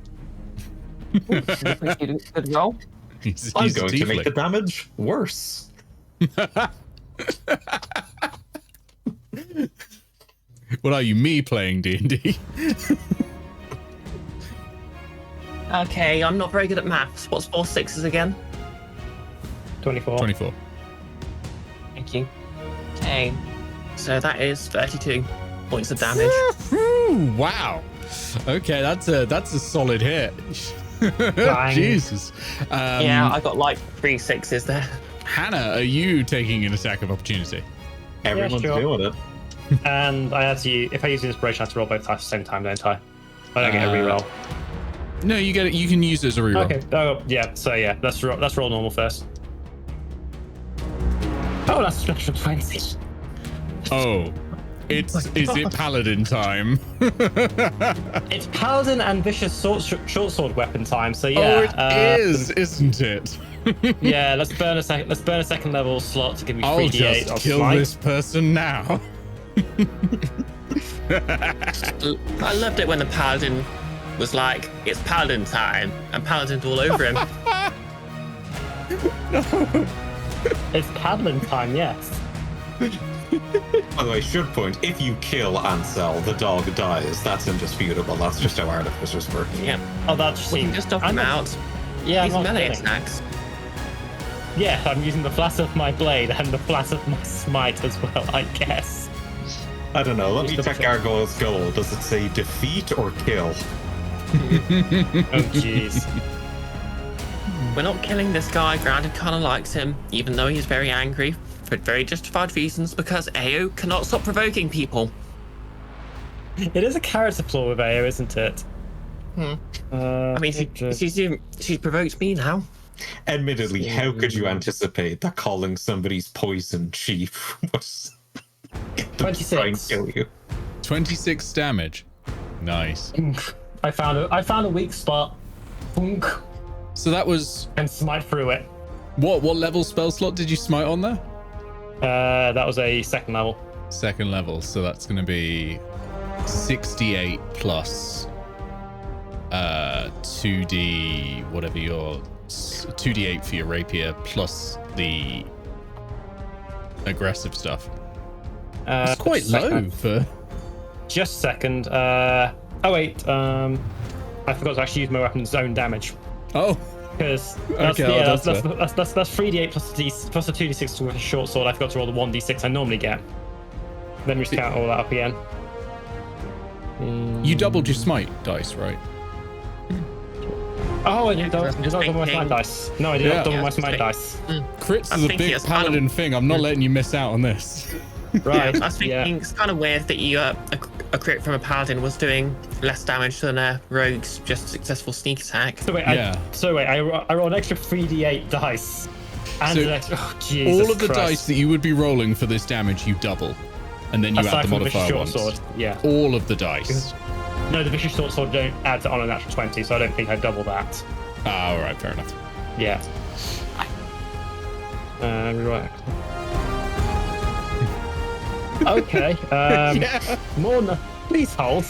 Good roll. He's I'm a going to make the tiefling. damage worse. What are you, me playing D&D? Okay, I'm not very good at maths. What's 4 6s again? 24. 24. Thank you. Okay, so that is 32 points of damage. Ooh, wow. Okay, that's a solid hit. Jesus. Yeah, I got like 3 6s there. Hannah, are you taking an attack of opportunity? Everyone's sure. doing it. And I have to, if I use inspiration, I have to roll both dice at the same time, don't I? I don't get a reroll. No, you get it. You can use it as a reroll. Okay. Oh, yeah. So yeah, let's roll normal first. Oh, that's a special 20. Oh, is it paladin time? It's paladin and vicious short sword weapon time. So Oh, yeah. it is, isn't it? Yeah. Let's burn a second level slot to give me I'll 3d8 just of kill smite. this person now. I loved it when the paladin was like, it's paladin time, and paladin's all over him. It's paladin time. Yes. By the way, should point, if you kill Ansel, the dog dies. That's indisputable. That's just how artificers work. Yeah, Oh, that's we can just off him out. Yeah, These I'm not melee kidding. attacks. Yeah, I'm using the flat of my blade and the flat of my smite as well, I guess. I don't know. Let me Just check double check. Gargoyle's goal. Does it say defeat or kill? Oh, jeez. We're not killing this guy. Grounded kind of likes him, even though he's very angry for very justified reasons, because Eao cannot stop provoking people. It is a character flaw with Eao, isn't it? I mean, she's provoked me now. Admittedly, how could you anticipate that calling somebody's poison chief was try and 26. kill you? 26 damage. Nice. I found a weak spot. Boonk, So that was and smite through it. what level spell slot did you smite on there? That was a second level. Second level, so that's going to be 68 plus 2d whatever your 2d8 for your rapier plus the aggressive stuff. It's quite low second. for Just second. Oh wait. I forgot to actually use my weapon's own damage oh because that's Okay, yeah, that's fair. that's 3d8 plus a 2d6 with a short sword. I forgot to roll the 1d6 I normally get. Then we just count all that up again. you doubled your smite dice, right? Oh, I Yeah, did not just double my thinking. smite dice. No, I did Yeah. not double Yeah, my just smite think- dice. Crits I'm is a thinking big it's kind of- paladin thing. I'm not letting you miss out on this. Right. I was thinking it's kind of weird that you a crit from a paladin was doing less damage than a rogue's just successful sneak attack. So wait, Yeah. I roll an extra 3d8 dice. And So an extra, oh, Jesus All of the Christ. dice that you would be rolling for this damage, you double, and then you Aside add the from the vicious modifier short ones. sword. Yeah. All of the dice. No, the vicious short sword don't add on a natural 20, so I don't think I double that. Ah, all right, fair enough. Yeah. Right. Okay. Yeah. Morna, please hold.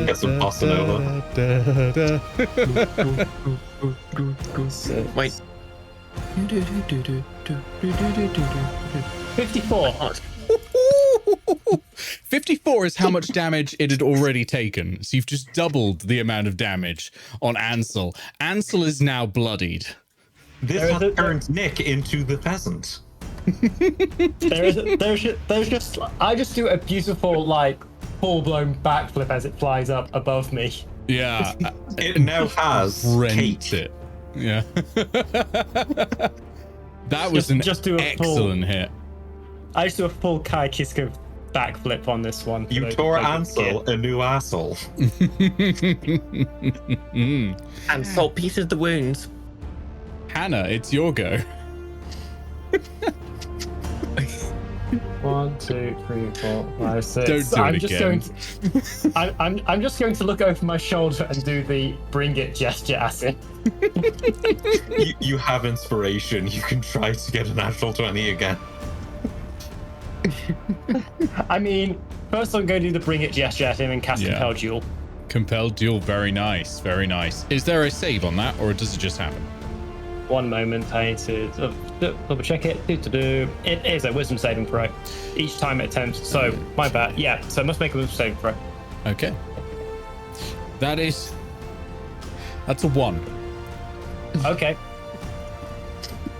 Get some bossa nova. Wait. 54. 54 is how much damage it had already taken. So you've just doubled the amount of damage on Ansel. Ansel is now bloodied. This has turned Nick into the peasant. I just do a beautiful, like, full-blown backflip as it flies up above me. Yeah. It now has Rent Kate. it. Yeah. That was an excellent hit. I just do a full Kai Kiska backflip on this one. You tore Ansel a new asshole. And salt pieces the wounds. Hannah, it's your go. 1, 2, 3, 4, 5, 6. Don't do it again. I'm just going to look over my shoulder and do the bring it gesture at it. You have inspiration. You can try to get a natural 20 again. I mean, first I'm going to do the bring it gesture at him and cast Compel Duel. Compelled duel, very nice, very nice. Is there a save on that, or does it just happen? One moment, I need to double check it. It is a wisdom saving throw. Each time it attempts, so my bad. Yeah, so it must make a wisdom saving throw. Okay. That's a 1. Okay.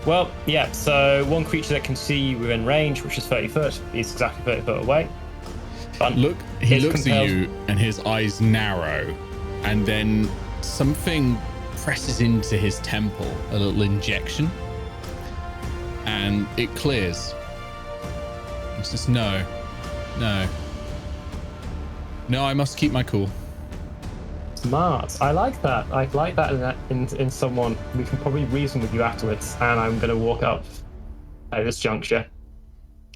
Well, yeah, so one creature that can see you within range, which is 30 foot, is exactly 30 foot away. Fun. He looks at you and his eyes narrow, and then something presses into his temple, a little injection, and it clears. He says, no, I must keep my cool. Smart. I like that. I like that in someone. We can probably reason with you afterwards, and I'm going to walk up at this juncture.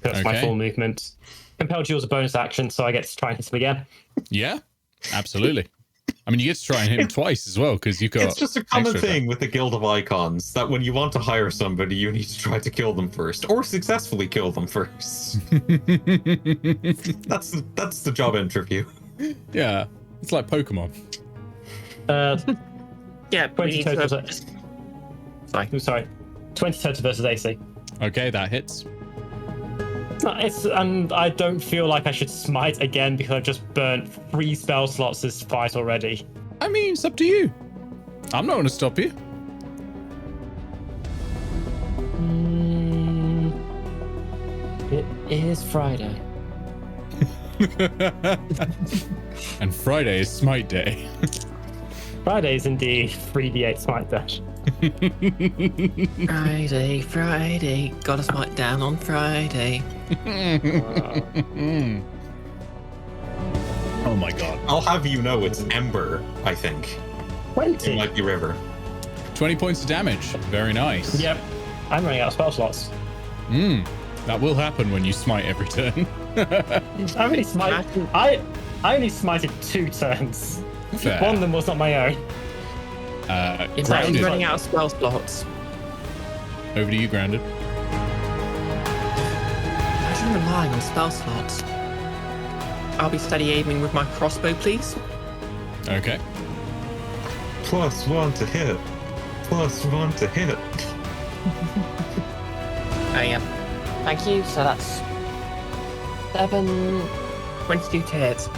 That's my full movement. Compel Duel is a bonus action, so I get to try and hit him again. Yeah, absolutely. I mean, you get to try and hit him twice as well, because you've got. It's just a common thing with the Guild of Icons that when you want to hire somebody, you need to try to kill them first, or successfully kill them first. That's the job interview. Yeah, it's like Pokemon. Yeah, 20 total. Sorry. 20 total versus AC. Okay, that hits. And I don't feel like I should smite again because I've just burnt 3 spell slots this fight already. I mean, it's up to you. I'm not going to stop you. It is Friday. And Friday is Smite Day. Friday is indeed 3d8 smite dash. Friday, gotta smite down on Friday. Oh my god. I'll have you know it's Ember, I think. 20. It might be River. 20 points of damage. Very nice. Yep. I'm running out of spell slots. That will happen when you smite every turn. I only smited 2 turns. Fair. One of them was not my own. In fact, Grounded. he's running out of spell slots. Over to you, Grounded. Imagine relying on spell slots. I'll be steady aiming with my crossbow, please. Okay. +1 to hit. +1 to hit. I am. Thank you. So that's 22 to hit.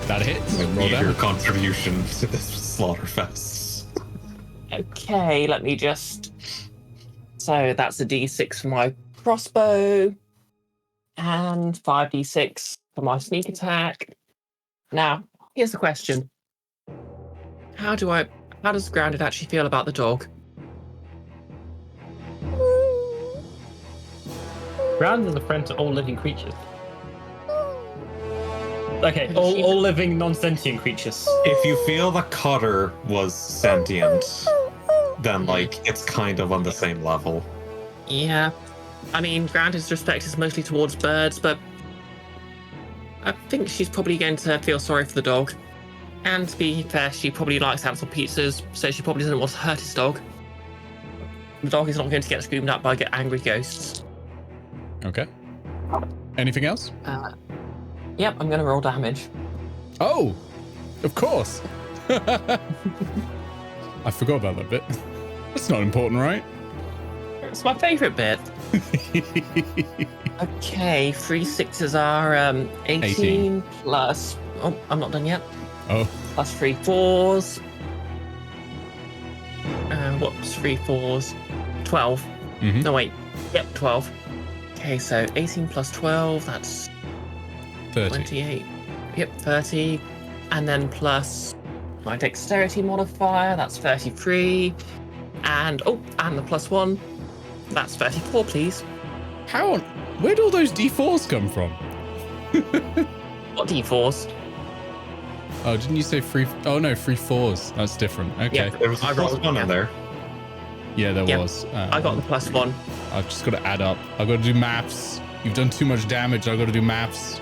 That hits. A Roll meager damage. contribution to this slaughterfest. Okay, let me just. So that's a d6 for my crossbow, and 5d6 for my sneak attack. Now, here's the question: How does Grounded actually feel about the dog? Grounded is a friend to all living creatures. Okay, all living non-sentient creatures. If you feel that Cotter was sentient, then it's kind of on the same level. Yeah, I mean, Grounded's respect is mostly towards birds, but I think she's probably going to feel sorry for the dog. And to be fair, she probably likes Ansel pizzas, so she probably doesn't want to hurt his dog. The dog is not going to get screamed at by angry ghosts. Okay. Anything else? Yep, I'm gonna roll damage. Oh, of course. I forgot about that bit. That's not important, right? It's my favourite bit. Okay, 3 6s are 18 plus. Oh, I'm not done yet. Oh, Plus 3 4s. What's 3 4s? 12. Mhm. No, wait. Yep, 12. Okay, so 18 plus 12, that's 30. 28. Yep, 30. And then plus my dexterity modifier, that's 33. And, and the plus 1, that's 34, please. How on? Where'd all those D4s come from? What d4s? Oh, didn't you say free? Oh no, free 4s. That's different. Okay. Yeah. There was a I plus rolled, one yeah. in there. Yeah, there Yep. was. I got the plus 1. I've just got to add up. I've got to do maths. You've done too much damage. I've got to do maths.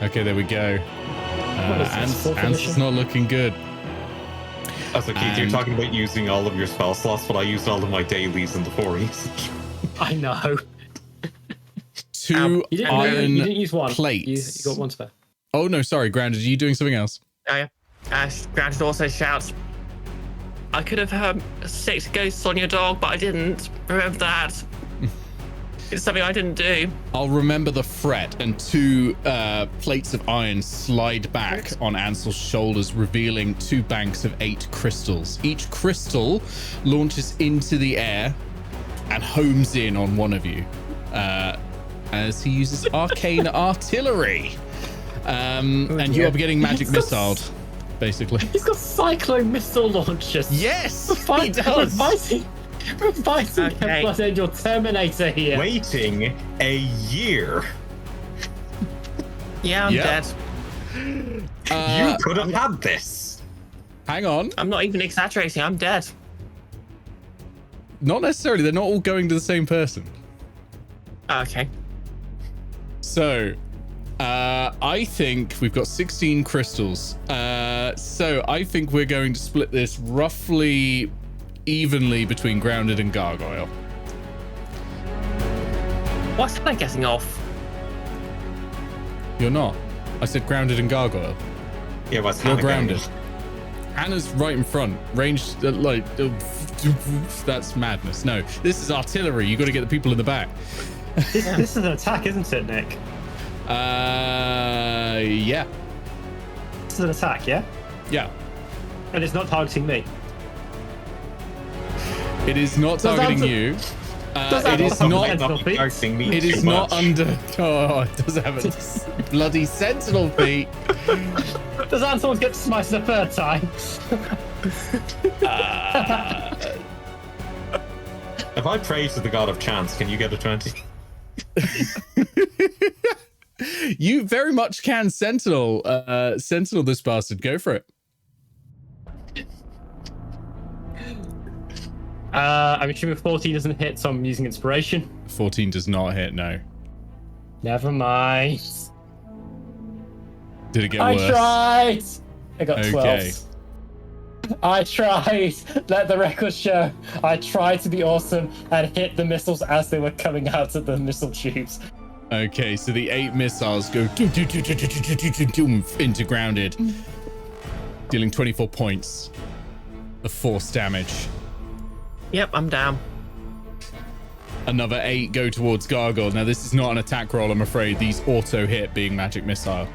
Okay, there we go. What is this, fourth Ants edition? is not looking good. I was like, Keith, you're And- talking about using all of your spell slots, but I used all of my dailies and the 4Es. I know. 2 You didn't, iron you didn't use one. plates. You got one spare. Oh no, sorry, Grounded. Are you doing something else? Oh, yeah. Grounded also shouts, I could have six ghosts on your dog, but I didn't. Remember that. It's something I didn't do. I'll remember the threat, and 2 plates of iron slide back on Ansel's shoulders, revealing 2 banks of 8 crystals. Each crystal launches into the air and homes in on one of you as he uses arcane artillery. And you are getting magic missiled, basically. He's got cyclone missile launchers. Yes, he Fine, does. We're fighting Okay. Blood Angel Terminator here. Waiting a year. Yeah, I'm Yep. dead. You could have had this. Hang on. I'm not even exaggerating. I'm dead. Not necessarily. They're not all going to the same person. Okay. So, I think we've got 16 crystals. So I think we're going to split this roughly evenly between Grounded and Gargoyle. What's Hannah getting off? You're not. I said Grounded and Gargoyle. Yeah, what's You're Hannah Grounded. going? Hannah's right in front. Ranged, that's madness. No, this is artillery. You got to get the people in the back. This is an attack, isn't it, Nick? Yeah. This is an attack, yeah? Yeah. And it's not targeting me. It is not Does targeting that- you. does that It is not- not. Sentinel feet? Targeting me It too is not much. under. Oh, it does have a bloody sentinel feet. Does Anselm get smashed a third time? If I pray to the god of chance, can you get a 20? You very much can sentinel this bastard. Go for it. I'm assuming 14 doesn't hit, so I'm using inspiration. 14 does not hit. No. Never mind. Did it get I worse? tried. I got 12. Okay. I tried. Let the record show. I tried to be awesome and hit the missiles as they were coming out of the missile tubes. Okay, so the 8 missiles go into Grounded, dealing 24 points of force damage. Yep, I'm down. Another 8 go towards Gargoyle. Now, this is not an attack roll, I'm afraid. These auto hit, being magic missile.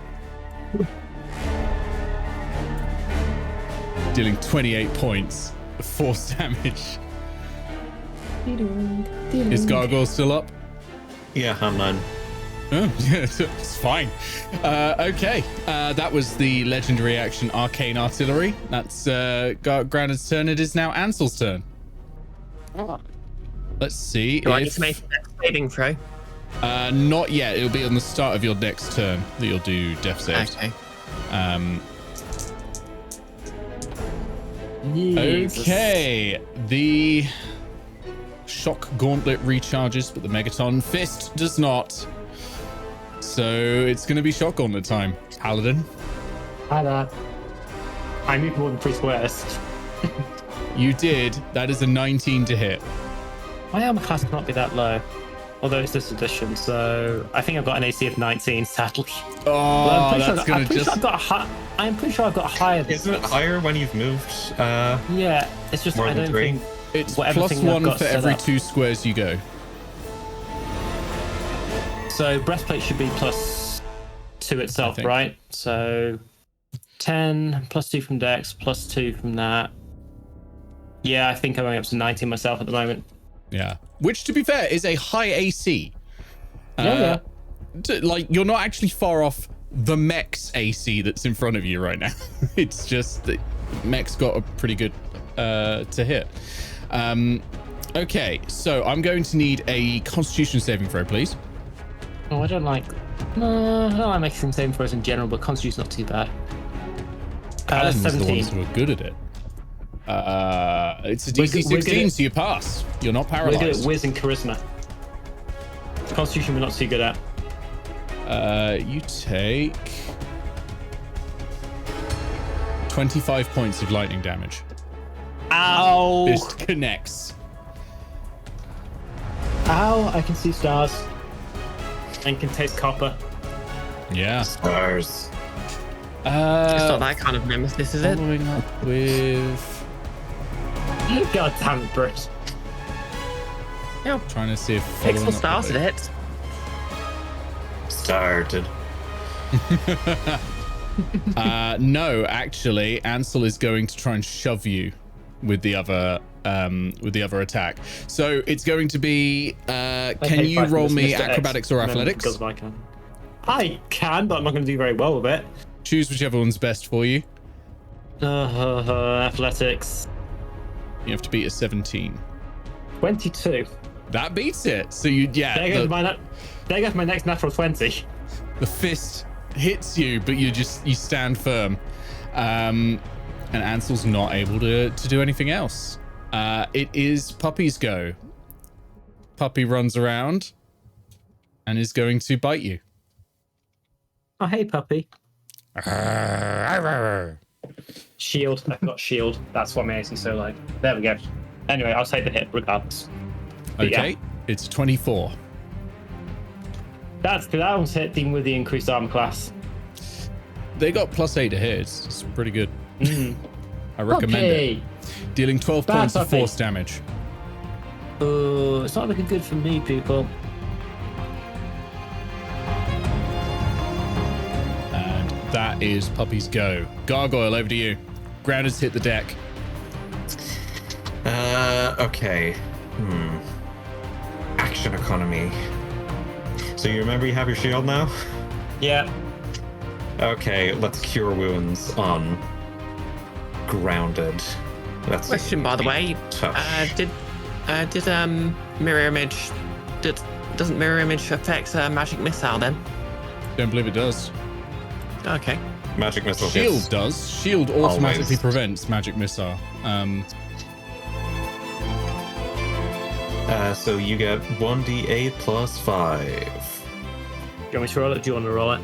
Dealing 28 points of force damage. Is Gargoyle still up? Yeah, I'm 9. Oh, yeah, it's fine. Okay, that was the legendary action Arcane Artillery. That's Grounded's turn. It is now Ansel's turn. Let's see Do I need if... to make a saving throw? Not yet. It'll be on the start of your next turn that you'll do death saves. Okay. Okay. The shock gauntlet recharges, but the Megaton fist does not. So it's going to be shock gauntlet time. Paladin, Hi there. I moved more than 3 squares. you did. That is a 19 to hit. My armor class cannot be that low. Although it's this edition, so I think I've got an AC of 19, sadly. Oh, that's gonna I'm pretty sure I've got higher than Isn't it higher when you've moved? Yeah, it's just More I than don't 3? think It's whatever plus thing I've 1 got for set every up. 2 squares you go. So breastplate should be plus 2 itself, think. right? So 10 plus 2 from Dex, plus 2 from that. Yeah, I think I'm going up to 19 myself at the moment. Yeah. Which, to be fair, is a high AC. Yeah. Like, you're not actually far off the mech's AC that's in front of you right now. It's just that mech's got a pretty good to hit. Okay, so I'm going to need a Constitution saving throw, please. Oh, I don't like making saving throws in general, but Constitution's not too bad. Paladins are the 17. ones who are good at it. It's a We're DC good- we're good 16, at- so you pass. You're not We're good at paralyzed. Wiz and Charisma. Constitution we're not too good at. You take 25 points of lightning damage. Ow! Fist connects. Ow! I can see stars. And can taste copper. Yeah. Stars. It's not that kind of nemesis, is it? Following up with... God damn it, Bruce. Trying to see if... following Pixel up started with it. Started. No, actually, Ansel is going to try and shove you with the other attack. So it's going to be can you roll me acrobatics or athletics? I can, but I'm not going to do very well with it. Choose whichever one's best for you. Athletics. You have to beat a 17. 22. That beats it. So you There goes my next natural 20. the fist hits you, but you stand firm. And Ansel's not able to do anything else. It is Puppy's go. Puppy runs around and is going to bite you. Oh, hey, puppy. Shield. I forgot shield. That's what my AC so like. There we go. Anyway, I'll take the hit regardless. But Okay, yeah. it's 24. That one's hit even with the increased armor class. They got +8 to hit. It's pretty good. I recommend Okay. it. Dealing 12 Bad points of puppy. force damage. Oh, it's not looking good for me, people. And that is Puppy's go. Gargoyle, over to you. Ground has hit the deck. Okay. Action economy. So you remember you have your shield now? Yeah. Okay, let's cure wounds on grounded. That's Question, by the way, touch. did mirror image doesn't mirror image affect magic missile then? Don't believe it does. Okay. Magic missile Shield hits. does. Shield automatically Always. prevents magic missile. So you get 1d8 plus 5. Do you want me to roll it? Do you want to roll it?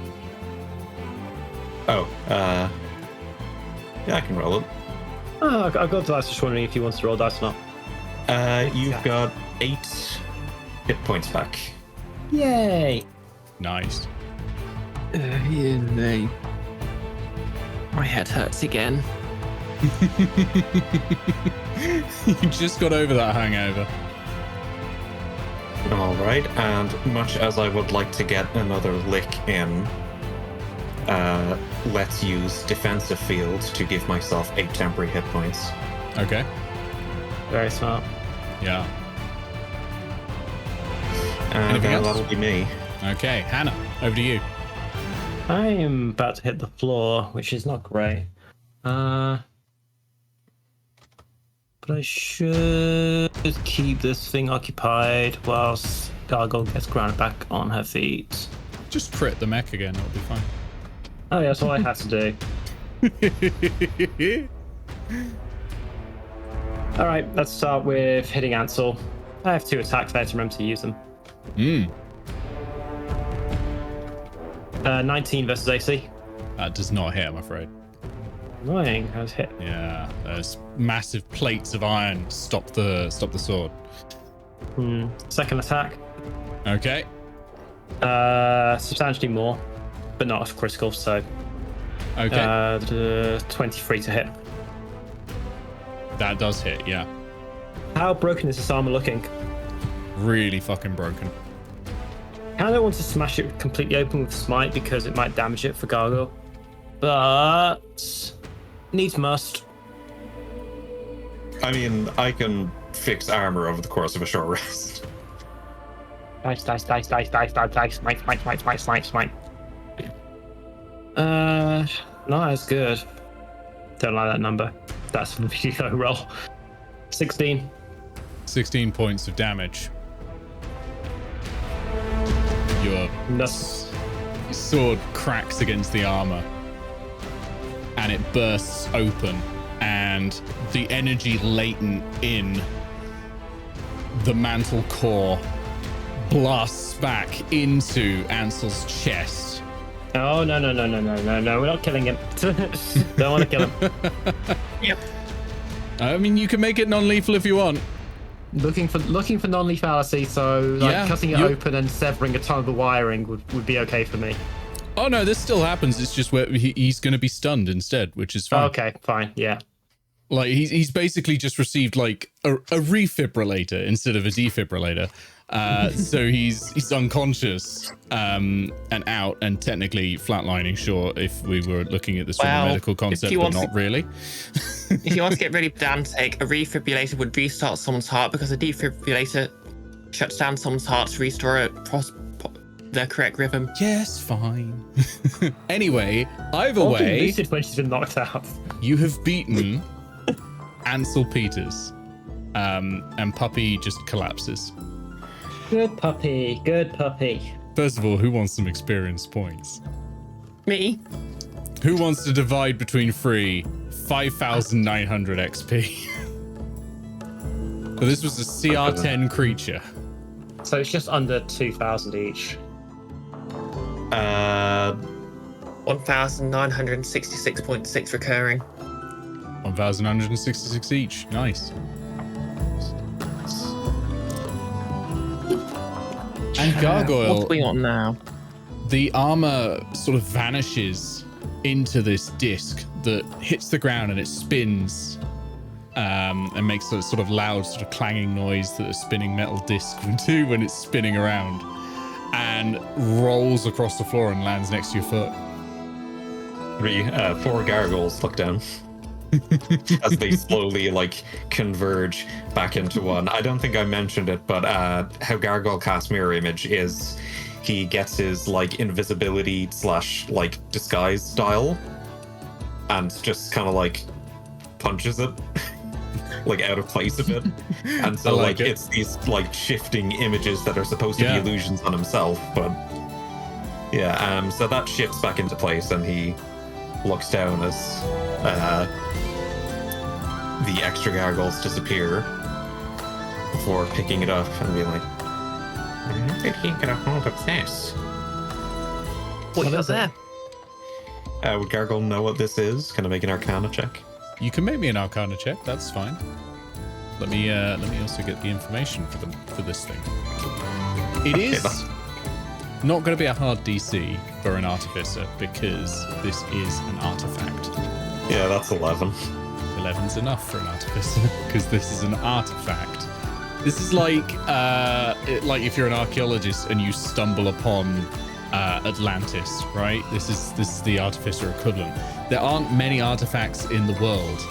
Oh, yeah, I can roll it. Oh, I've got dice. Just wondering if you want to roll dice or not. You've got 8 hit points back. Yay! Nice. My head hurts again. You just got over that hangover. Alright, and much as I would like to get another lick in, let's use defensive field to give myself 8 temporary hit points. Okay. Very smart. Yeah. And Anything else? that'll be me. Okay, Hannah, over to you. I am about to hit the floor, which is not great. But I should keep this thing occupied whilst Gargoyle gets grounded back on her feet. Just crit the mech again, it'll be fine. Oh, yeah, that's all I have to do. Alright, let's start with hitting Ansel. I have 2 attacks, I have to remember to use them. 19 versus AC. That does not hit, I'm afraid. Annoying, I was hit. Yeah, those massive plates of iron stop the sword. Second attack. Okay. Substantially more, but not critical, so Okay. 23 to hit. That does hit, yeah. How broken is this armor looking? Really fucking broken. I don't want to smash it completely open with smite because it might damage it for gargoyle, but needs must. I mean, I can fix armor over the course of a short rest. Dice, smite. Not as good. Don't like that number. That's a really low roll. 16. 16 points of damage. Your sword cracks against the armor and it bursts open, and the energy latent in the mantle core blasts back into Ansel's chest. Oh, no. We're not killing him. Don't want to kill him. Yep. I mean, you can make it non-lethal if you want. Looking for non-lethality, so cutting it open and severing a ton of the wiring would be okay for me. Oh no, this still happens. It's just where he's going to be stunned instead, which is fine. Okay, fine, yeah. Like he's basically just received like a refibrillator instead of a defibrillator. So he's unconscious and out and technically flatlining, sure, if we were looking at this from a medical concept, but not really. If you want to get really pedantic, a refibrillator would restart someone's heart because a defibrillator shuts down someone's heart to restore their correct rhythm. Yes, fine. Anyway, either Or way, lucid when she's been knocked out. you have beaten Ansel Peters, and Puppy just collapses. Good puppy. First of all, who wants some experience points? Me? Who wants to divide between 5,900 XP? So this was a CR10 creature. So it's just under 2,000 each. 1,966.6 recurring. 1,966 each. Nice. And Gargoyle, What do we want now? the armor sort of vanishes into this disc that hits the ground and it spins and makes a sort of loud, sort of clanging noise that a spinning metal disc would do when it's spinning around, and rolls across the floor and lands next to your foot. 4 gargoyles look down as they slowly converge back into one. I don't think I mentioned it, but how Gargoyle casts Mirror Image is he gets his invisibility / disguise style and just kind of punches it out of place a bit. And so it's these shifting images that are supposed to be illusions on himself, but so that shifts back into place and he looks down as the extra gargoyles disappear before picking it up and being like, how did he get a hold of this? What is there? Would Gargoyle know what this is? Can I make an Arcana check? You can make me an Arcana check. That's fine. Let me also get the information for this thing. It is not going to be a hard DC for an artificer because this is an artifact. Yeah, that's 11. 11's enough for an artificer because this is an artifact. This is like if you're an archaeologist and you stumble upon Atlantis, right? This is the artificer equivalent. There aren't many artifacts in the world.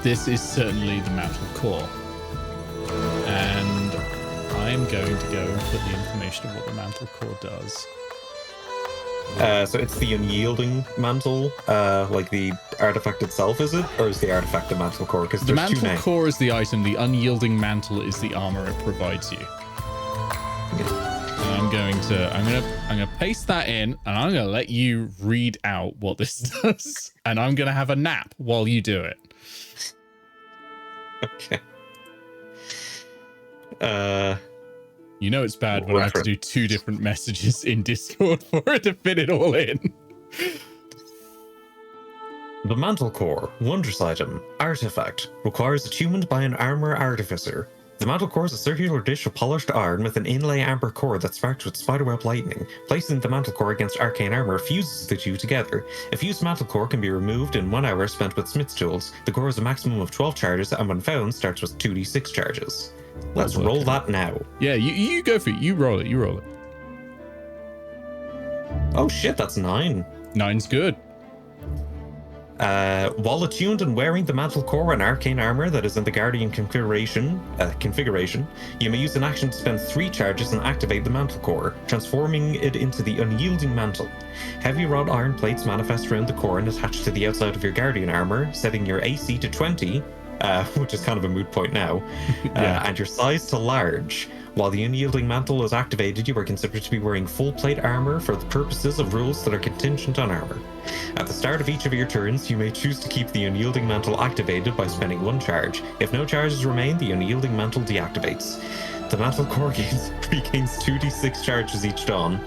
This is certainly the mantle core, and I am going to go and put the information of what the mantle core does. So it's the unyielding mantle, the artifact itself, is it? Or is the artifact the mantle core? Because the mantle core is the item, the unyielding mantle is the armor it provides you. And I'm gonna paste that in, and I'm gonna let you read out what this does, and I'm gonna have a nap while you do it. Okay. You know it's bad when I have to do 2 different messages in Discord for it to fit it all in. The Mantle Core, Wondrous Item, Artifact, requires attunement by an Armor Artificer. The mantle core is a circular dish of polished iron with an inlay amber core that sparks with spiderweb lightning. Placing the mantle core against arcane armor fuses the two together. A fused mantle core can be removed in 1 hour spent with smith's tools. The core has a maximum of 12 charges, and when found, starts with 2d6 charges. Let's roll that now. Yeah, you go for it. You roll it. You roll it. Oh shit, that's 9. 9's good. While attuned and wearing the mantle core and arcane armor that is in the Guardian configuration, you may use an action to spend 3 charges and activate the mantle core, transforming it into the unyielding mantle. Heavy wrought iron plates manifest around the core and attach to the outside of your Guardian armor, setting your AC to 20, which is kind of a moot point now, and your size to large. While the unyielding mantle is activated, you are considered to be wearing full plate armor for the purposes of rules that are contingent on armor. At the start of each of your turns, you may choose to keep the unyielding mantle activated by spending 1 charge. If no charges remain, the unyielding mantle deactivates. The mantle core regains 2d6 charges each dawn.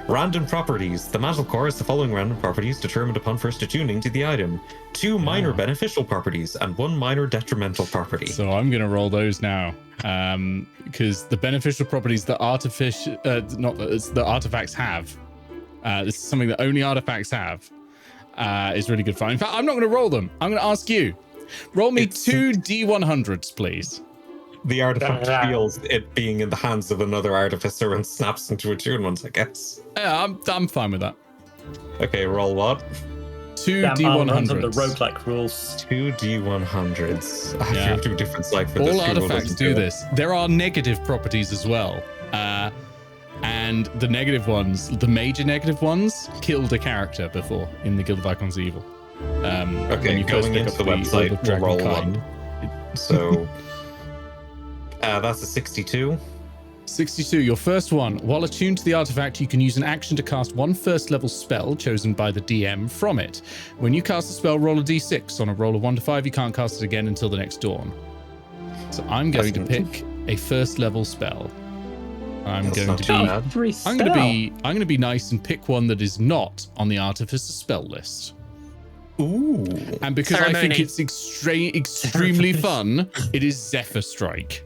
Random properties. The mantle core has the following random properties determined upon first attuning to the item. 2 minor beneficial properties and 1 minor detrimental property. So I'm going to roll those now. Because the beneficial properties that the artifacts have, this is something that only artifacts have, is really good fun. In fact, I'm not going to roll them. I'm going to ask you. Roll me 2 D100s, please. The artifact feels it being in the hands of another artificer and snaps into attunements, I guess. Yeah, I'm fine with that. Okay, roll what? 2 D100s. The D100s. roguelike rules. 2 D100s. I have to do a different site for All this. artifacts do this. There are negative properties as well. And the negative ones, the major negative ones, killed a character before in the Guild of Icons of Evil. Okay, going into the website, we'll roll one. So, that's a 62. 62, your first one. While attuned to the artifact, you can use an action to cast 1 first-level spell chosen by the DM from it. When you cast a spell, roll a d6. On a roll of 1 to 5, you can't cast it again until the next dawn. So I'm going to pick a first-level spell. I'm going to be nice and pick one that is not on the Artificer spell list. Ooh. And because I think it's extremely fun, it is Zephyr Strike.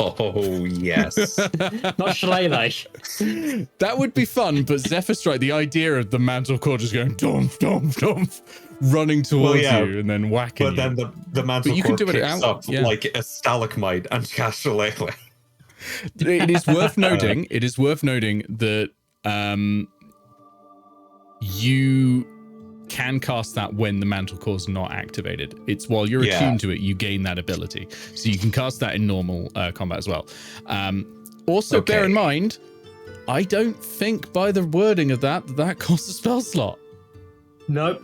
Oh, yes. Not Shillelagh. That would be fun, but Zephyr Strike, the idea of the mantle core just going dump, dump, dump, running towards you and then whacking you. But then the mantle core kicks up like a stalagmite and casts Shillelagh. It is worth noting. It is worth noting that you can cast that when the mantle core is not activated. It's while you're attuned to it, you gain that ability. So you can cast that in normal combat as well. Also, bear in mind, I don't think by the wording of that costs a spell slot. Nope.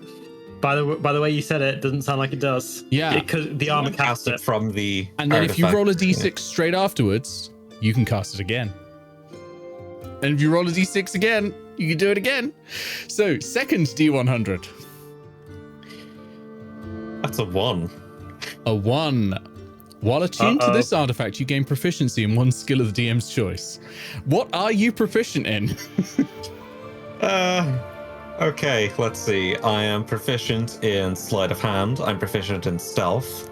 By the way you said it, doesn't sound like it does. Yeah. Because the armor casts it from the. And then if you roll a d6 straight afterwards, you can cast it again. And if you roll a d6 again, you can do it again. So, second D100. That's a 1. A 1. While attuned to this artifact, you gain proficiency in 1 skill of the DM's choice. What are you proficient in? Okay, let's see. I am proficient in sleight of hand. I'm proficient in stealth.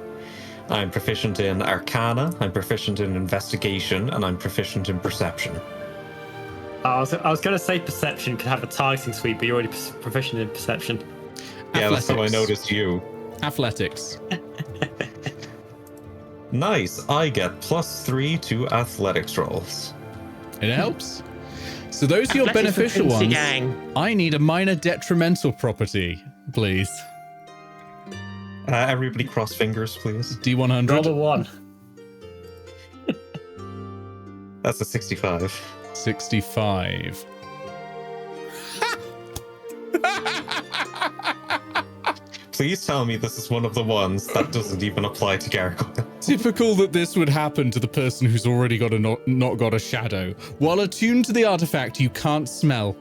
I'm proficient in arcana. I'm proficient in investigation, and I'm proficient in perception. I was going to say perception could have a targeting suite, but you're already proficient in perception. Yeah, that's how I noticed you. Athletics. Nice. I get +3 to athletics rolls. It helps. So those are your beneficial ones. I need a minor detrimental property, please. Everybody cross fingers, please. D100. Roll a 1. That's a 65. 65. Please tell me this is one of the ones that doesn't even apply to gargoyle. Typical that this would happen to the person who's already got a not got a shadow. While attuned to the artifact, you can't smell.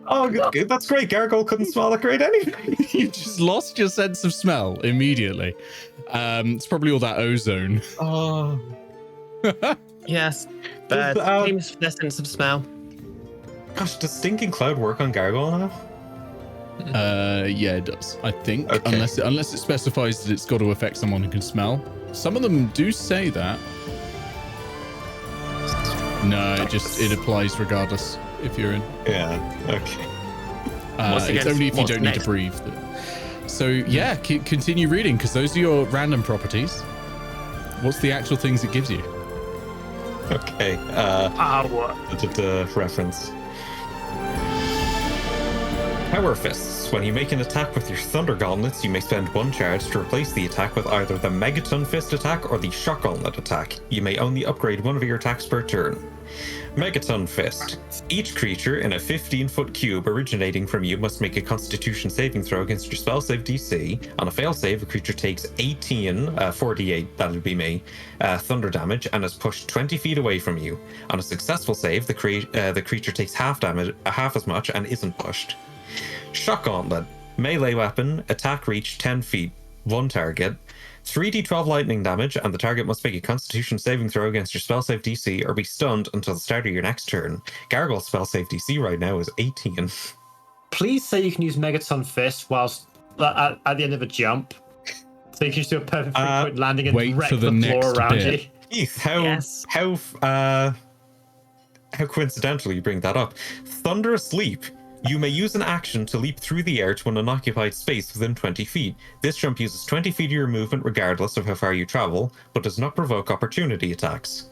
Oh, that's great. Gargoyle couldn't smell that great anyway. You just lost your sense of smell immediately. It's probably all that ozone. Oh. Yes. But seems their sense of smell. Gosh, does stinking cloud work on gargoyle now? Yeah, it does. I think Okay. unless it specifies that it's got to affect someone who can smell. Some of them do say that. No, it applies regardless if you're in. Yeah. Okay. It's only if you don't need to next? breathe. So yeah, continue reading because those are your random properties. What's the actual things it gives you? Okay. Power. The reference. Power Fists. When you make an attack with your Thunder Gauntlets, you may spend 1 charge to replace the attack with either the Megaton Fist attack or the Shock Gauntlet attack. You may only upgrade one of your attacks per turn. Megaton Fist. Each creature in a 15-foot cube originating from you must make a Constitution saving throw against your spell save DC. On a fail save, a creature takes 48, that would be me, thunder damage and is pushed 20 feet away from you. On a successful save, the creature takes half as much and isn't pushed. Shock Gauntlet. Melee weapon, attack reach 10 feet, 1 target, 3d12 lightning damage, and the target must make a Constitution saving throw against your spell save DC or be stunned until the start of your next turn. Gargoyle's spell save DC right now is 18. Please say you can use Megaton Fist whilst at the end of a jump. So you can just do a perfect 3-point landing and wait wreck for the the floor next around bit. you. Keith, how coincidental you bring that up. Thunderous Leap. You may use an action to leap through the air to an unoccupied space within 20 feet. This jump uses 20 feet of your movement regardless of how far you travel, but does not provoke opportunity attacks.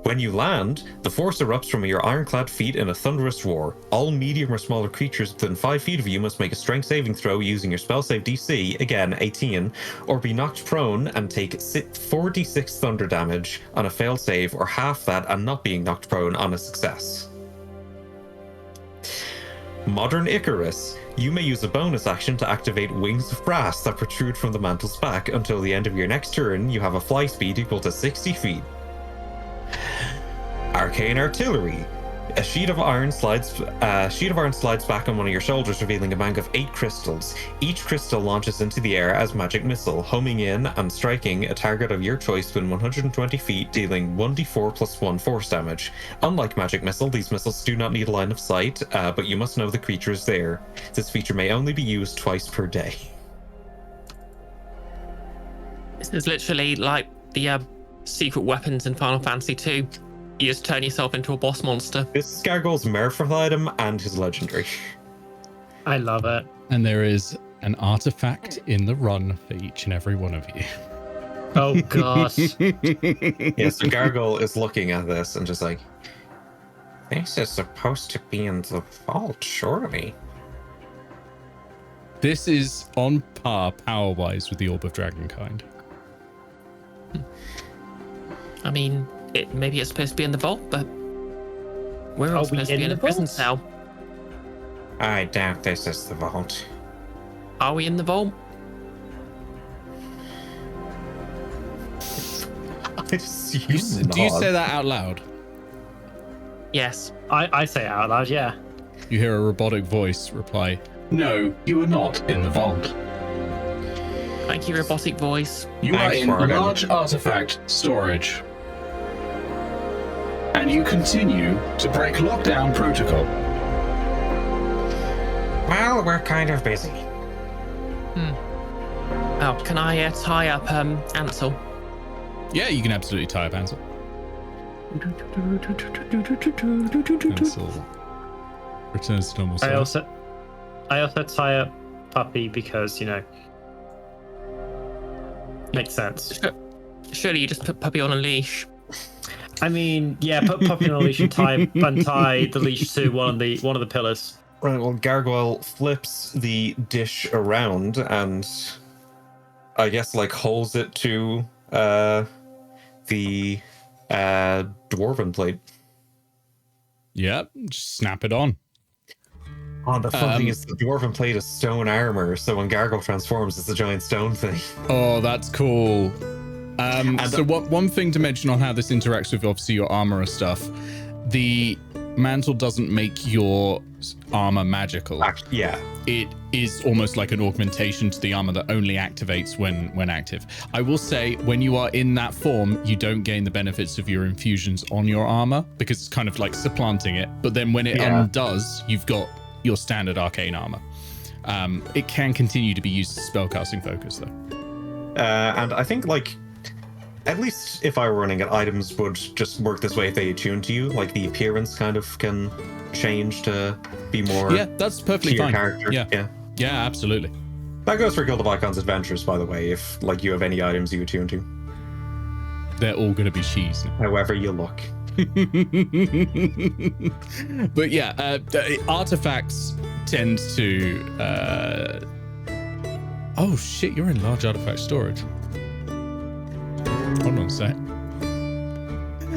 When you land, the force erupts from your ironclad feet in a thunderous roar. All medium or smaller creatures within 5 feet of you must make a strength saving throw using your spell save DC, again 18, or be knocked prone and take 4d6 thunder damage on a failed save, or half that and not being knocked prone on a success. Modern Icarus. You may use a bonus action to activate Wings of Brass that protrude from the mantle's back. Until the end of your next turn, you have a fly speed equal to 60 feet. Arcane Artillery. A sheet of iron slides back on one of your shoulders, revealing a bank of 8 crystals. Each crystal launches into the air as magic missile, homing in and striking a target of your choice within 120 feet, dealing 1d4 plus 1 force damage. Unlike magic missile, these missiles do not need a line of sight, but you must know the creature is there. This feature may only be used twice per day. This is literally like the secret weapons in Final Fantasy II. You just turn yourself into a boss monster. This is Gargoyle's Merfolk item and his legendary. I love it. And there is an artifact in the run for each and every one of you. Oh gosh. Yeah, so Gargoyle is looking at this and just like, This is supposed to be in the vault, surely. This is on par power-wise with the Orb of Dragonkind. I mean, maybe it's supposed to be in the vault, but we're all Are we supposed to in be in the a prison vault? cell. I doubt this is the vault. Are we in the vault? Do you say that out loud? Yes. I say it out loud, yeah. You hear a robotic voice reply, No, you are not in the vault. Thank you, robotic voice. You Thanks, are in Morgan. large artifact storage. And you continue to break lockdown protocol. Well, we're kind of busy. Oh, can I tie up Ansel? yeah, you can absolutely tie up Ansel. Ansel returns to normal size. I also tie up Puppy because, you know, makes sense. Surely you just put Puppy on a leash. I mean, yeah, put Puppy on a leash and tie the leash to one of the pillars. right, well, Gargoyle flips the dish around and I guess like holds it to the dwarven plate. Yep, just snap it on. Oh, the fun thing is the dwarven plate is stone armor, so when Gargoyle transforms, it's a giant stone thing. Oh, that's cool. So one thing to mention on how this interacts with obviously your armor and stuff, the mantle doesn't make your armor magical. Yeah. It is almost like an augmentation to the armor that only activates when active. I will say, when you are in that form, you don't gain the benefits of your infusions on your armor because it's kind of like supplanting it. But then when it undoes, you've got your standard arcane armor. It can continue to be used as spellcasting focus, though. And I think, like, at least if I were running it, items would just work this way if they attune to you. Like, the appearance kind of can change to be more. Yeah, that's perfectly to your fine. character. Yeah, absolutely. That goes for Guild of Icons Adventures, by the way. If like you have any items you attune to, They're all going to be she's now. however you look. But yeah, artifacts tend to. Oh shit! You're in large artifact storage. Hold on a sec.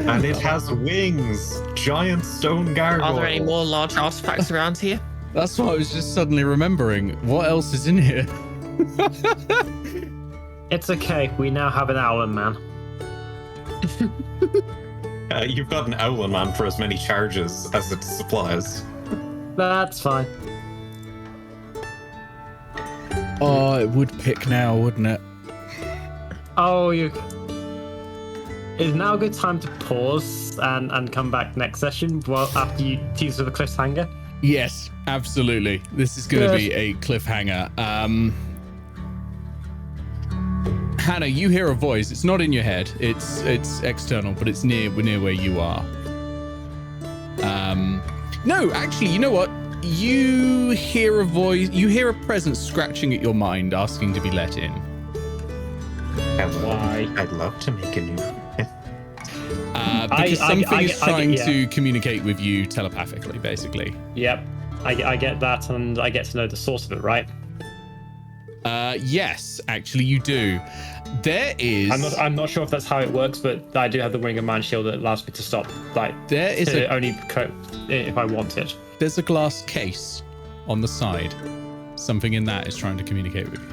And it has wings, giant stone gargoyle. Are there any more large artifacts around here? That's what I was just suddenly remembering. What else is in here? It's okay. We now have an Owlin man. You've got an Owlin man for as many charges as it supplies. That's fine. Oh, it would pick now, wouldn't it? Oh, you. Is now a good time to pause and come back next session? Well, after you tease with a cliffhanger. Yes, absolutely. This is going to be a cliffhanger. Hannah, you hear a voice. It's not in your head. It's external, but it's near where you are. No, actually, you know what? You hear a voice. You hear a presence scratching at your mind, asking to be let in. Why? I'd love to make a new. Because something is trying to communicate with you telepathically, basically. Yep, I get that, and I get to know the source of it, right? Yes, actually, you do. There is. I'm not sure if that's how it works, but I do have the Ring of Man Shield that allows me to stop. Like, there is only cope if I want it. There's a glass case on the side. Something in that is trying to communicate with you.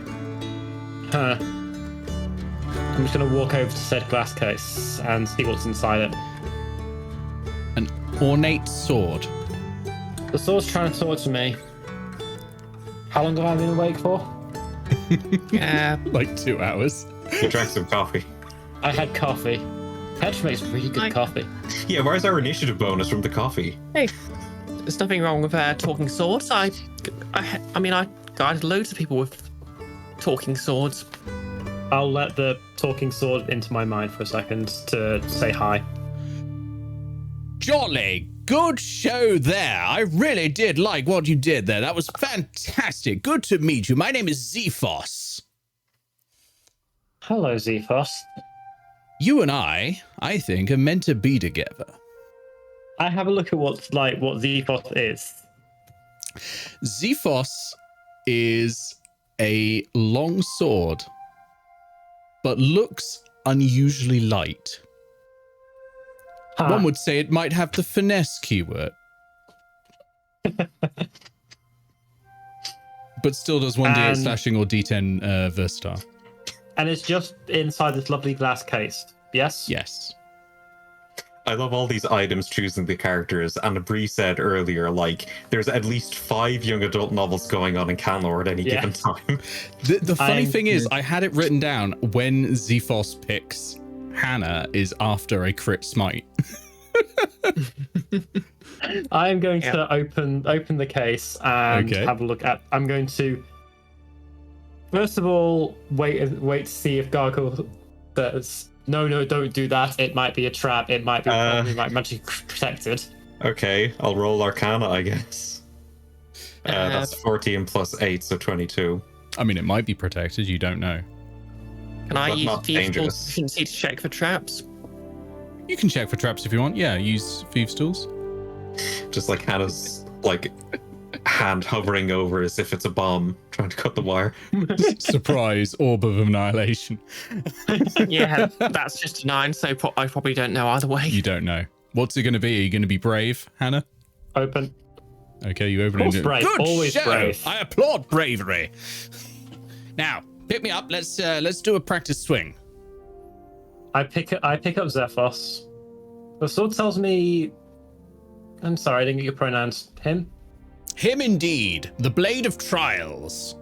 Huh. I'm just going to walk over to said glass case and see what's inside it. An ornate sword. The sword's trying to talk to me. How long have I been awake for? Like 2 hours. You drank some coffee. I had coffee. Petch makes really good coffee. Yeah, where's our initiative bonus from the coffee? Hey, there's nothing wrong with talking swords. I mean, I guided loads of people with talking swords. I'll let the talking sword into my mind for a second to say hi. Jolly good show there. I really did like what you did there. That was fantastic. Good to meet you. My name is Zephos. Hello, Zephos. You and I think, are meant to be together. I have a look at what Zephos is. Zephos is a long sword, but looks unusually light. One would say it might have the finesse keyword. But still does 1d8 slashing or d10 versatile. And it's just inside this lovely glass case, yes? Yes. I love all these items choosing the characters, and Bree said earlier, like, there's at least 5 young adult novels going on in Cantlore at any given time. The funny thing is, I had it written down when Zephos picks Hannah is after a crit smite. I am going to open the case and have a look at. I'm going to first of all wait to see if Gargoyle says no, don't do that. It might be a trap. It might be magically protected. Okay, I'll roll Arcana, I guess. That's 14 plus 8, so 22. I mean, it might be protected. You don't know. Can I But use not Thieves' dangerous. proficiency to check for traps? You can check for traps if you want. Yeah, use Thieves' tools. Just like Hannah's, like, hand hovering over as if it's a bomb, trying to cut the wire. Surprise, orb of annihilation. Yeah, that's just a 9, so I probably don't know either way. You don't know. What's it going to be? Are you going to be brave, Hannah? Open. Okay, you open Of it. course, brave. Good Always show. brave. I applaud bravery. Now, pick me up. Let's do a practice swing. I pick up Zephos. The sword tells me. I'm sorry, I didn't get your pronouns. Him? Him indeed. The Blade of Trials.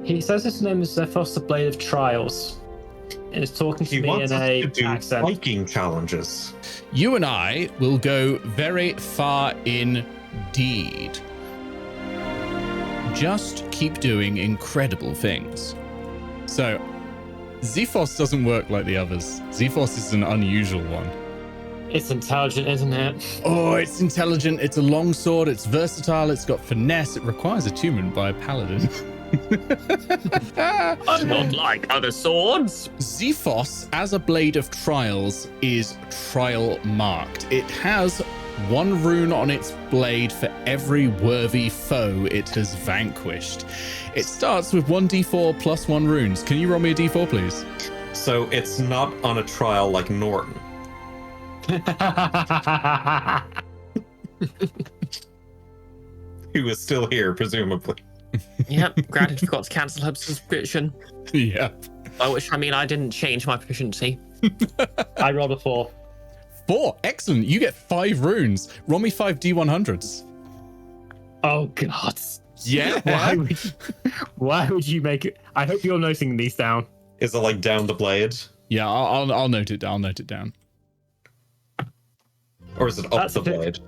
He says his name is Zephos, the Blade of Trials. And is talking to He me wants in us a to do accent. hiking challenges. You and I will go very far indeed. just keep doing incredible things. So, Zephos doesn't work like the others. Zephos is an unusual one. It's intelligent, isn't it? Oh, it's intelligent. It's a longsword. It's versatile. It's got finesse. It requires attunement by a paladin. Not like other swords. Zephos, as a blade of trials, is trial marked. It has 1 rune on its blade for every worthy foe it has vanquished. It starts with 1d4 plus 1 runes. Can you roll me a d4, please? So it's not on a trial like Norton. Who is still here, presumably. Yep, granted, forgot to cancel her subscription. Yeah. By which I mean I didn't change my proficiency. I rolled a 4. 4. Excellent. You get 5 runes. Roll me 5 d100s. Oh, God. Yeah. Why would you make it? I hope you're noting these down. Is it like down the blade? Yeah, I'll note it down. I'll note it down. Or is it up That's the a bit- blade?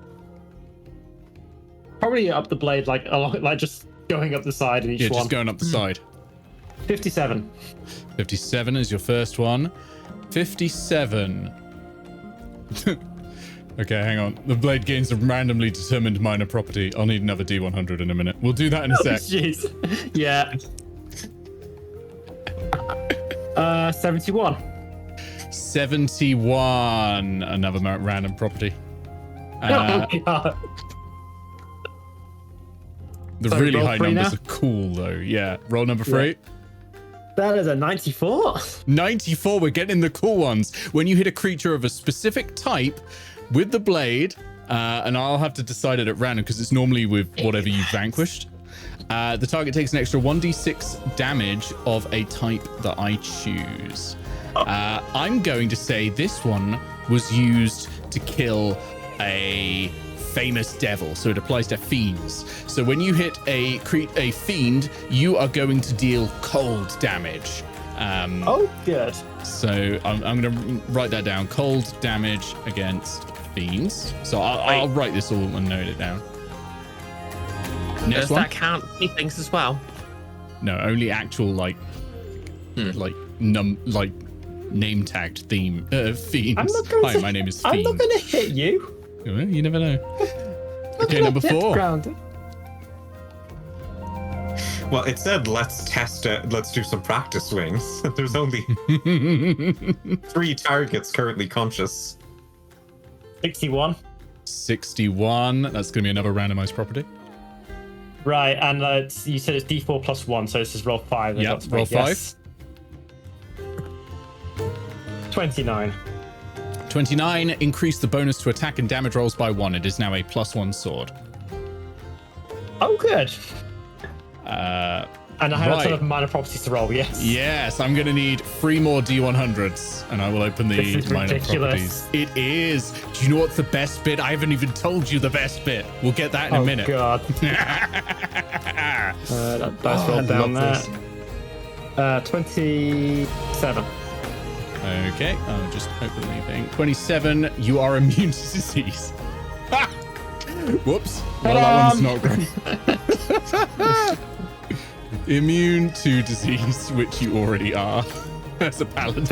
Probably up the blade, like along, like just going up the side in each Yeah, one. just going up the side. 57. 57 is your first one. 57. Okay, hang on. The blade gains a randomly determined minor property. I'll need another D100 in a minute. We'll do that in a sec. Jeez. Yeah. 71. 71. Another random property. Oh, God. The So really roll high 3 numbers now? are cool, though. Yeah. Roll number 3. That is a 94. 94. We're getting the cool ones. When you hit a creature of a specific type with the blade, and I'll have to decide it at random because it's normally with whatever you've vanquished. The target takes an extra 1d6 damage of a type that I choose. I'm going to say this one was used to kill a famous devil, so it applies to fiends. So when you hit a fiend, you are going to deal cold damage. Oh, good. So I'm going to write that down. Cold damage against fiends. So I'll write this all and note it down. Next Does one? that count things as well? No, only actual like name tagged theme fiends. I'm not going Hi, to, my name is I'm Fiend. not going to hit you. Well, you never know. Okay, number Hit 4. ground. Well, it said let's test it. Let's do some practice swings. There's only 3 targets currently conscious. 61. 61. That's going to be another randomized property. Right, and you said it's D4 plus 1, so this is roll 5. Yep, roll 5. 29. 29. Increase the bonus to attack and damage rolls by 1. It is now a +1 sword. Oh, good. And I have a right. ton of minor properties to roll, yes. Yes, I'm going to need 3 more D100s, and I will open the This is minor ridiculous. properties. It is. Do you know what's the best bit? I haven't even told you the best bit. We'll get that in a minute. God. Dice roll I down love there. this. 27. Okay, I'll just open the thing. 27, you are immune to disease. Whoops. Well, that one's not great. Immune to disease, which you already are as a paladin.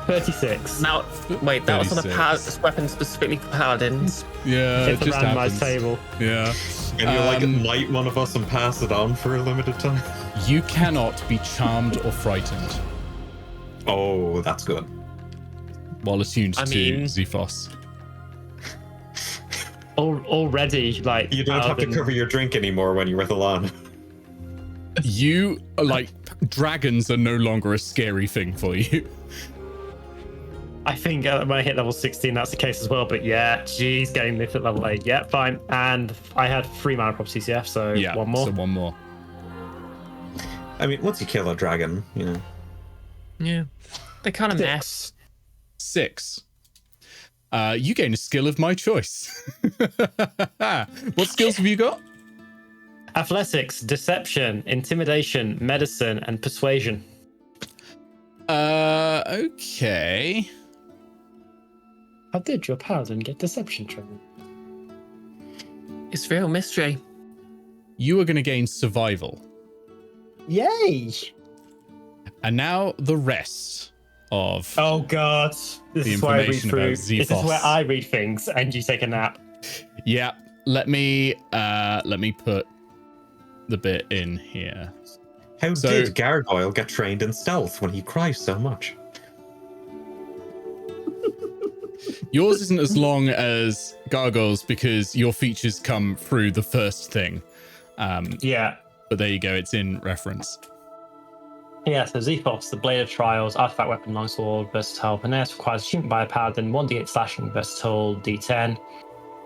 36. Now, wait, that was on a 36. weapon specifically for paladins. Yeah, It's it a just randomized happens. table. Yeah. And you like light one of us and pass it on for a limited time. You cannot be charmed or frightened Oh, that's good. while attuned I to mean- Zephos. Already, like, You don't have to paladin- cover your drink anymore when you're with Alana. You, like, dragons are no longer a scary thing for you. I think when I hit level 16, that's the case as well. But yeah, geez, getting this at level 8. Yeah, fine. And I had 3 mana properties, yeah, so Yeah, one more. so one more. I mean, once you kill a dragon, you know. Yeah. They kind of mess. 6. You gain a skill of my choice. What skills have you got? Athletics, deception, intimidation, medicine, and persuasion. Okay. How did your paladin get deception training? It's real mystery. you are going to gain survival. Yay! And now the rest of Oh god, this the is where I read information through. about This is Zephos. where I read things and you take a nap. Yeah, let me put the bit in here. How So- did Gargoyle get trained in stealth when he cries so much? Yours isn't as long as Gargoyle's because your features come through the first thing. Yeah. But there you go, it's in reference. Yeah, so Zephos, the Blade of Trials, artifact weapon, longsword, versatile finesse, requires achievement by a paladin, 1d8 slashing, versatile, d10.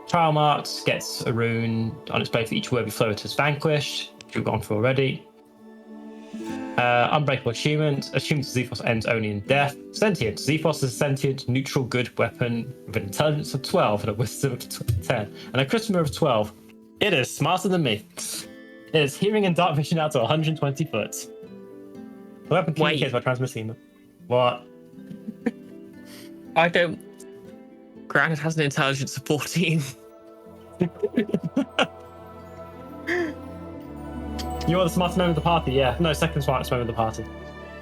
Trial marks, gets a rune on its blade for each worthy foe it has vanquished, which we've gone through already. Unbreakable achievement, achievement to Zephos ends only in death. Sentient, Zephos is a sentient, neutral good weapon with an intelligence of 12 and a wisdom of 10, and a charisma of 12. It is smarter than me. It is hearing and dark vision out to 120 foot. The weapon communicates by transmitting them. What? I don't. Granted has an intelligence of 14. You're the smartest member of the party, yeah. No, second smartest member of the party.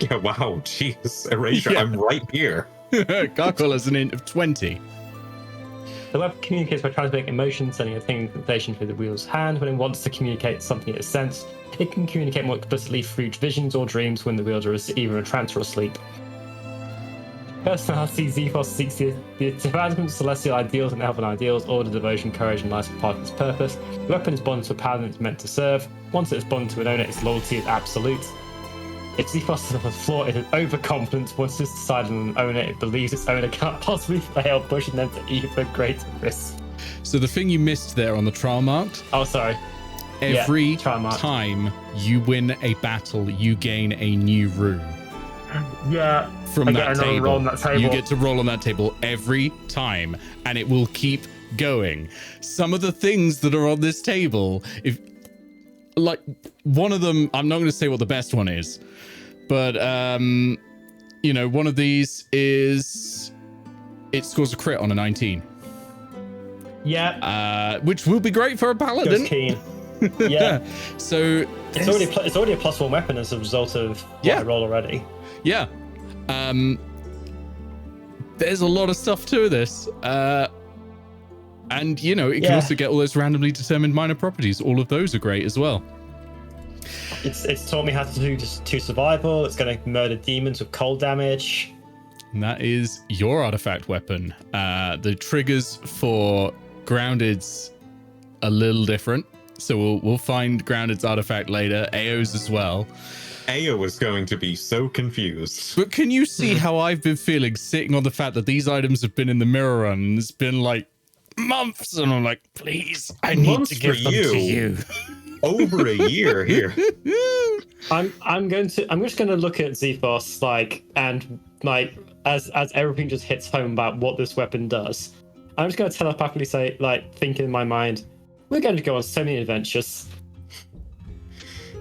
Yeah, wow, jeez. Erasure, Yeah. I'm right here. Gargoyle has an int of 20. The weapon communicates by transmitting emotion, sending a tingling sensation through the wielder's hand. When it wants to communicate something it has sensed, it can communicate more explicitly through visions or dreams when the wielder is either in a trance or asleep. Personality, Zephos seeks the advancement of celestial ideals and elven ideals, order, devotion, courage, and life as part of its purpose. The weapon is bonded to a paladin it's meant to serve. Once it is bonded to an owner, its loyalty is absolute. If Zephos has a flaw, it is overconfident. Once it's decided on an owner, it believes its owner can't possibly fail, pushing them to even greater risk. So the thing you missed there on the trial marked, Oh, sorry. every trial marked. time you win a battle, you gain a new rune. Yeah. From I that get another table. roll on that table. You get to roll on that table every time, and it will keep going. Some of the things that are on this table, if like one of them, I'm not going to say what the best one is, but you know, one of these is it scores a crit on a 19. Yeah. Which will be great for a paladin. Just keen. Yeah. So It's already a +1 weapon as a result of what Yeah. I roll already. yeah. There's a lot of stuff to this. And, you know, it can Yeah. also get all those randomly determined minor properties. All of those are great as well. It's taught me how to do just 2 survival. It's going to murder demons with cold damage. And that is your artifact weapon. The triggers for Grounded's a little different. So we'll find Grounded's artifact later. Ao's as well. Ao is going to be so confused. But can you see how I've been feeling sitting on the fact that these items have been in the mirror run and it's been like months, and I'm like, please, I need Months to give for them to you. you. Over a year here. I'm just gonna look at Zephos and as everything just hits home about what this weapon does. I'm just gonna telepathically say, think in my mind, we're going to go on so many adventures.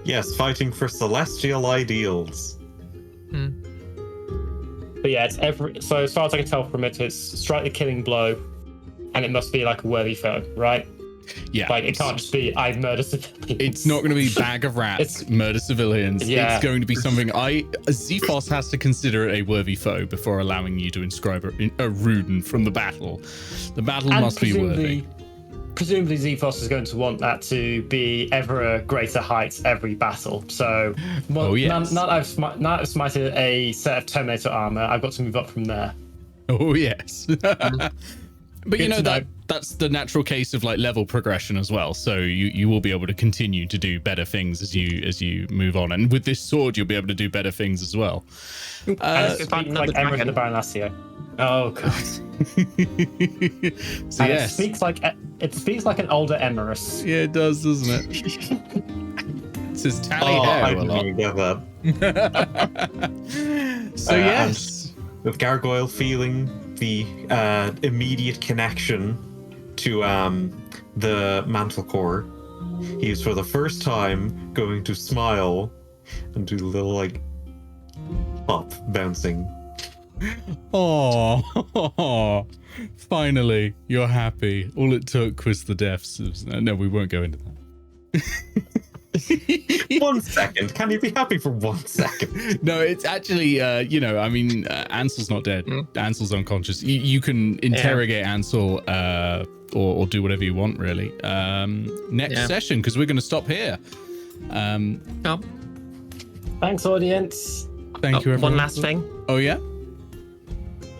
Yes, fighting for celestial ideals. But yeah, so as far as I can tell from it, it's strike the killing blow, and it must be like a worthy foe, right? Yeah. Like it can't just be I murder civilians. It's not going to be bag of rats, murder civilians. Yeah. It's going to be something Zephos has to consider it a worthy foe before allowing you to inscribe a rune from the battle. The battle And must be worthy. Presumably Zephos is going to want that to be ever a greater heights every battle. So yes. now I've smited a set of Terminator armor, I've got to move up from there. Oh yes. But you Good know to know. that's the natural case of like level progression as well. So you will be able to continue to do better things as you move on. And with this sword, you'll be able to do better things as well. And it speaks like Emerald and the Baron Lassio. Oh god. So And yes. it speaks like an older Emerus. Yeah, it does, doesn't it? It says tally I hair a didn't lot. even get that. So yes. With Gargoyle feeling the immediate connection to the mantle core, he is for the first time going to smile and do a little like hop bouncing. Oh, finally, you're happy. All it took was the deaths of... No, we won't go into that. 1 second. Can you be happy for 1 second? No, it's actually, Ansel's not dead. Ansel's unconscious. You can interrogate Ansel or do whatever you want, really. Next session, because we're going to stop here. Thanks, audience. Thank you, everyone. One last thing. Oh, yeah?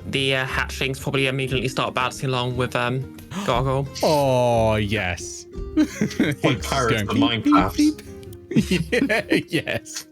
The hatchlings probably immediately start bouncing along with Gargoyle. Oh, yes. Like Pirates of Minecraft. Yeah, yes.